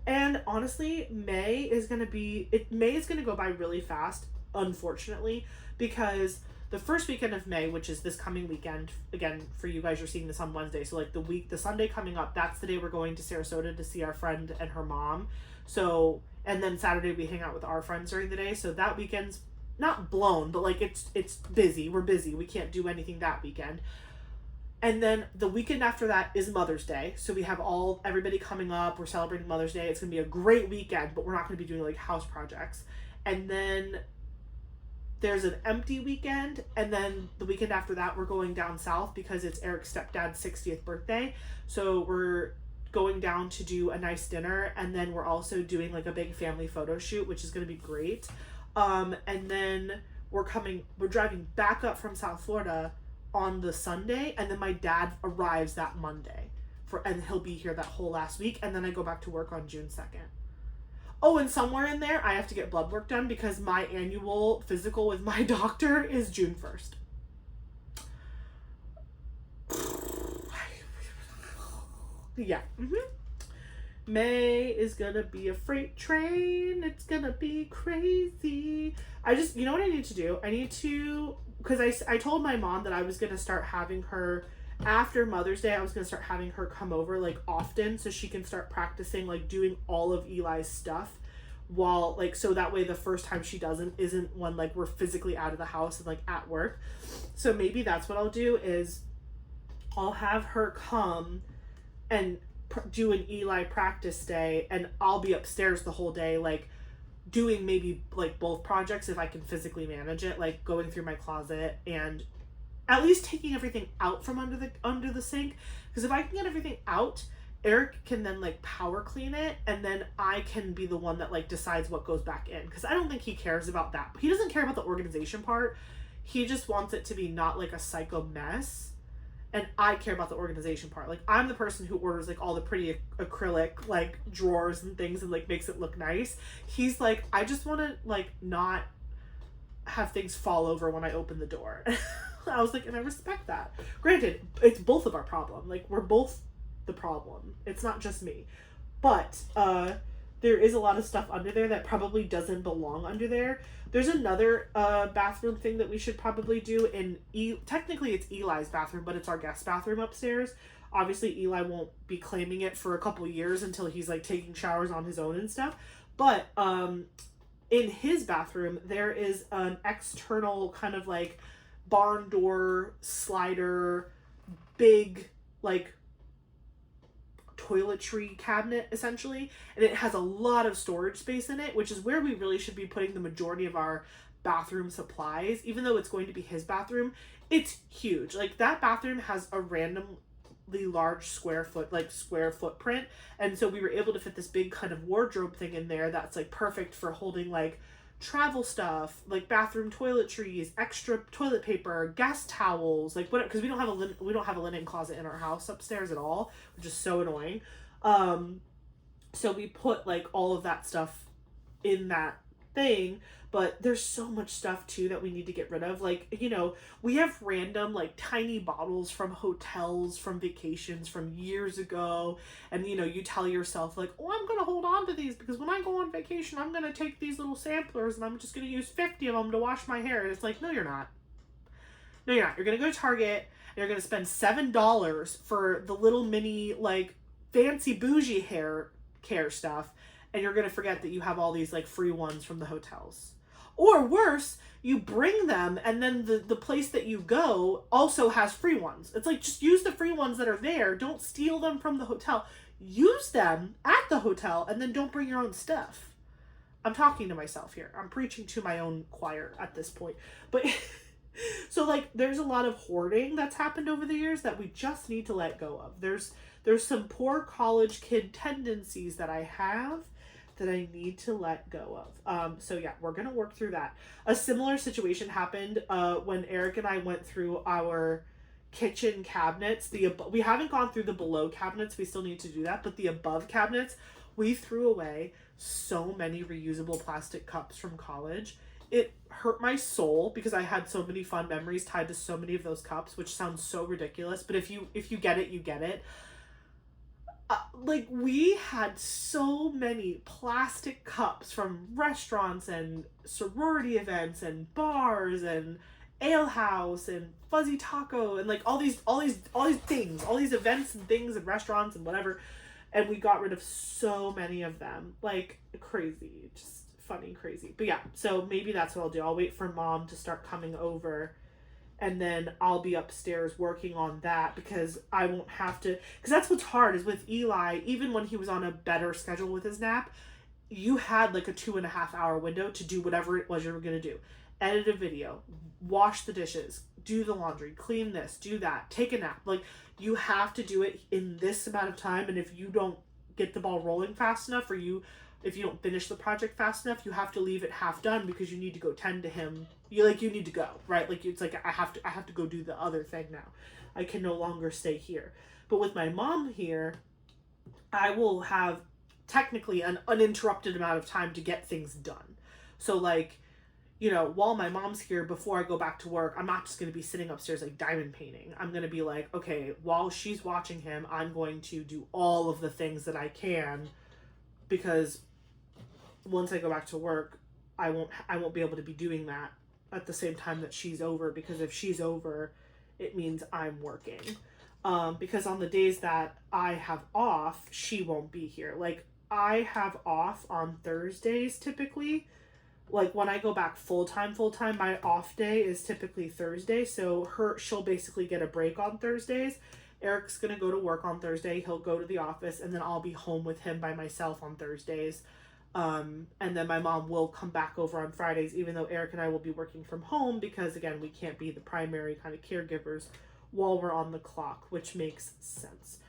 And honestly, May is going to go by really fast, unfortunately, because the first weekend of May, which is this coming weekend, again, for you guys, you're seeing this on Wednesday. So like the Sunday coming up, that's the day we're going to Sarasota to see our friend and her mom. So, and then Saturday we hang out with our friends during the day. So that weekend's not blown, but like it's busy. We're busy. We can't do anything that weekend. And then the weekend after that is Mother's Day. So we have everybody coming up. We're celebrating Mother's Day. It's going to be a great weekend, but we're not going to be doing like house projects. And then there's an empty weekend. And then the weekend after that, we're going down south because it's Eric's stepdad's 60th birthday. So we're going down to do a nice dinner. And then we're also doing like a big family photo shoot, which is going to be great. And then we're driving back up from South Florida on the Sunday, and then my dad arrives that Monday and he'll be here that whole last week, and then I go back to work on June 2nd. Oh, and somewhere in there I have to get blood work done because my annual physical with my doctor is June 1st. Yeah. May is gonna be a freight train. It's gonna be crazy. You know what I need to do? I need to, because I told my mom that I was gonna start having her After Mother's Day, I was gonna start having her come over like often so she can start practicing like doing all of Eli's stuff while like, so that way the first time she doesn't isn't when like we're physically out of the house and like at work. So maybe that's what I'll do is I'll have her come and do an Eli practice day, and I'll be upstairs the whole day like doing maybe like both projects if I can physically manage it, like going through my closet and at least taking everything out from under the sink, because if I can get everything out, Eric can then like power clean it, and then I can be the one that like decides what goes back in, because I don't think he cares about that. He doesn't care about the organization part. He just wants it to be not like a psycho mess, and I care about the organization part. Like, I'm the person who orders like all the pretty acrylic like drawers and things and like makes it look nice. He's like, I just want to like not have things fall over when I open the door. I was like, and I respect that. Granted, it's both of our problem. Like, we're both the problem. It's not just me. But there is a lot of stuff under there that probably doesn't belong under there. There's another bathroom thing that we should probably do. Technically, it's Eli's bathroom, but it's our guest bathroom upstairs. Obviously, Eli won't be claiming it for a couple years until he's like taking showers on his own and stuff. But in his bathroom, there is an external kind of like barn door slider, big like toiletry cabinet essentially, and it has a lot of storage space in it, which is where we really should be putting the majority of our bathroom supplies. Even though it's going to be his bathroom, it's huge. Like, that bathroom has a randomly large square footprint, and so we were able to fit this big kind of wardrobe thing in there that's like perfect for holding like travel stuff, like bathroom toiletries, extra toilet paper, guest towels, like whatever, because we don't have a linen closet in our house upstairs at all, which is so annoying. So we put like all of that stuff in that thing, but there's so much stuff too that we need to get rid of. Like, you know, we have random like tiny bottles from hotels, from vacations from years ago, and you know, you tell yourself like, oh, I'm gonna hold on to these because when I go on vacation I'm gonna take these little samplers and I'm just gonna use 50 of them to wash my hair. And it's like, no you're not. You're gonna go to Target and you're gonna spend $7 for the little mini like fancy bougie hair care stuff, and you're gonna forget that you have all these like free ones from the hotels. Or worse, you bring them and then the place that you go also has free ones. It's like, just use the free ones that are there. Don't steal them from the hotel. Use them at the hotel and then don't bring your own stuff. I'm talking to myself here. I'm preaching to my own choir at this point. But so like, there's a lot of hoarding that's happened over the years that we just need to let go of. There's some poor college kid tendencies that I have that I need to let go of. So yeah, we're gonna work through that. A similar situation happened when Eric and I went through our kitchen cabinets. We haven't gone through the below cabinets. We still need to do that. But the above cabinets, we threw away so many reusable plastic cups from college. It hurt my soul because I had so many fun memories tied to so many of those cups, which sounds so ridiculous. But if you get it, you get it. Like, we had so many plastic cups from restaurants and sorority events and bars and ale house and fuzzy taco and like all these things, all these events and things and restaurants and whatever, and we got rid of so many of them, like crazy, just funny crazy. But yeah, so maybe that's what I'll do. I'll wait for Mom to start coming over, and then I'll be upstairs working on that, because I won't have to, because that's what's hard is with Eli, even when he was on a better schedule with his nap, you had like a 2.5 hour window to do whatever it was you were going to do. Edit a video, wash the dishes, do the laundry, clean this, do that, take a nap. Like, you have to do it in this amount of time, and if you don't get the ball rolling fast enough, or if you don't finish the project fast enough, you have to leave it half done because you need to go tend to him. You need to go, right? Like, it's like, I have to go do the other thing now. I can no longer stay here. But with my mom here, I will have technically an uninterrupted amount of time to get things done. So like, you know, while my mom's here, before I go back to work, I'm not just going to be sitting upstairs like diamond painting. I'm going to be like, okay, while she's watching him, I'm going to do all of the things that I can, because once I go back to work, I won't be able to be doing that at the same time that she's over, because if she's over, it means I'm working. Because on the days that I have off, she won't be here. Like, I have off on Thursdays typically. Like, when I go back full time, my off day is typically Thursday. So she'll basically get a break on Thursdays. Eric's gonna go to work on Thursday. He'll go to the office, and then I'll be home with him by myself on Thursdays. And then my mom will come back over on Fridays, even though Eric and I will be working from home because, again, we can't be the primary kind of caregivers while we're on the clock, which makes sense.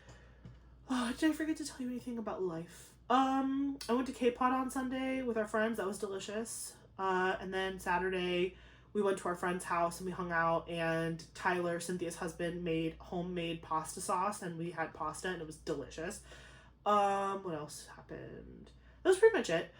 Oh, did I forget to tell you anything about life? I went to K-Pot on Sunday with our friends. That was delicious. And then Saturday, we went to our friend's house and we hung out, and Tyler, Cynthia's husband, made homemade pasta sauce, and we had pasta, and it was delicious. What else happened? That was pretty much it.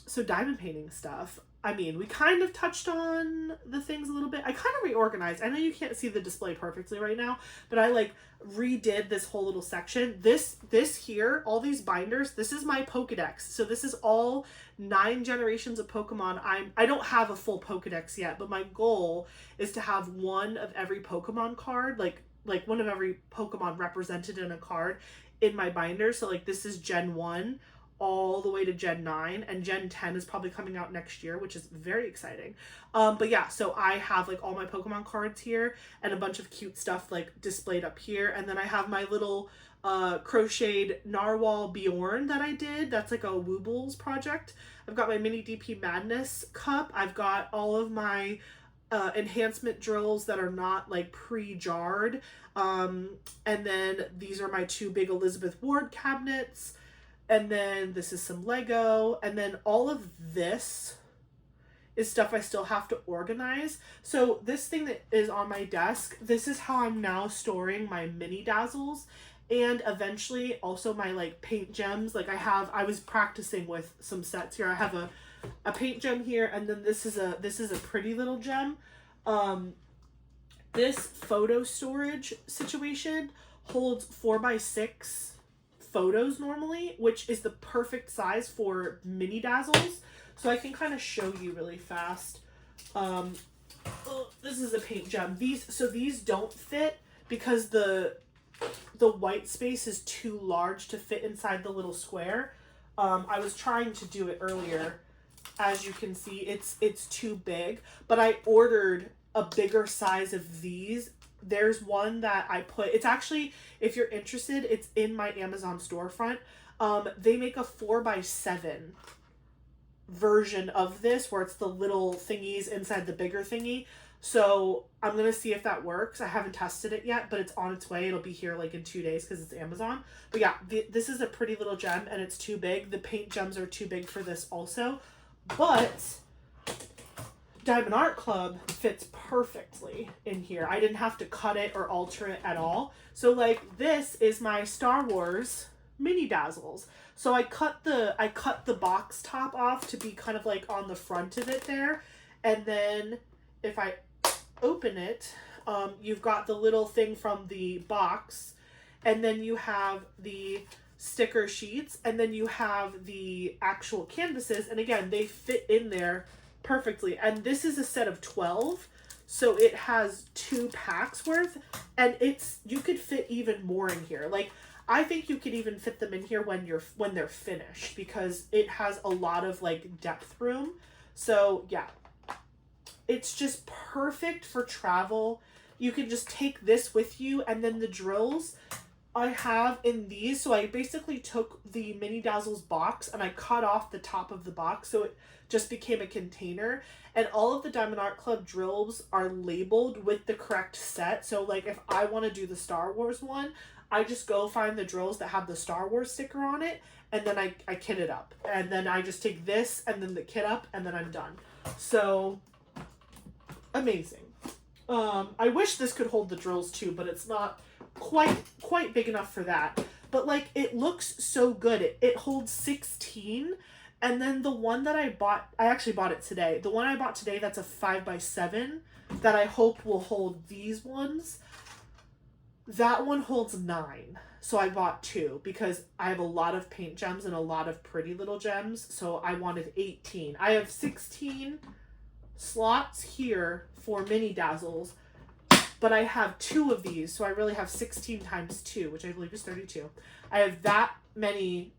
So diamond painting stuff. I mean, we kind of touched on the things a little bit. I kind of reorganized. I know you can't see the display perfectly right now, but I like redid this whole little section. This here, all these binders, this is my Pokedex. So this is all 9 generations of Pokemon. I don't have a full Pokedex yet, but my goal is to have one of every Pokemon card, like one of every Pokemon represented in a card in my binder. So like this is Gen 1 all the way to Gen 9, and Gen 10 is probably coming out next year, which is very exciting. But yeah, so I have like all my Pokemon cards here and a bunch of cute stuff like displayed up here, and then I have my little crocheted Narwhal Bjorn that I did. That's like a Woobles project. I've got my mini DP Madness cup. I've got all of my enhancement drills that are not like pre-jarred. And then these are my 2 big Elizabeth Ward cabinets. And then this is some Lego. And then all of this is stuff I still have to organize. So this thing that is on my desk, this is how I'm now storing my mini dazzles. And eventually also my like paint gems. Like I was practicing with some sets here. I have a paint gem here, and then this is a pretty little gem. This photo storage situation holds 4x6 photos normally, which is the perfect size for mini dazzles. So I can kind of show you really fast. This is a paint gem. These don't fit because the white space is too large to fit inside the little square. I was trying to do it earlier. As you can see, it's too big, but I ordered a bigger size of these. There's one that I put, it's actually, if you're interested, it's in my Amazon storefront. They make a 4x7 version of this where it's the little thingies inside the bigger thingy. So I'm going to see if that works. I haven't tested it yet, but it's on its way. It'll be here like in 2 days because it's Amazon. But yeah, this is a pretty little gem and it's too big. The paint gems are too big for this also. But Diamond Art Club fits perfectly in here. I didn't have to cut it or alter it at all. So like this is my Star Wars mini dazzles. So I cut the box top off to be kind of like on the front of it there. And then if I open it, you've got the little thing from the box, and then you have the sticker sheets, and then you have the actual canvases. And again, they fit in there perfectly. And this is a set of 12, so it has 2 packs worth, and you could fit even more in here. Like I think you could even fit them in here when they're finished, because it has a lot of like depth room. So yeah, it's just perfect for travel. You can just take this with you, and then the drills I have in these. So I basically took the mini dazzles box and I cut off the top of the box, so it just became a container. And all of the Diamond Art Club drills are labeled with the correct set. So like if I want to do the Star Wars one, I just go find the drills that have the Star Wars sticker on it, and then I kit it up. And then I just take this and then the kit up, and then I'm done. So amazing. I wish this could hold the drills too, but it's not quite big enough for that. But like it looks so good. It holds 16. And then the one that I actually bought it today. The one I bought today, that's a 5x7 that I hope will hold these ones. That one holds 9. So I bought 2 because I have a lot of paint gems and a lot of pretty little gems. So I wanted 18. I have 16 slots here for mini dazzles. but I have 2 of these, so I really have 16 times 2, which I believe is 32. I have that many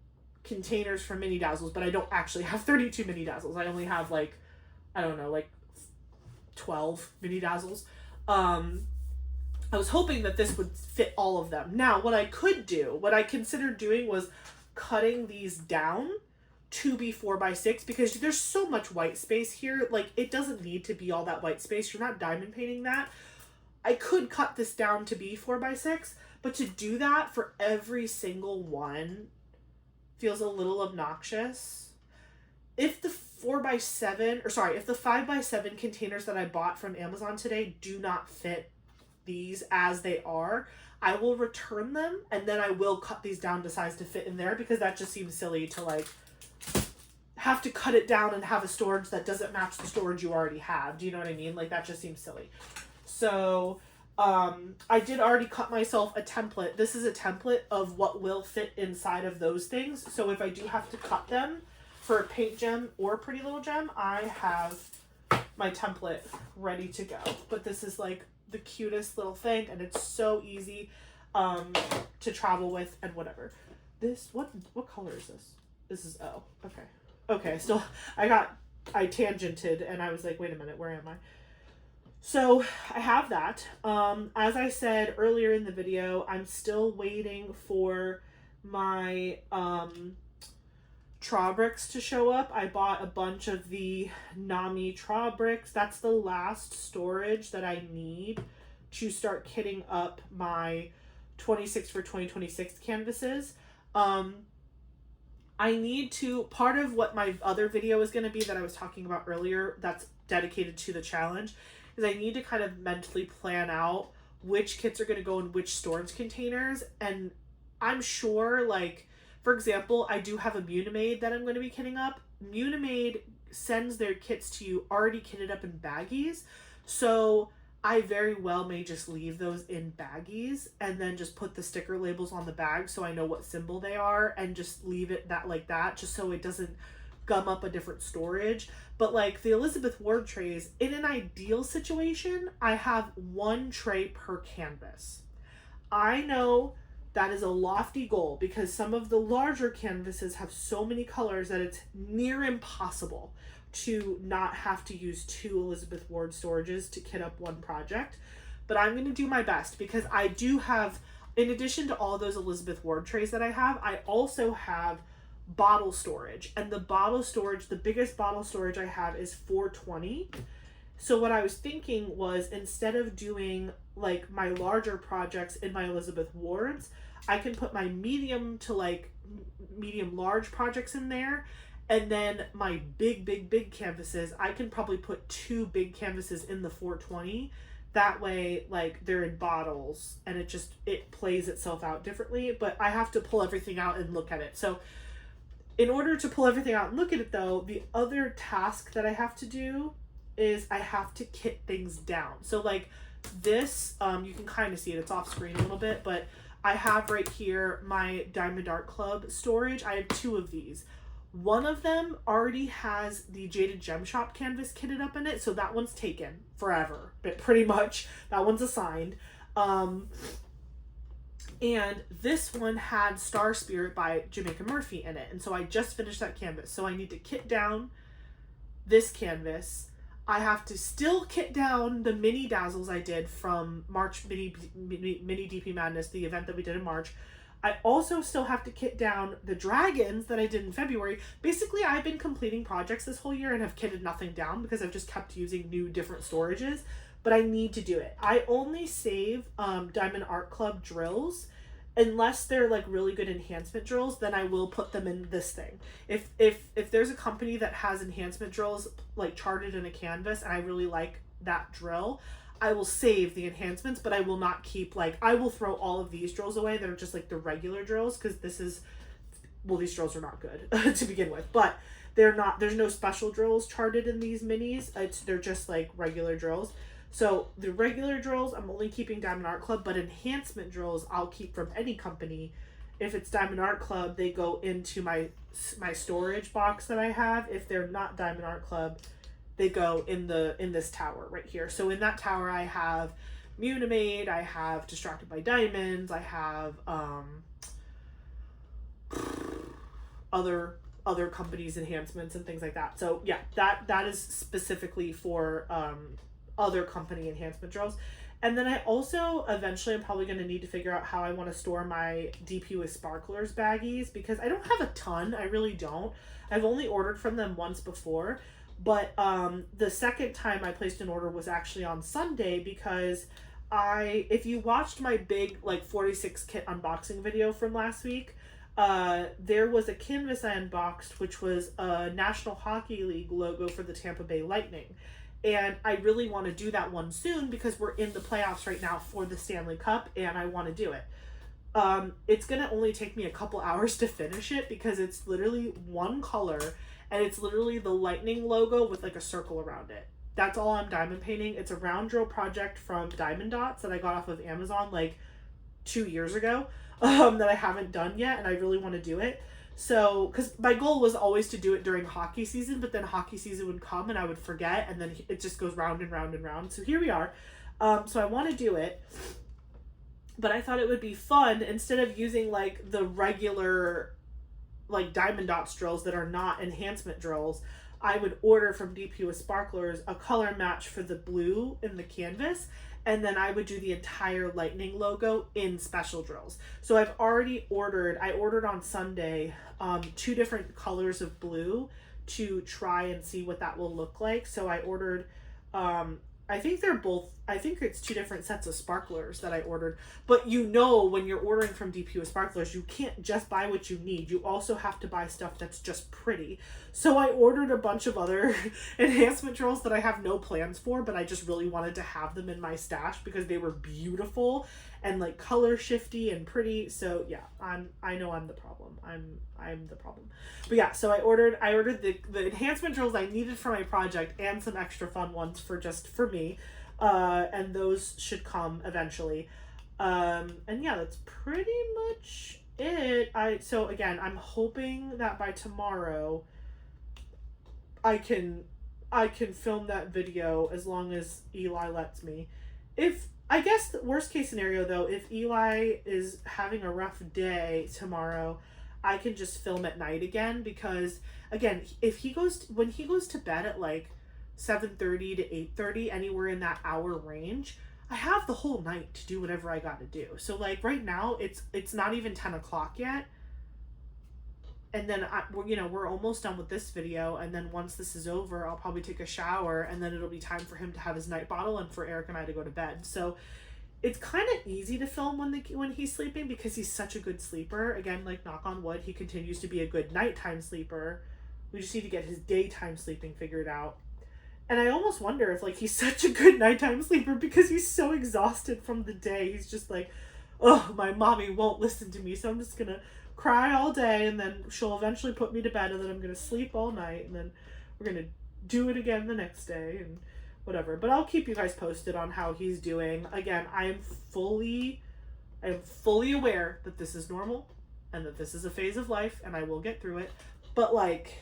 containers for mini dazzles, but I don't actually have 32 mini dazzles. I only have like, I don't know, like 12 mini dazzles. I was hoping that this would fit all of them. Now, what I considered doing was cutting these down to be 4x6 because there's so much white space here. Like, it doesn't need to be all that white space. You're not diamond painting that. I could cut this down to be 4x6, but to do that for every single one feels a little obnoxious. If the 5x7 containers that I bought from Amazon today do not fit these as they are, I will return them, and then I will cut these down to size to fit in there, because that just seems silly to like have to cut it down and have a storage that doesn't match the storage you already have. Do you know what I mean? Like, that just seems silly. So I did already cut myself a template. This is a template of what will fit inside of those things. So if I do have to cut them for a paint gem or Pretty Little Gem, I have my template ready to go. But this is like the cutest little thing, and it's so easy to travel with and whatever. This, what color is this? This is, oh, okay. Still, I tangented, and I was like, wait a minute, where am I? So I have that. As I said earlier in the video, I'm still waiting for my Traw bricks to show up. I bought a bunch of the Nami Traw bricks. That's the last storage that I need to start kitting up my 26 for 2026 canvases. I need to, part of what my other video is going to be that I was talking about earlier that's dedicated to the challenge, is I need to kind of mentally plan out which kits are going to go in which storage containers. And I'm sure, like, for example, I do have a Munimade that I'm going to be kitting up. Munimade sends their kits to you already kitted up in baggies. So I very well may just leave those in baggies and then just put the sticker labels on the bag so I know what symbol they are, and just leave it that like that, just so it doesn't gum up a different storage. But like the Elizabeth Ward trays, in an ideal situation, I have 1 tray per canvas. I know that is a lofty goal because some of the larger canvases have so many colors that it's near impossible to not have to use 2 Elizabeth Ward storages to kit up one project. But I'm going to do my best, because I do have, in addition to all those Elizabeth Ward trays that I have, I also have bottle storage. And the bottle storage, the biggest bottle storage I have is 420. So what I was thinking was, instead of doing like my larger projects in my Elizabeth Wards, I can put my medium to like medium large projects in there. And then my big canvases, I can probably put 2 big canvases in the 420. That way, like, they're in bottles and it plays itself out differently. But I have to pull everything out and look at it. So in order to pull everything out and look at it, though, the other task that I have to do is I have to kit things down. So like this, you can kind of see it. It's off screen a little bit, but I have right here my Diamond Art Club storage. I have 2 of these. One of them already has the Jaded Gem Shop canvas kitted up in it, so that one's taken forever, but pretty much that one's assigned. And this one had Star Spirit by Jamaica Murphy in it, and so I just finished that canvas. So I need to kit down this canvas. I have to still kit down the mini dazzles I did from March mini DP Madness, the event that we did in March. I also still have to kit down the dragons that I did in February. Basically, I've been completing projects this whole year and have kitted nothing down because I've just kept using new different storages, but I need to do it. I only save Diamond Art Club drills unless they're like really good enhancement drills. Then I will put them in this thing. If there's a company that has enhancement drills like charted in a canvas and I really like that drill, I will save the enhancements, but I will not keep, like, I will throw all of these drills away that are just like the regular drills, because these drills are not good to begin with, but there's no special drills charted in these minis. They're just like regular drills. So the regular drills, I'm only keeping Diamond Art Club, but enhancement drills I'll keep from any company. If it's Diamond Art Club, they go into my storage box that I have. If they're not Diamond Art Club, they go in this tower right here. So in that tower, I have Munimate, I have Distracted by Diamonds, I have other companies' enhancements and things like that. So yeah, that is specifically for other company enhancement drills. And then I also eventually I'm probably going to need to figure out how I want to store my DP with Sparklers baggies, because I don't have a ton. I really don't. I've only ordered from them once before, but the second time I placed an order was actually on Sunday, because if you watched my big like 46 kit unboxing video from last week, there was a canvas I unboxed, which was a National Hockey League logo for the Tampa Bay Lightning. And I really want to do that one soon, because we're in the playoffs right now for the Stanley Cup, and I want to do it. It's going to only take me a couple hours to finish it, because it's literally one color, and it's literally the Lightning logo with like a circle around it. That's all I'm diamond painting. It's a round drill project from Diamond Dots that I got off of Amazon like 2 years ago, that I haven't done yet, and I really want to do it. So, because my goal was always to do it during hockey season, but then hockey season would come and I would forget, and then it just goes round and round and round. So here we are. So I want to do it, but I thought it would be fun, instead of using like the regular like Diamond Dots drills that are not enhancement drills, I would order from DP with Sparklers a color match for the blue in the canvas, and then I would do the entire Lightning logo in special drills. So I ordered on Sunday 2 different colors of blue to try and see what that will look like. So I ordered, I think it's 2 different sets of sparklers that I ordered. But when you're ordering from DP with Sparklers, you can't just buy what you need. You also have to buy stuff that's just pretty. So I ordered a bunch of other enhancement drills that I have no plans for, but I just really wanted to have them in my stash because they were beautiful and like color shifty and pretty. So yeah, I know I'm the problem. I'm the problem. But yeah, so I ordered the enhancement drills I needed for my project and some extra fun ones for me. And those should come eventually. And yeah, that's pretty much it. So again, I'm hoping that by tomorrow I can film that video, as long as Eli lets me. I guess the worst case scenario though, if Eli is having a rough day tomorrow, I can just film at night again, because again, when he goes to bed at like 7:30 to 8:30, anywhere in that hour range, I have the whole night to do whatever I got to do. So like right now it's not even 10 o'clock yet, and then we're almost done with this video, and then once this is over, I'll probably take a shower, and then it'll be time for him to have his night bottle and for Eric and I to go to bed. So it's kind of easy to film when he's sleeping, because he's such a good sleeper. Again, like knock on wood, he continues to be a good nighttime sleeper. We just need to get his daytime sleeping figured out. And I almost wonder if like he's such a good nighttime sleeper because he's so exhausted from the day. He's just like, oh, my mommy won't listen to me, so I'm just gonna cry all day, and then she'll eventually put me to bed, and then I'm gonna sleep all night, and then we're gonna do it again the next day and whatever. But I'll keep you guys posted on how he's doing. Again, I am fully aware that this is normal and that this is a phase of life, and I will get through it. But like,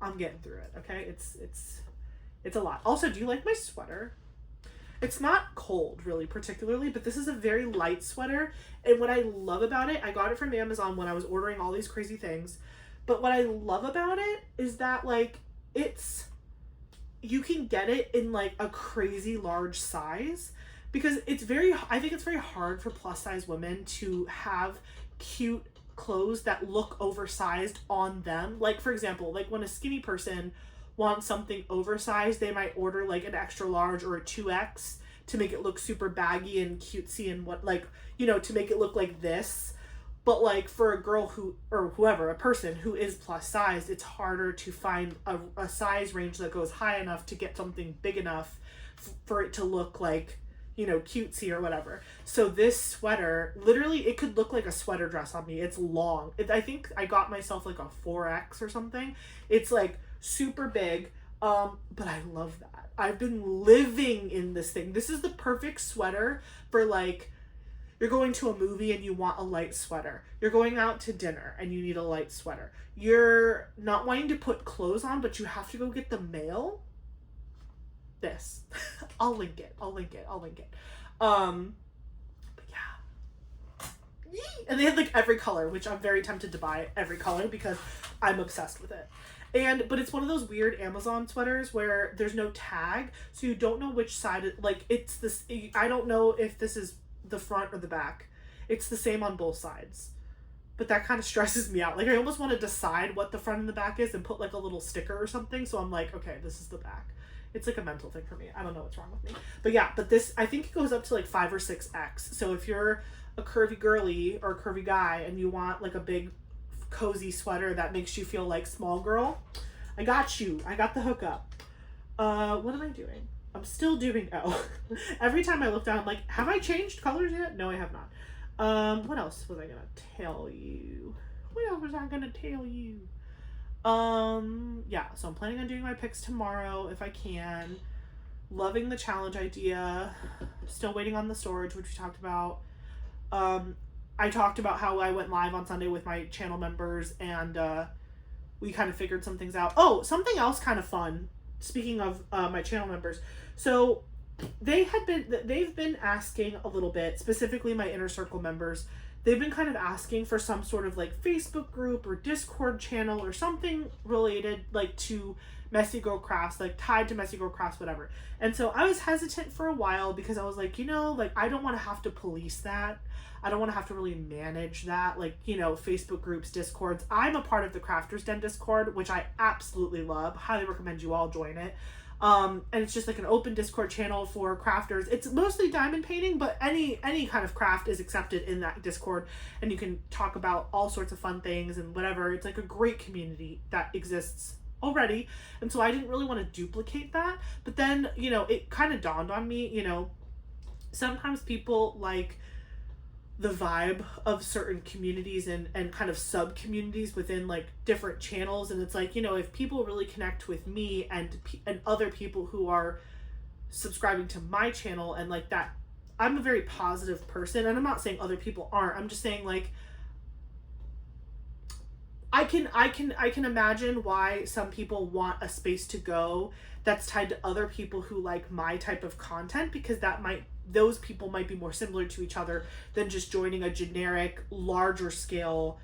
I'm getting through it, okay? It's a lot. Also, do you like my sweater? It's not cold, really, particularly, but this is a very light sweater, and what I love about it, I got it from Amazon when I was ordering all these crazy things, but what I love about it is that, like, you can get it in, like, a crazy large size, because I think it's very hard for plus-size women to have cute clothes that look oversized on them. Like, for example, like when a skinny person wants something oversized, they might order like an extra large or a 2X to make it look super baggy and cutesy and to make it look like this. But like for a girl a person who is plus sized, it's harder to find a size range that goes high enough to get something big enough for it to look like, cutesy or whatever. So this sweater, literally, it could look like a sweater dress on me. It's long. I think I got myself like a 4X or something. It's like super big, but I love that. I've been living in this thing. This is the perfect sweater for like, you're going to a movie and you want a light sweater. You're going out to dinner and you need a light sweater. You're not wanting to put clothes on, but you have to go get the mail. This. I'll link it. But yeah. Yee! And they had like every color, which I'm very tempted to buy every color because I'm obsessed with it. But it's one of those weird Amazon sweaters where there's no tag, so you don't know which side like it's this. I don't know if this is the front or the back. It's the same on both sides. But that kind of stresses me out. Like, I almost want to decide what the front and the back is and put like a little sticker or something, so I'm like, okay, this is the back. It's like a mental thing for me. I don't know what's wrong with me. But yeah, but this, I think it goes up to like 5 or 6X. So if you're a curvy girly or a curvy guy and you want like a big cozy sweater that makes you feel like small girl, I got you. I got the hookup. What am I doing? I'm still doing, every time I look down, I'm like, have I changed colors yet? No, I have not. What else was I gonna tell you? Yeah, so I'm planning on doing my picks tomorrow if I can. Loving the challenge idea. Still waiting on the storage, which we talked about. I talked about how I went live on Sunday with my channel members and we kind of figured some things out. Oh, something else kind of fun. Speaking of my channel members. So they've been asking a little bit, specifically my inner circle members, they've been kind of asking for some sort of like Facebook group or Discord channel or something related like to Messy Girl Crafts, like tied to Messy Girl Crafts, whatever. And so I was hesitant for a while because I was like, like I don't want to have to police that. I don't want to have to really manage that, like, Facebook groups, Discords. I'm a part of the Crafters Den Discord, which I absolutely love. Highly recommend you all join it. And it's just like an open Discord channel for crafters. It's mostly diamond painting, but any kind of craft is accepted in that Discord, and you can talk about all sorts of fun things and whatever. It's like a great community that exists already, and so I didn't really want to duplicate that. But then, it kind of dawned on me, sometimes people like the vibe of certain communities and kind of sub communities within like different channels, and it's like, if people really connect with me and other people who are subscribing to my channel, and like that, I'm a very positive person, and I'm not saying other people aren't. I'm just saying like I can imagine why some people want a space to go that's tied to other people who like my type of content, because those people might be more similar to each other than just joining a generic, larger scale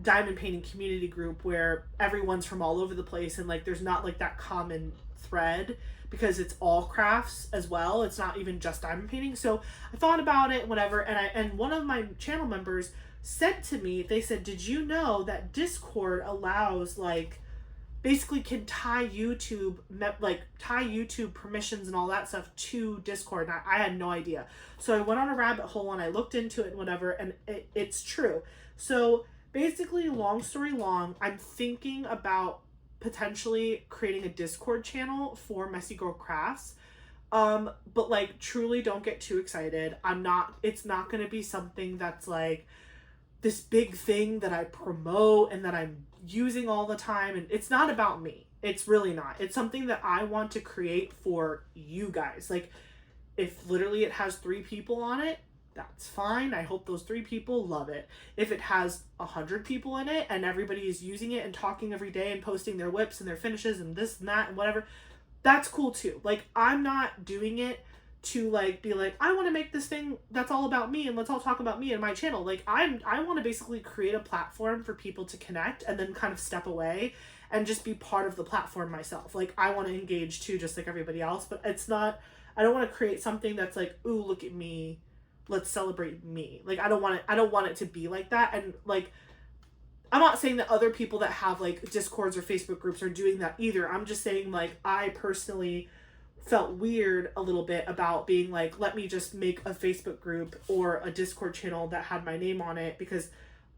diamond painting community group where everyone's from all over the place and like there's not like that common thread because it's all crafts as well. It's not even just diamond painting. So I thought about it, whatever, and one of my channel members said to me, they said, did you know that Discord allows like basically can tie YouTube permissions and all that stuff to Discord? And I had no idea. So I went on a rabbit hole and I looked into it and whatever, and it's true. So basically, long story long, I'm thinking about potentially creating a Discord channel for Messy Girl Crafts. But like truly don't get too excited. It's not going to be something that's like this big thing that I promote and that I'm using all the time, and it's not about me. It's really not. It's something that I want to create for you guys. Like, if literally it has 3 people on it, that's fine. I hope those 3 people love it. If it has 100 people in it and everybody is using it and talking every day and posting their whips and their finishes and this and that and whatever, that's cool too. Like, I'm not doing it to like be like, I want to make this thing that's all about me and let's all talk about me and my channel. Like, I want to basically create a platform for people to connect and then kind of step away and just be part of the platform myself. Like, I want to engage too, just like everybody else, but I don't want to create something that's like, ooh, look at me, let's celebrate me. Like, I don't want it to be like that. And like, I'm not saying that other people that have like Discords or Facebook groups are doing that either. I'm just saying like, I personally felt weird a little bit about being like, let me just make a Facebook group or a Discord channel that had my name on it, because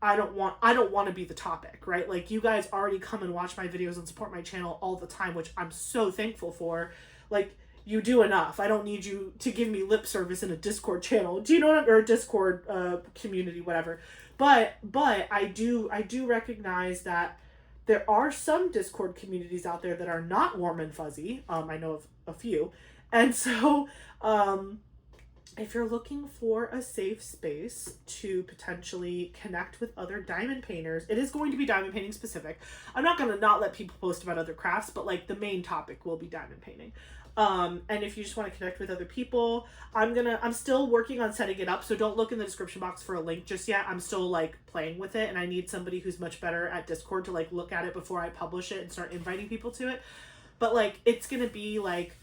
I don't want to be the topic, right? Like, you guys already come and watch my videos and support my channel all the time, which I'm so thankful for. Like, you do enough. I don't need you to give me lip service in a Discord channel. Do you know what or a Discord community, whatever. But I do recognize that there are some Discord communities out there that are not warm and fuzzy. I know of a few. And so if you're looking for a safe space to potentially connect with other diamond painters, it is going to be diamond painting specific. I'm not going to not let people post about other crafts, but like the main topic will be diamond painting. And if you just want to connect with other people, I'm still working on setting it up. So don't look in the description box for a link just yet. I'm still like playing with it, and I need somebody who's much better at Discord to like look at it before I publish it and start inviting people to it. But like, it's going to be like,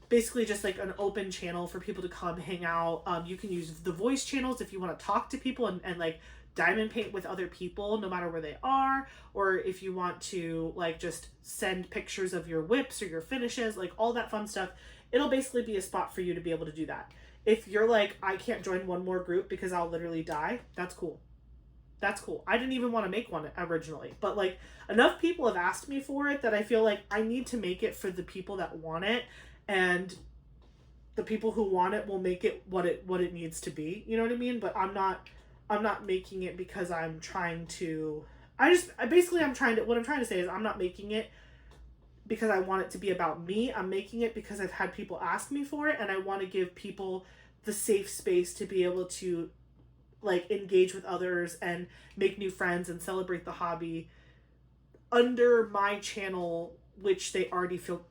basically just like an open channel for people to come hang out. You can use the voice channels if you want to talk to people and like diamond paint with other people no matter where they are, or if you want to like just send pictures of your whips or your finishes, like all that fun stuff. It'll basically be a spot for you to be able to do that. If you're like, I can't join one more group because I'll literally die, that's cool. That's cool. I didn't even want to make one originally, but like enough people have asked me for it that I feel like I need to make it for the people that want it, and the people who want it will make it what it needs to be. You know what I mean? But I'm not making it because I'm trying to. I'm trying to. What I'm trying to say is I'm not making it because I want it to be about me. I'm making it because I've had people ask me for it, and I want to give people the safe space to be able to like engage with others and make new friends and celebrate the hobby under my channel, which they already feel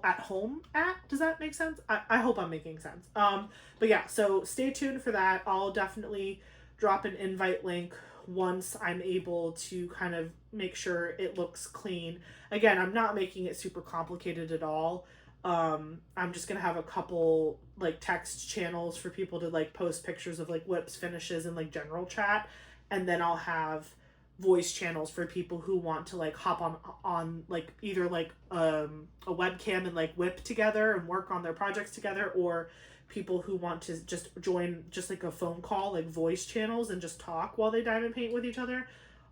at home at. Does that make sense? I hope I'm making sense. But yeah, so stay tuned for that. I'll definitely drop an invite link once I'm able to kind of make sure it looks clean. Again, I'm not making it super complicated at all. I'm just gonna have a couple like text channels for people to like post pictures of like whips, finishes, and like general chat, and then I'll have voice channels for people who want to like hop on like either like a webcam and like whip together and work on their projects together, or people who want to just join just like a phone call, like voice channels, and just talk while they diamond paint with each other.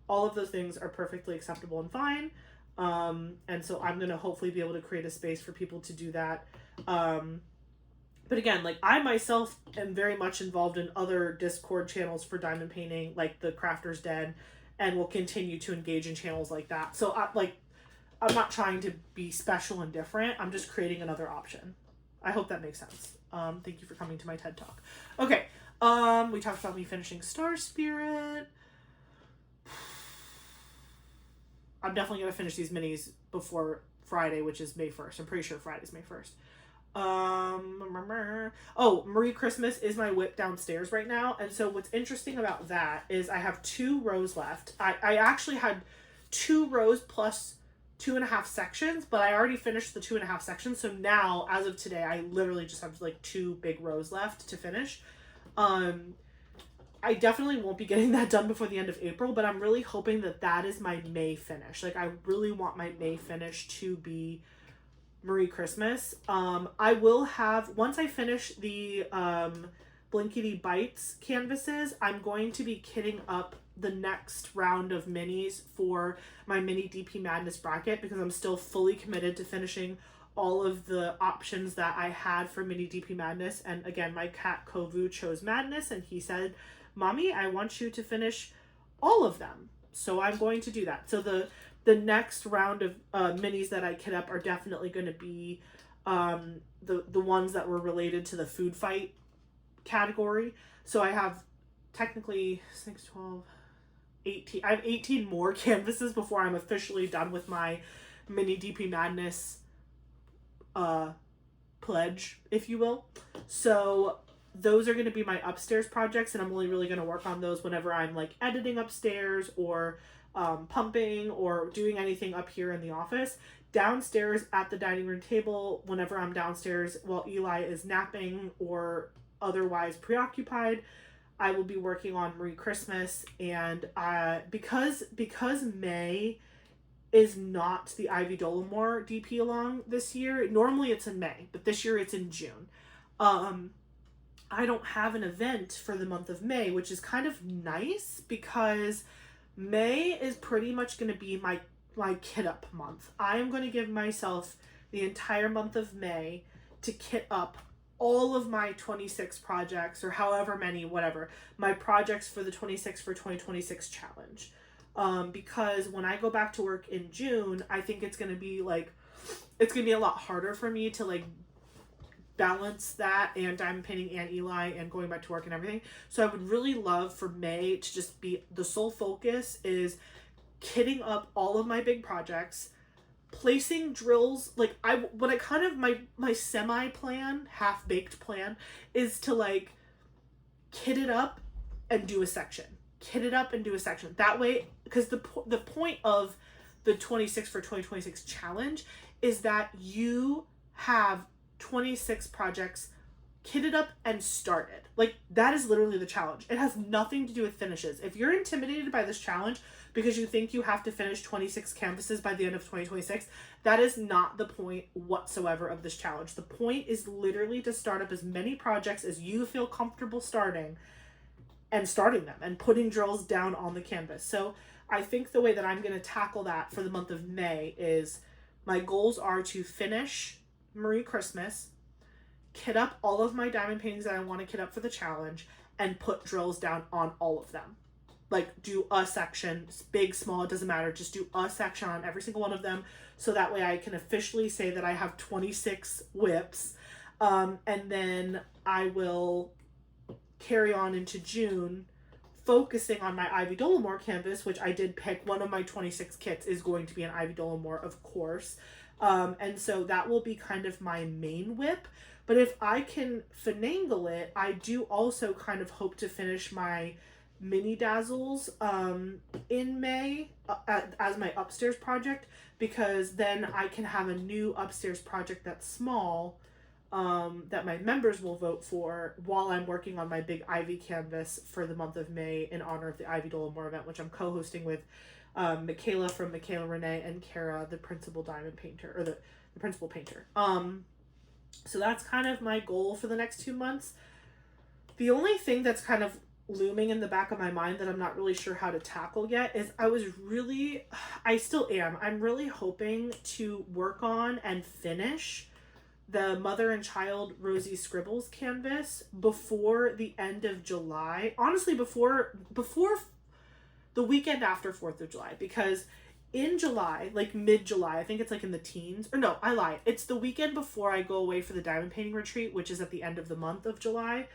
All of those things are perfectly acceptable and fine. And so I'm gonna hopefully be able to create a space for people to do that. But again, like I myself am very much involved in other Discord channels for diamond painting, like the Crafter's Den, and will continue to engage in channels like that. So I'm not trying to be special and different. I'm just creating another option. I hope that makes sense. Thank you for coming to my TED Talk. Okay. We talked about me finishing Star Spirit. I'm definitely going to finish these minis before Friday, which is May 1st. I'm pretty sure Friday's May 1st. Marie Christmas is my whip downstairs right now. And so what's interesting about that is I have 2 rows left. I actually had 2 rows plus 2.5 sections, but I already finished the 2.5 sections. So now, as of today, I literally just have like 2 big rows left to finish. I definitely won't be getting that done before the end of April, but I'm really hoping that that is my May finish. Like, I really want my May finish to be Marie Christmas. I will have, once I finish the Blinkety Bites canvases, I'm going to be kitting up the next round of minis for my mini DP Madness bracket, because I'm still fully committed to finishing all of the options that I had for mini DP Madness. And again, my cat Kovu chose Madness, and he said, Mommy, I want you to finish all of them. So I'm going to do that. So the next round of minis that I kit up are definitely going to be the ones that were related to the food fight category. So I have technically 6, 12, 18. I have 18 more canvases before I'm officially done with my mini DP Madness pledge, if you will. So those are going to be my upstairs projects, and I'm only really going to work on those whenever I'm like editing upstairs or pumping or doing anything up here in the office. Downstairs at the dining room table, whenever I'm downstairs while Eli is napping or otherwise preoccupied, I will be working on Marie Christmas. And because May is not the Ivy Dollamore DP along this year, normally it's in May, but this year it's in June. I don't have an event for the month of May, which is kind of nice because May is pretty much going to be my kit up month. I am going to give myself the entire month of May to kit up all of my 26 projects, or however many, whatever, my projects for the 26 for 2026 challenge. Because when I go back to work in June, I think it's going to be a lot harder for me to like balance that and diamond painting and Eli and going back to work and everything. So I would really love for May to just be the sole focus is kitting up all of my big projects, placing drills. Like what I kind of my semi plan, half baked plan is to like kit it up and do a section. Kit it up and do a section. That way, because the point of the 26 for 2026 challenge is that you have 26 projects kitted up and started. Like, that is literally the challenge. It has nothing to do with finishes. If you're intimidated by this challenge because you think you have to finish 26 canvases by the end of 2026, that is not the point whatsoever of this challenge. The point is literally to start up as many projects as you feel comfortable starting them and putting drills down on the canvas. So I think the way that I'm going to tackle that for the month of May is my goals are to finish Marie Christmas, kit up all of my diamond paintings that I want to kit up for the challenge, and put drills down on all of them. Like, do a section, big, small, it doesn't matter. Just do a section on every single one of them. So that way I can officially say that I have 26 WIPs. And then I will carry on into June, focusing on my Ivy Dolomore canvas, which I did pick. One of my 26 kits is going to be an Ivy Dolomore, of course. And so that will be kind of my main WIP. But if I can finagle it, I do also kind of hope to finish my mini dazzles in May as my upstairs project, because then I can have a new upstairs project that's small that my members will vote for while I'm working on my big Ivy canvas for the month of May in honor of the Ivy Dolomore event, which I'm co-hosting with Michaela from Michaela Renee and Kara, the principal diamond painter, or the principal painter. So that's kind of my goal for the next 2 months. The only thing that's kind of looming in the back of my mind that I'm not really sure how to tackle yet is I still am. I'm really hoping to work on and finish the Mother and Child Rosie Scribbles canvas before the end of July. Honestly, before the weekend after 4th of July, because in July, like mid-July, I think it's like in the teens, or no, I lied. It's the weekend before I go away for the diamond painting retreat, which is at the end of the month of July.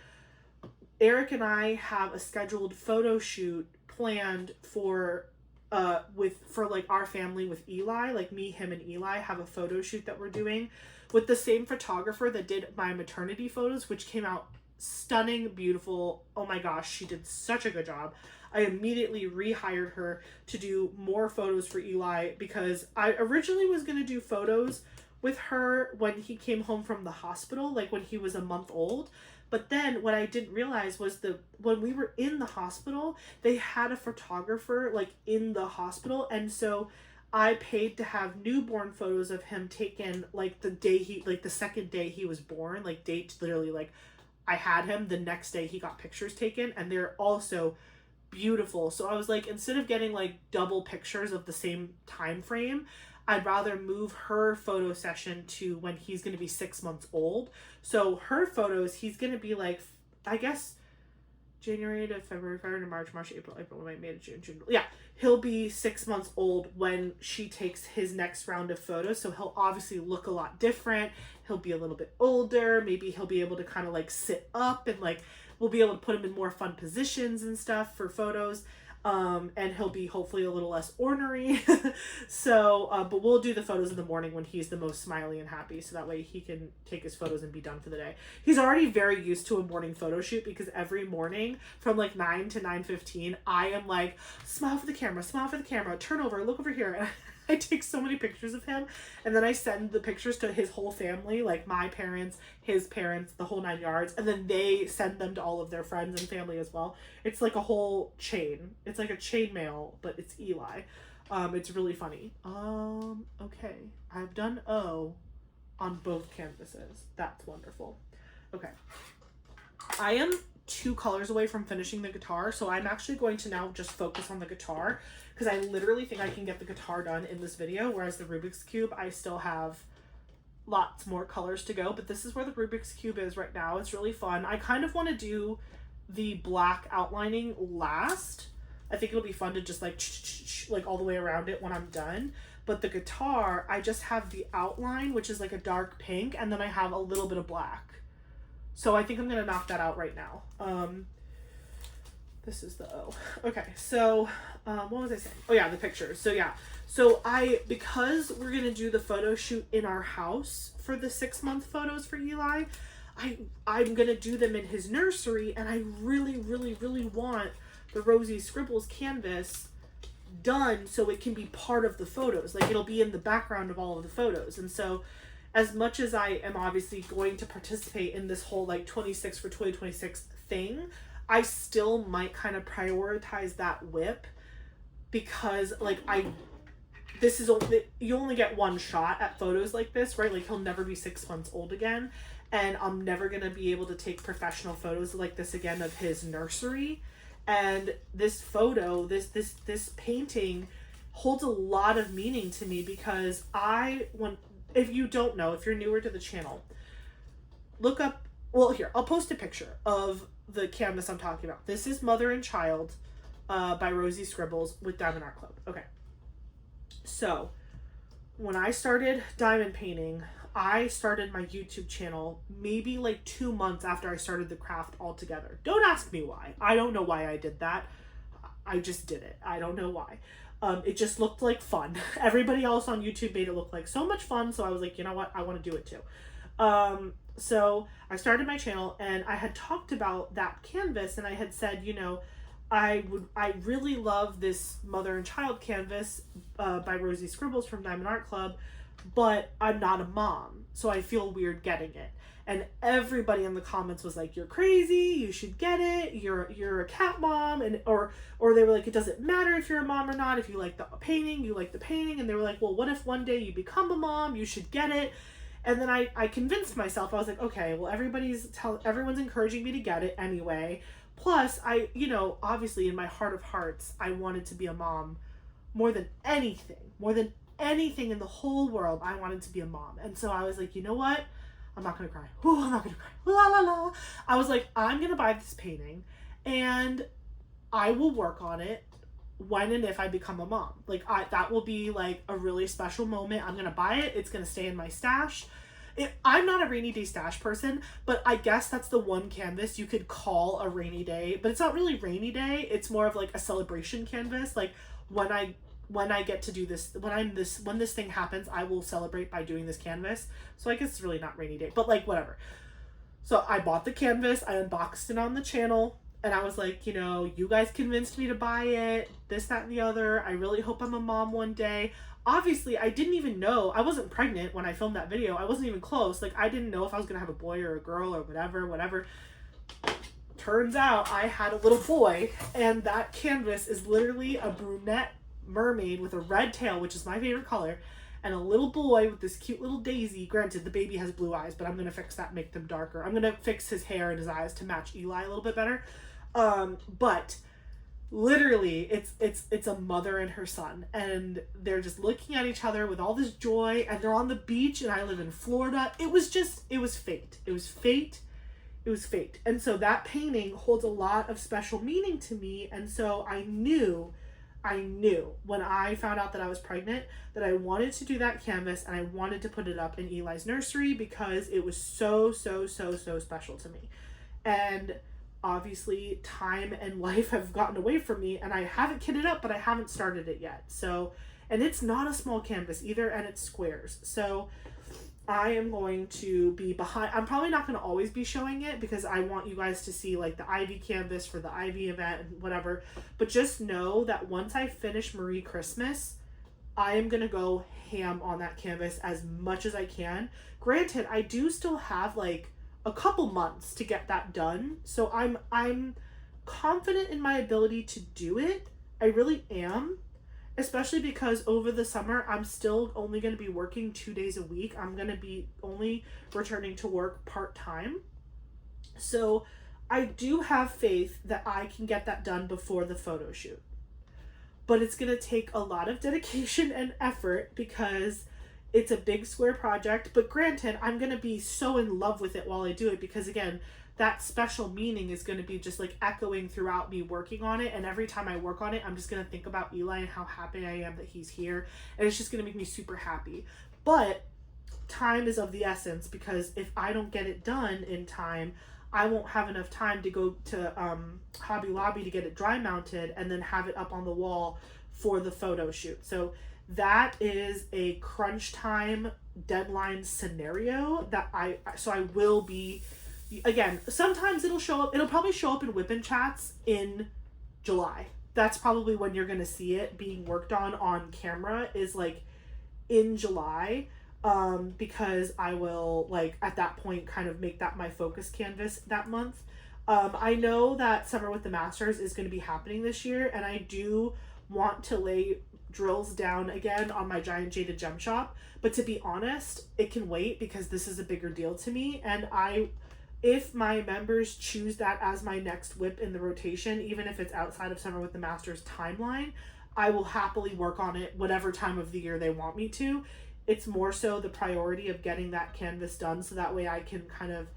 Eric and I have a scheduled photo shoot planned for like our family with Eli, like me, him, and Eli have a photo shoot that we're doing with the same photographer that did my maternity photos, which came out stunning, beautiful. Oh my gosh, she did such a good job. I immediately rehired her to do more photos for Eli because I originally was going to do photos with her when he came home from the hospital, like when he was a month old. But then what I didn't realize was when we were in the hospital, they had a photographer like in the hospital. And so I paid to have newborn photos of him taken like the second day he was born, like date literally, like I had him the next day he got pictures taken, and they're also beautiful. So I was like, instead of getting like double pictures of the same time frame, I'd rather move her photo session to when he's going to be 6 months old. So her photos, he's going to be like, I guess, January to February to March, April, May to June. Yeah, he'll be 6 months old when she takes his next round of photos. So he'll obviously look a lot different. He'll be a little bit older. Maybe he'll be able to kind of like sit up and like we'll be able to put him in more fun positions and stuff for photos. And he'll be hopefully a little less ornery. So, but we'll do the photos in the morning when he's the most smiley and happy. So that way he can take his photos and be done for the day. He's already very used to a morning photo shoot because every morning from like 9 to 9:15, I am like, smile for the camera, turn over, look over here. And I take so many pictures of him, and then I send the pictures to his whole family, like my parents, his parents, the whole 9 yards, and then they send them to all of their friends and family as well. It's like a whole chain. It's like a chain mail, but it's Eli. It's really funny. Okay. I've done O on both canvases. That's wonderful. Okay. I am 2 colors away from finishing the guitar, so I'm actually going to now just focus on the guitar because I literally think I can get the guitar done in this video, whereas the Rubik's Cube, I still have lots more colors to go, but this is where the Rubik's Cube is right now. It's really fun. I kind of want to do the black outlining last. I think it'll be fun to just like all the way around it when I'm done. But the guitar, I just have the outline, which is like a dark pink, and then I have a little bit of black. So I think I'm going to knock that out right now. This is the O. Okay, so what was I saying? Oh yeah, the pictures. So yeah, so because we're going to do the photo shoot in our house for the 6-month photos for Eli, I'm going to do them in his nursery, and I really, really, really want the Rosie Scribbles canvas done so it can be part of the photos. Like, it'll be in the background of all of the photos. And so as much as I am obviously going to participate in this whole like 26 for 2026 thing, I still might kind of prioritize that WIP, because like you only get one shot at photos like this, right? Like, he'll never be 6 months old again, and I'm never going to be able to take professional photos like this again of his nursery. And this photo, this painting holds a lot of meaning to me, because if you don't know, if you're newer to the channel, look up, well, here, I'll post a picture of the canvas I'm talking about. This is Mother and Child by Rosie Scribbles with Diamond Art Club. Okay. So when I started diamond painting, I started my YouTube channel maybe like 2 months after I started the craft altogether. Don't ask me why. I don't know why I did that. I just did it. I don't know why. It just looked like fun. Everybody else on YouTube made it look like so much fun, so I was like, you know what? I want to do it too. So I started my channel, and I had talked about that canvas, and I had said, you know, I really love this Mother and Child canvas by Rosie Scribbles from Diamond Art Club, but I'm not a mom, so I feel weird getting it. And everybody in the comments was like, you're crazy, you should get it, you're a cat mom, and or they were like, it doesn't matter if you're a mom or not, if you like the painting, you like the painting. And they were like, well, what if one day you become a mom, you should get it. And then I convinced myself. I was like, okay, well, everyone's encouraging me to get it anyway. Plus, obviously in my heart of hearts, I wanted to be a mom more than anything in the whole world. I wanted to be a mom. And so I was like, you know what? I'm not going to cry. Ooh, I'm not going to cry. La, la, la. I was like, I'm going to buy this painting, and I will work on it when and if I become a mom. Like, that will be like a really special moment. I'm going to buy it. It's going to stay in my stash. I'm not a rainy day stash person, but I guess that's the one canvas you could call a rainy day, but it's not really rainy day. It's more of like a celebration canvas. Like, when I get to do this, when this thing happens, I will celebrate by doing this canvas. So I guess it's really not rainy day, but like, whatever. So I bought the canvas, I unboxed it on the channel, and I was like, you guys convinced me to buy it, this, that, and the other. I really hope I'm a mom one day. Obviously, I didn't even know. I wasn't pregnant when I filmed that video. I wasn't even close. Like, I didn't know if I was going to have a boy or a girl or whatever. Turns out I had a little boy, and that canvas is literally a brunette mermaid with a red tail, which is my favorite color, and a little boy with this cute little daisy. Granted, the baby has blue eyes, but I'm going to fix that, make them darker. I'm going to fix his hair and his eyes to match Eli a little bit better. But literally it's a mother and her son, and they're just looking at each other with all this joy, and they're on the beach, and I live in Florida. It was fate. And so that painting holds a lot of special meaning to me. And so I knew when I found out that I was pregnant that I wanted to do that canvas, and I wanted to put it up in Eli's nursery, because it was so special to me. And obviously time and life have gotten away from me, and I haven't kitted up, but I haven't started it yet. So, and it's not a small canvas either, and it's squares. So I am going to be behind. I'm probably not going to always be showing it, because I want you guys to see like the Ivy canvas for the Ivy event and whatever. But just know that once I finish Marie Christmas, I am going to go ham on that canvas as much as I can. Granted, I do still have like a couple months to get that done. So I'm confident in my ability to do it. I really am. Especially because over the summer, I'm still only going to be working 2 days a week. I'm going to be only returning to work part-time. So I do have faith that I can get that done before the photo shoot. But it's going to take a lot of dedication and effort, because It's a big square project, but granted, I'm going to be so in love with it while I do it because, again, that special meaning is going to be just like echoing throughout me working on it. And every time I work on it, I'm just going to think about Eli and how happy I am that he's here. And it's just going to make me super happy. But time is of the essence because if I don't get it done in time, I won't have enough time to go to Hobby Lobby to get it dry mounted and then have it up on the wall for the photo shoot. So that is a crunch time deadline scenario that I will be, again, sometimes it'll probably show up in Whip chats in July. That's probably when you're going to see it being worked on camera, is like in July, because I will, like, at that point kind of make that my focus canvas that month. I know that Summer with the Masters is going to be happening this year, and I do want to lay drills down again on my Giant Jaded Gem Shop, but to be honest, it can wait because this is a bigger deal to me. And if my members choose that as my next whip in the rotation, even if it's outside of Summer with the Masters timeline, I will happily work on it whatever time of the year they want me to. It's more so the priority of getting that canvas done so that way I can kind of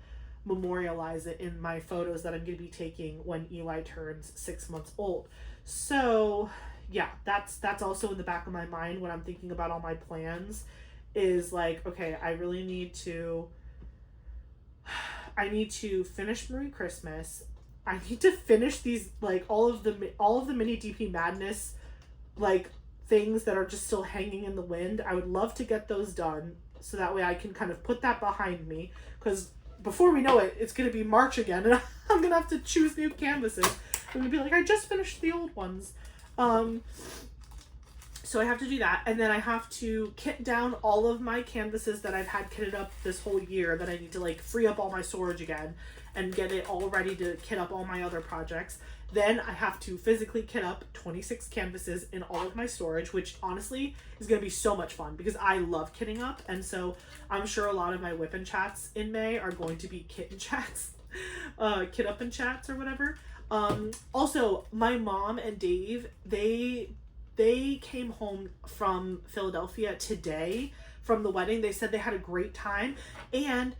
memorialize it in my photos that I'm going to be taking when Eli turns 6 months old. So yeah, that's also in the back of my mind when I'm thinking about all my plans, is like, okay, I need to finish Marie Christmas. I need to finish these, like, all of the mini DP Madness, like, things that are just still hanging in the wind. I would love to get those done so that way I can kind of put that behind me, because before we know it, it's going to be March again and I'm going to have to choose new canvases. I'm going to be like, I just finished the old ones. So I have to do that, and then I have to kit down all of my canvases that I've had kitted up this whole year that I need to, like, free up all my storage again and get it all ready to kit up all my other projects. Then I have to physically kit up 26 canvases in all of my storage, which honestly is going to be so much fun because I love kitting up. And so I'm sure a lot of my Whip chats in May are going to be kit chats, kit up and chats or whatever. Also, my mom and Dave, they came home from Philadelphia today from the wedding. They said they had a great time, and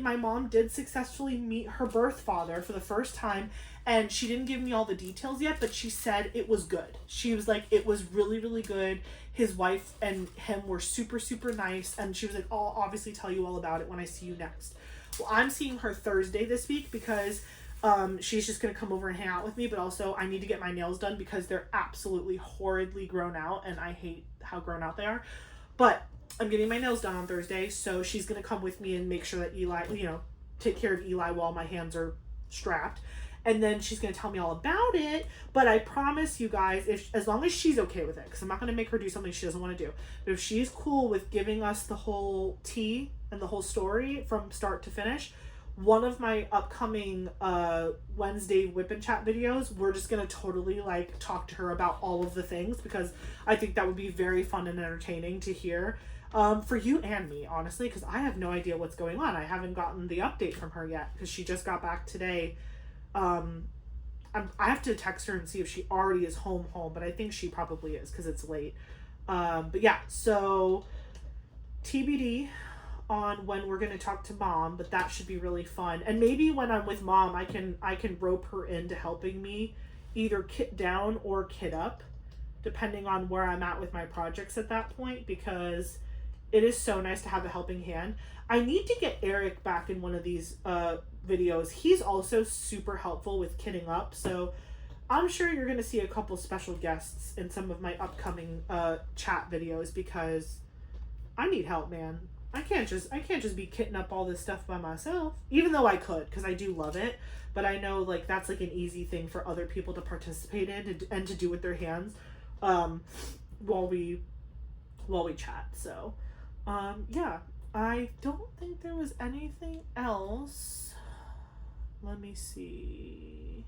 my mom did successfully meet her birth father for the first time, and she didn't give me all the details yet, but she said it was good. She was like, it was really, really good. His wife and him were super, super nice, and she was like, I'll obviously tell you all about it when I see you next. Well, I'm seeing her Thursday this week because she's just going to come over and hang out with me, but also I need to get my nails done because they're absolutely horridly grown out, and I hate how grown out they are. But I'm getting my nails done on Thursday, so she's going to come with me and make sure that Eli, take care of Eli while my hands are strapped. And then she's going to tell me all about it. But I promise you guys, as long as she's okay with it, because I'm not going to make her do something she doesn't want to do. But if she's cool with giving us the whole tea and the whole story from start to finish, one of my upcoming Wednesday Whip and Chat videos, we're just going to totally, like, talk to her about all of the things, because I think that would be very fun and entertaining to hear for you and me, honestly, because I have no idea what's going on. I haven't gotten the update from her yet because she just got back today. I have to text her and see if she already is home, but I think she probably is because it's late. But yeah, so TBD on when we're going to talk to Mom, but that should be really fun. And maybe when I'm with Mom, I can rope her into helping me either kit down or kit up, depending on where I'm at with my projects at that point, because it is so nice to have a helping hand. I need to get Eric back in one of these videos. He's also super helpful with kitting up, so I'm sure you're going to see a couple special guests in some of my upcoming chat videos, because I need help, man. I can't just be kitting up all this stuff by myself, even though I could, because I do love it. But I know, like, that's like an easy thing for other people to participate in and to do with their hands while we chat. So yeah, I don't think there was anything else. Let me see.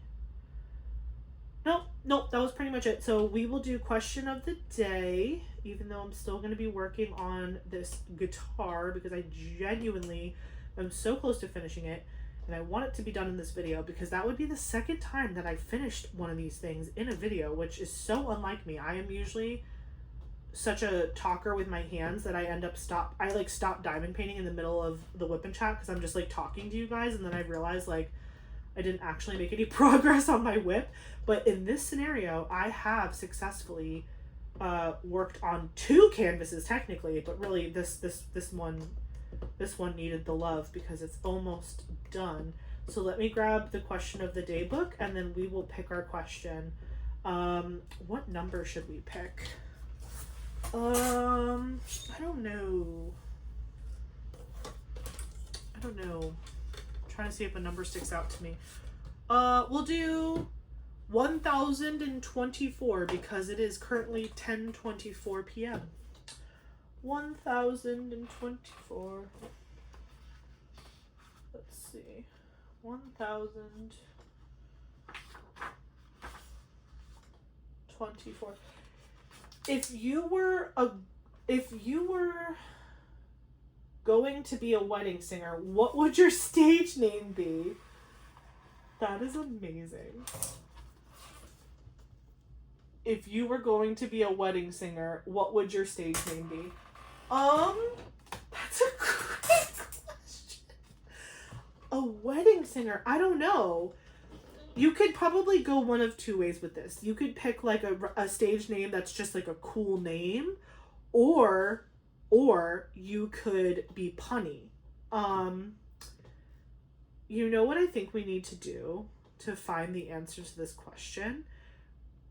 Nope, that was pretty much it. So we will do question of the day, even though I'm still going to be working on this guitar, because I genuinely am so close to finishing it, and I want it to be done in this video, because that would be the second time that I finished one of these things in a video, which is so unlike me. I am usually such a talker with my hands that I stop diamond painting in the middle of the WIP and chat because I'm just like talking to you guys, and then I realized like I didn't actually make any progress on my WIP. But in this scenario, I have successfully worked on 2 canvases technically, but really this one needed the love because it's almost done. So let me grab the question of the day book, and then we will pick our question. What number should we pick? I don't know. I'm trying to see if a number sticks out to me. We'll do 1024 because it is currently 10:24 p.m. 1024. Let's see. 1024. If you were going to be a wedding singer, what would your stage name be? That is amazing. If you were going to be a wedding singer, what would your stage name be? That's a great question. A wedding singer, I don't know. You could probably go one of 2 ways with this. You could pick like a stage name that's just like a cool name, or you could be punny. You know what I think we need to do to find the answer to this question?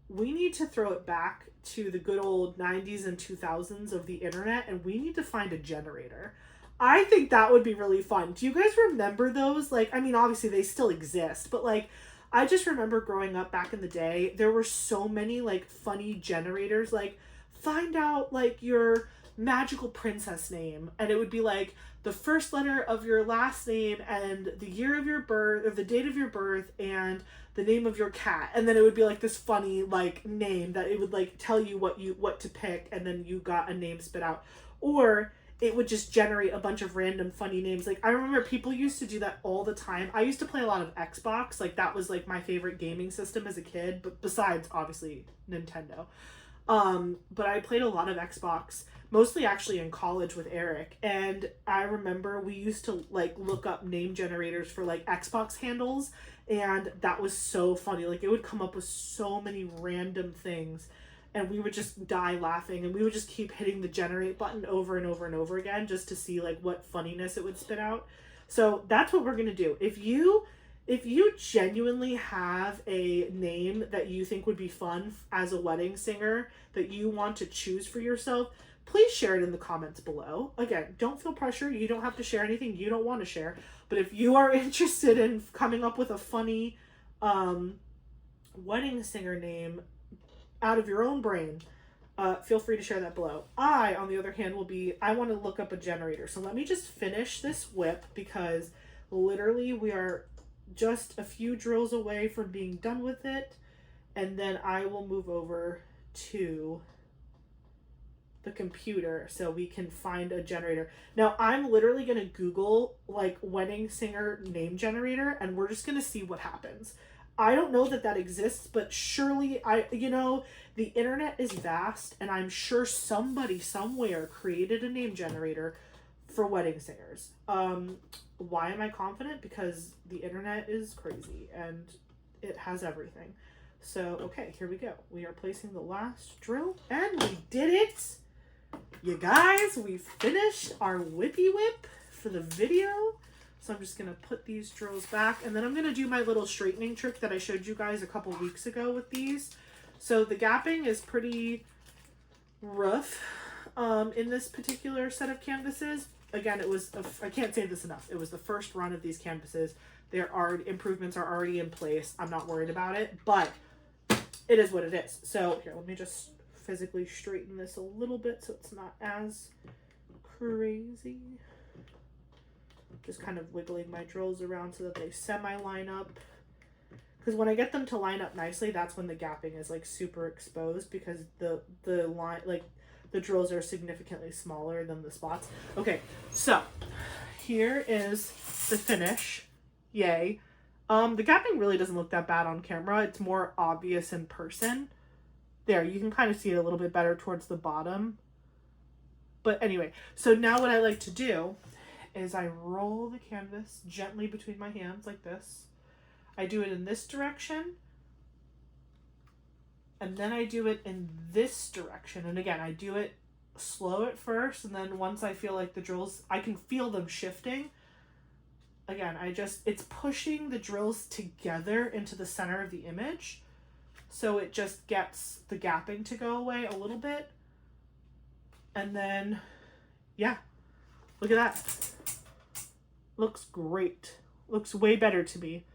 We need to throw it back to the good old 90s and 2000s of the internet, and we need to find a generator. I think that would be really fun. Do you guys remember those? Like, I mean, obviously they still exist, but like, I just remember growing up back in the day, there were so many like funny generators, like find out like your magical princess name, and it would be like the first letter of your last name and the year of your birth, or the date of your birth, and the name of your cat, and then it would be like this funny like name that it would like tell you what to pick, and then you got a name spit out. Or it would just generate a bunch of random funny names. Like, I remember people used to do that all the time. I used to play a lot of Xbox. Like, that was like my favorite gaming system as a kid, but besides obviously Nintendo. But I played a lot of Xbox, mostly actually in college with Eric. And I remember we used to like look up name generators for like Xbox handles, and that was so funny. Like, it would come up with so many random things, and we would just die laughing, and we would just keep hitting the generate button over and over and over again just to see like what funniness it would spit out. So that's what we're gonna do. If you genuinely have a name that you think would be fun as a wedding singer that you want to choose for yourself, please share it in the comments below. Again, don't feel pressure. You don't have to share anything you don't want to share. But if you are interested in coming up with a funny wedding singer name out of your own brain, feel free to share that below. I, on the other hand, I want to look up a generator. So let me just finish this WIP, because literally we are just a few drills away from being done with it, and then I will move over to the computer so we can find a generator. Now I'm literally gonna Google like wedding singer name generator, and we're just gonna see what happens. I don't know that exists, but surely the internet is vast, and I'm sure somebody somewhere created a name generator for wedding singers. Why am I confident? Because the internet is crazy and it has everything. So, okay, here we go. We are placing the last drill, and we did it! You guys, we finished our whippy whip for the video. So I'm just going to put these drills back, and then I'm going to do my little straightening trick that I showed you guys a couple weeks ago with these. So the gapping is pretty rough in this particular set of canvases. Again, I can't say this enough. It was the first run of these canvases. Improvements are already in place. I'm not worried about it, but it is what it is. So here, let me just physically straighten this a little bit so it's not as crazy. Just kind of wiggling my drills around so that they semi-line up. Because when I get them to line up nicely, that's when the gapping is like super exposed, because the line, like the drills are significantly smaller than the spots. Okay, so here is the finish. Yay. The gapping really doesn't look that bad on camera. It's more obvious in person. There, you can kind of see it a little bit better towards the bottom. But anyway, so now what I like to do is I roll the canvas gently between my hands like this. I do it in this direction. And then I do it in this direction. And again, I do it slow at first. And then once I feel like the drills, I can feel them shifting. Again, it's pushing the drills together into the center of the image. So it just gets the gapping to go away a little bit. And then, yeah, look at that. Looks great. Looks way better to me.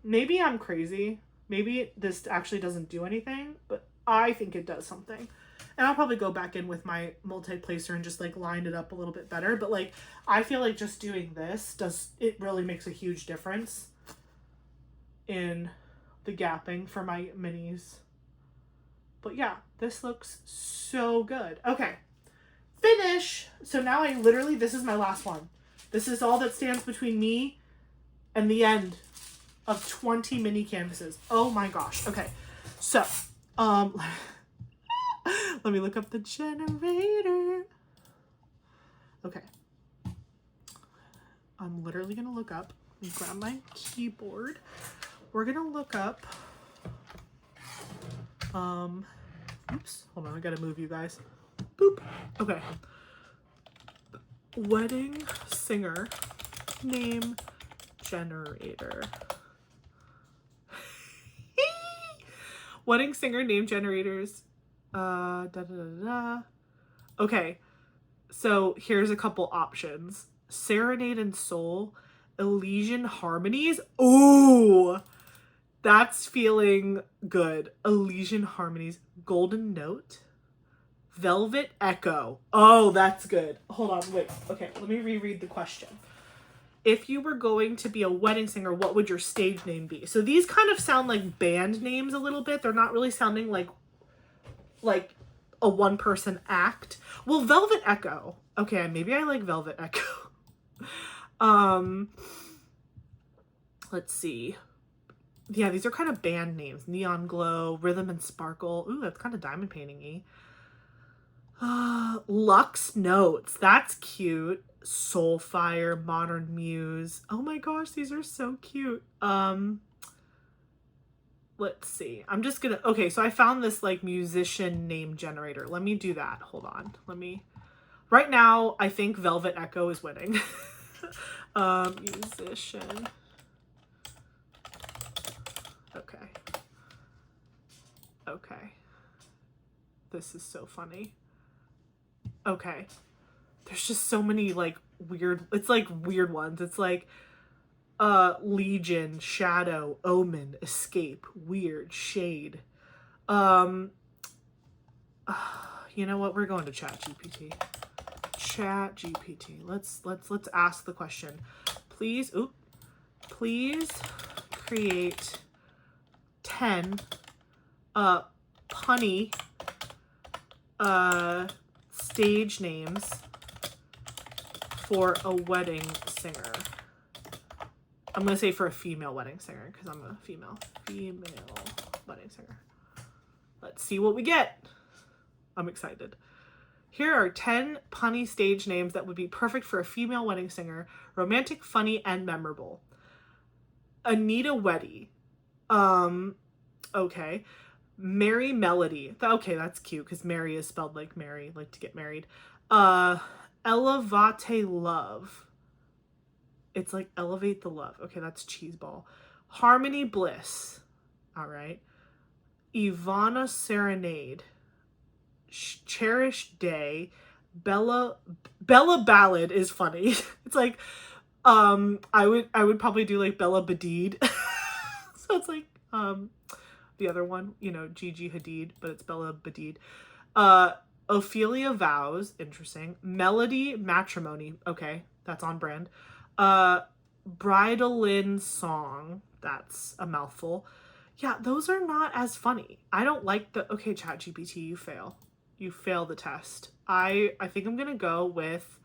Maybe I'm crazy. Maybe this actually doesn't do anything, but I think it does something. And I'll probably go back in with my multi-placer and just like line it up a little bit better. But like, I feel like just doing this it really makes a huge difference in the gapping for my minis. But yeah, this looks so good. Okay, finish. So now this is my last one. This is all that stands between me and the end of 20 mini canvases. Oh my gosh. Okay, so let me look up the generator. Okay, I'm literally gonna look up. Let me grab my keyboard. We're gonna look up oops, hold on, I gotta move you guys. Boop. Okay, wedding singer name generator. Wedding singer name generators. Okay, so here's a couple options. Serenade and Soul, Elysian Harmonies. Ooh, that's feeling good. Elysian Harmonies, Golden Note, Velvet Echo. Oh, that's good. Hold on, wait. Okay, let me reread the question. If you were going to be a wedding singer, what would your stage name be? So these kind of sound like band names a little bit. They're not really sounding like a one-person act. Well, Velvet Echo. Okay, maybe I like Velvet Echo. Let's see. Yeah, these are kind of band names. Neon Glow, Rhythm and Sparkle. Ooh, that's kind of diamond painting-y. Lux Notes. That's cute. Soulfire, Modern Muse. Oh my gosh, these are so cute. Let's see. I'm just gonna, okay, so I found this like musician name generator. Let me do that. Hold on. Right now, I think Velvet Echo is winning. Musician. Okay. Okay. This is so funny. Okay. There's just so many like weird, it's like weird ones. It's like Legion, Shadow, Omen, Escape, Weird, Shade. You know what? We're going to ChatGPT. ChatGPT. Let's ask the question. Please create 10 punny stage names for a wedding singer. I'm going to say for a female wedding singer because I'm a female wedding singer. Let's see what we get. I'm excited. Here are 10 punny stage names that would be perfect for a female wedding singer. Romantic, funny, and memorable. Anita Weddy. Okay. Mary Melody. Okay, that's cute because Mary is spelled like Mary, like to get married. Elevate Love. It's like Elevate the Love. Okay, that's Cheeseball. Harmony Bliss. All right. Ivana Serenade. Cherished Day. Bella Ballad is funny. It's like I would probably do like Bella Badid. So it's like the other one, you know, Gigi Hadid, but it's Bella Badid. Ophelia Vows, interesting. Melody Matrimony, okay, that's on brand. Bridalin Song, that's a mouthful. Yeah, those are not as funny. I don't like the, okay, ChatGPT, you fail. You fail the test. I think I'm gonna go with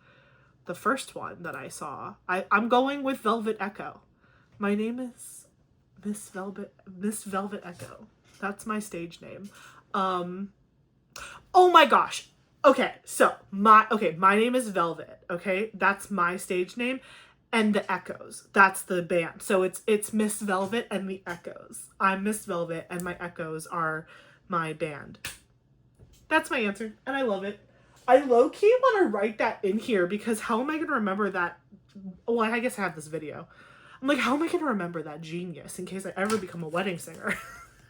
the first one that I saw. I'm going with Velvet Echo. My name is Miss Velvet Echo. That's my stage name. Oh my gosh. Okay, so my name is Velvet, okay? That's my stage name. And the Echoes, that's the band. So it's Miss Velvet and the Echoes. I'm Miss Velvet and my Echoes are my band. That's my answer, and I love it. I low-key want to write that in here because how am I going to remember that? Well, I guess I have this video. I'm like, how am I going to remember that genius in case I ever become a wedding singer?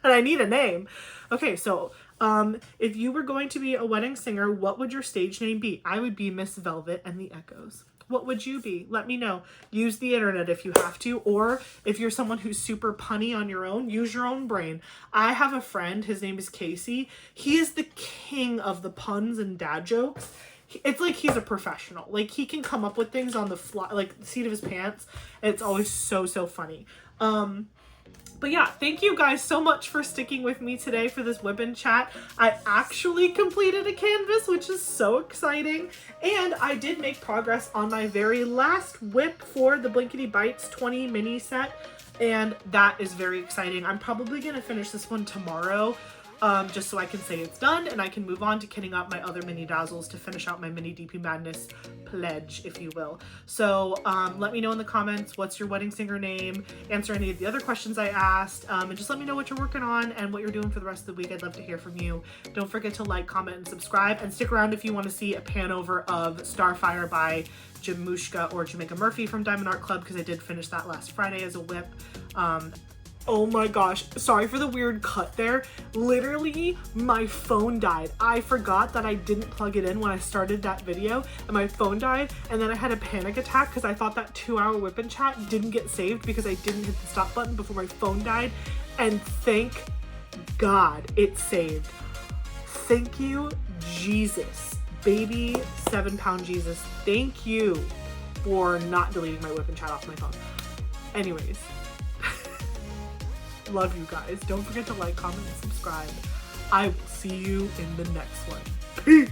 And I need a name. Okay, so if you were going to be a wedding singer, what would your stage name be? I would be Miss Velvet and the Echoes. What would you be? Let me know. Use the internet if you have to, or if you're someone who's super punny on your own, use your own brain. I have a friend, his name is Casey. He is the king of the puns and dad jokes. It's like he's a professional. Like, he can come up with things on the fly, like the seat of his pants, and it's always so funny. But yeah, thank you guys so much for sticking with me today for this WIP and chat. I actually completed a canvas, which is so exciting. And I did make progress on my very last WIP for the Blinkety Bites 20 mini set. And that is very exciting. I'm probably going to finish this one tomorrow. Just so I can say it's done and I can move on to kitting up my other mini dazzles to finish out my mini DP Madness pledge, if you will. So let me know in the comments what's your wedding singer name, answer any of the other questions I asked, and just let me know what you're working on and what you're doing for the rest of the week. I'd love to hear from you. Don't forget to like, comment, and subscribe, and stick around if you want to see a pan over of Starfire by Jamushka or Jamaica Murphy from Diamond Art Club, because I did finish that last Friday as a WIP. Oh my gosh, sorry for the weird cut there. Literally, my phone died. I forgot that I didn't plug it in when I started that video, and my phone died, and then I had a panic attack because I thought that 2-hour WIP and chat didn't get saved because I didn't hit the stop button before my phone died, and thank God it saved. Thank you, Jesus. Baby 7-pound Jesus. Thank you for not deleting my WIP and chat off my phone. Anyways. Love you guys. Don't forget to like, comment, and subscribe. I will see you in the next one. Peace!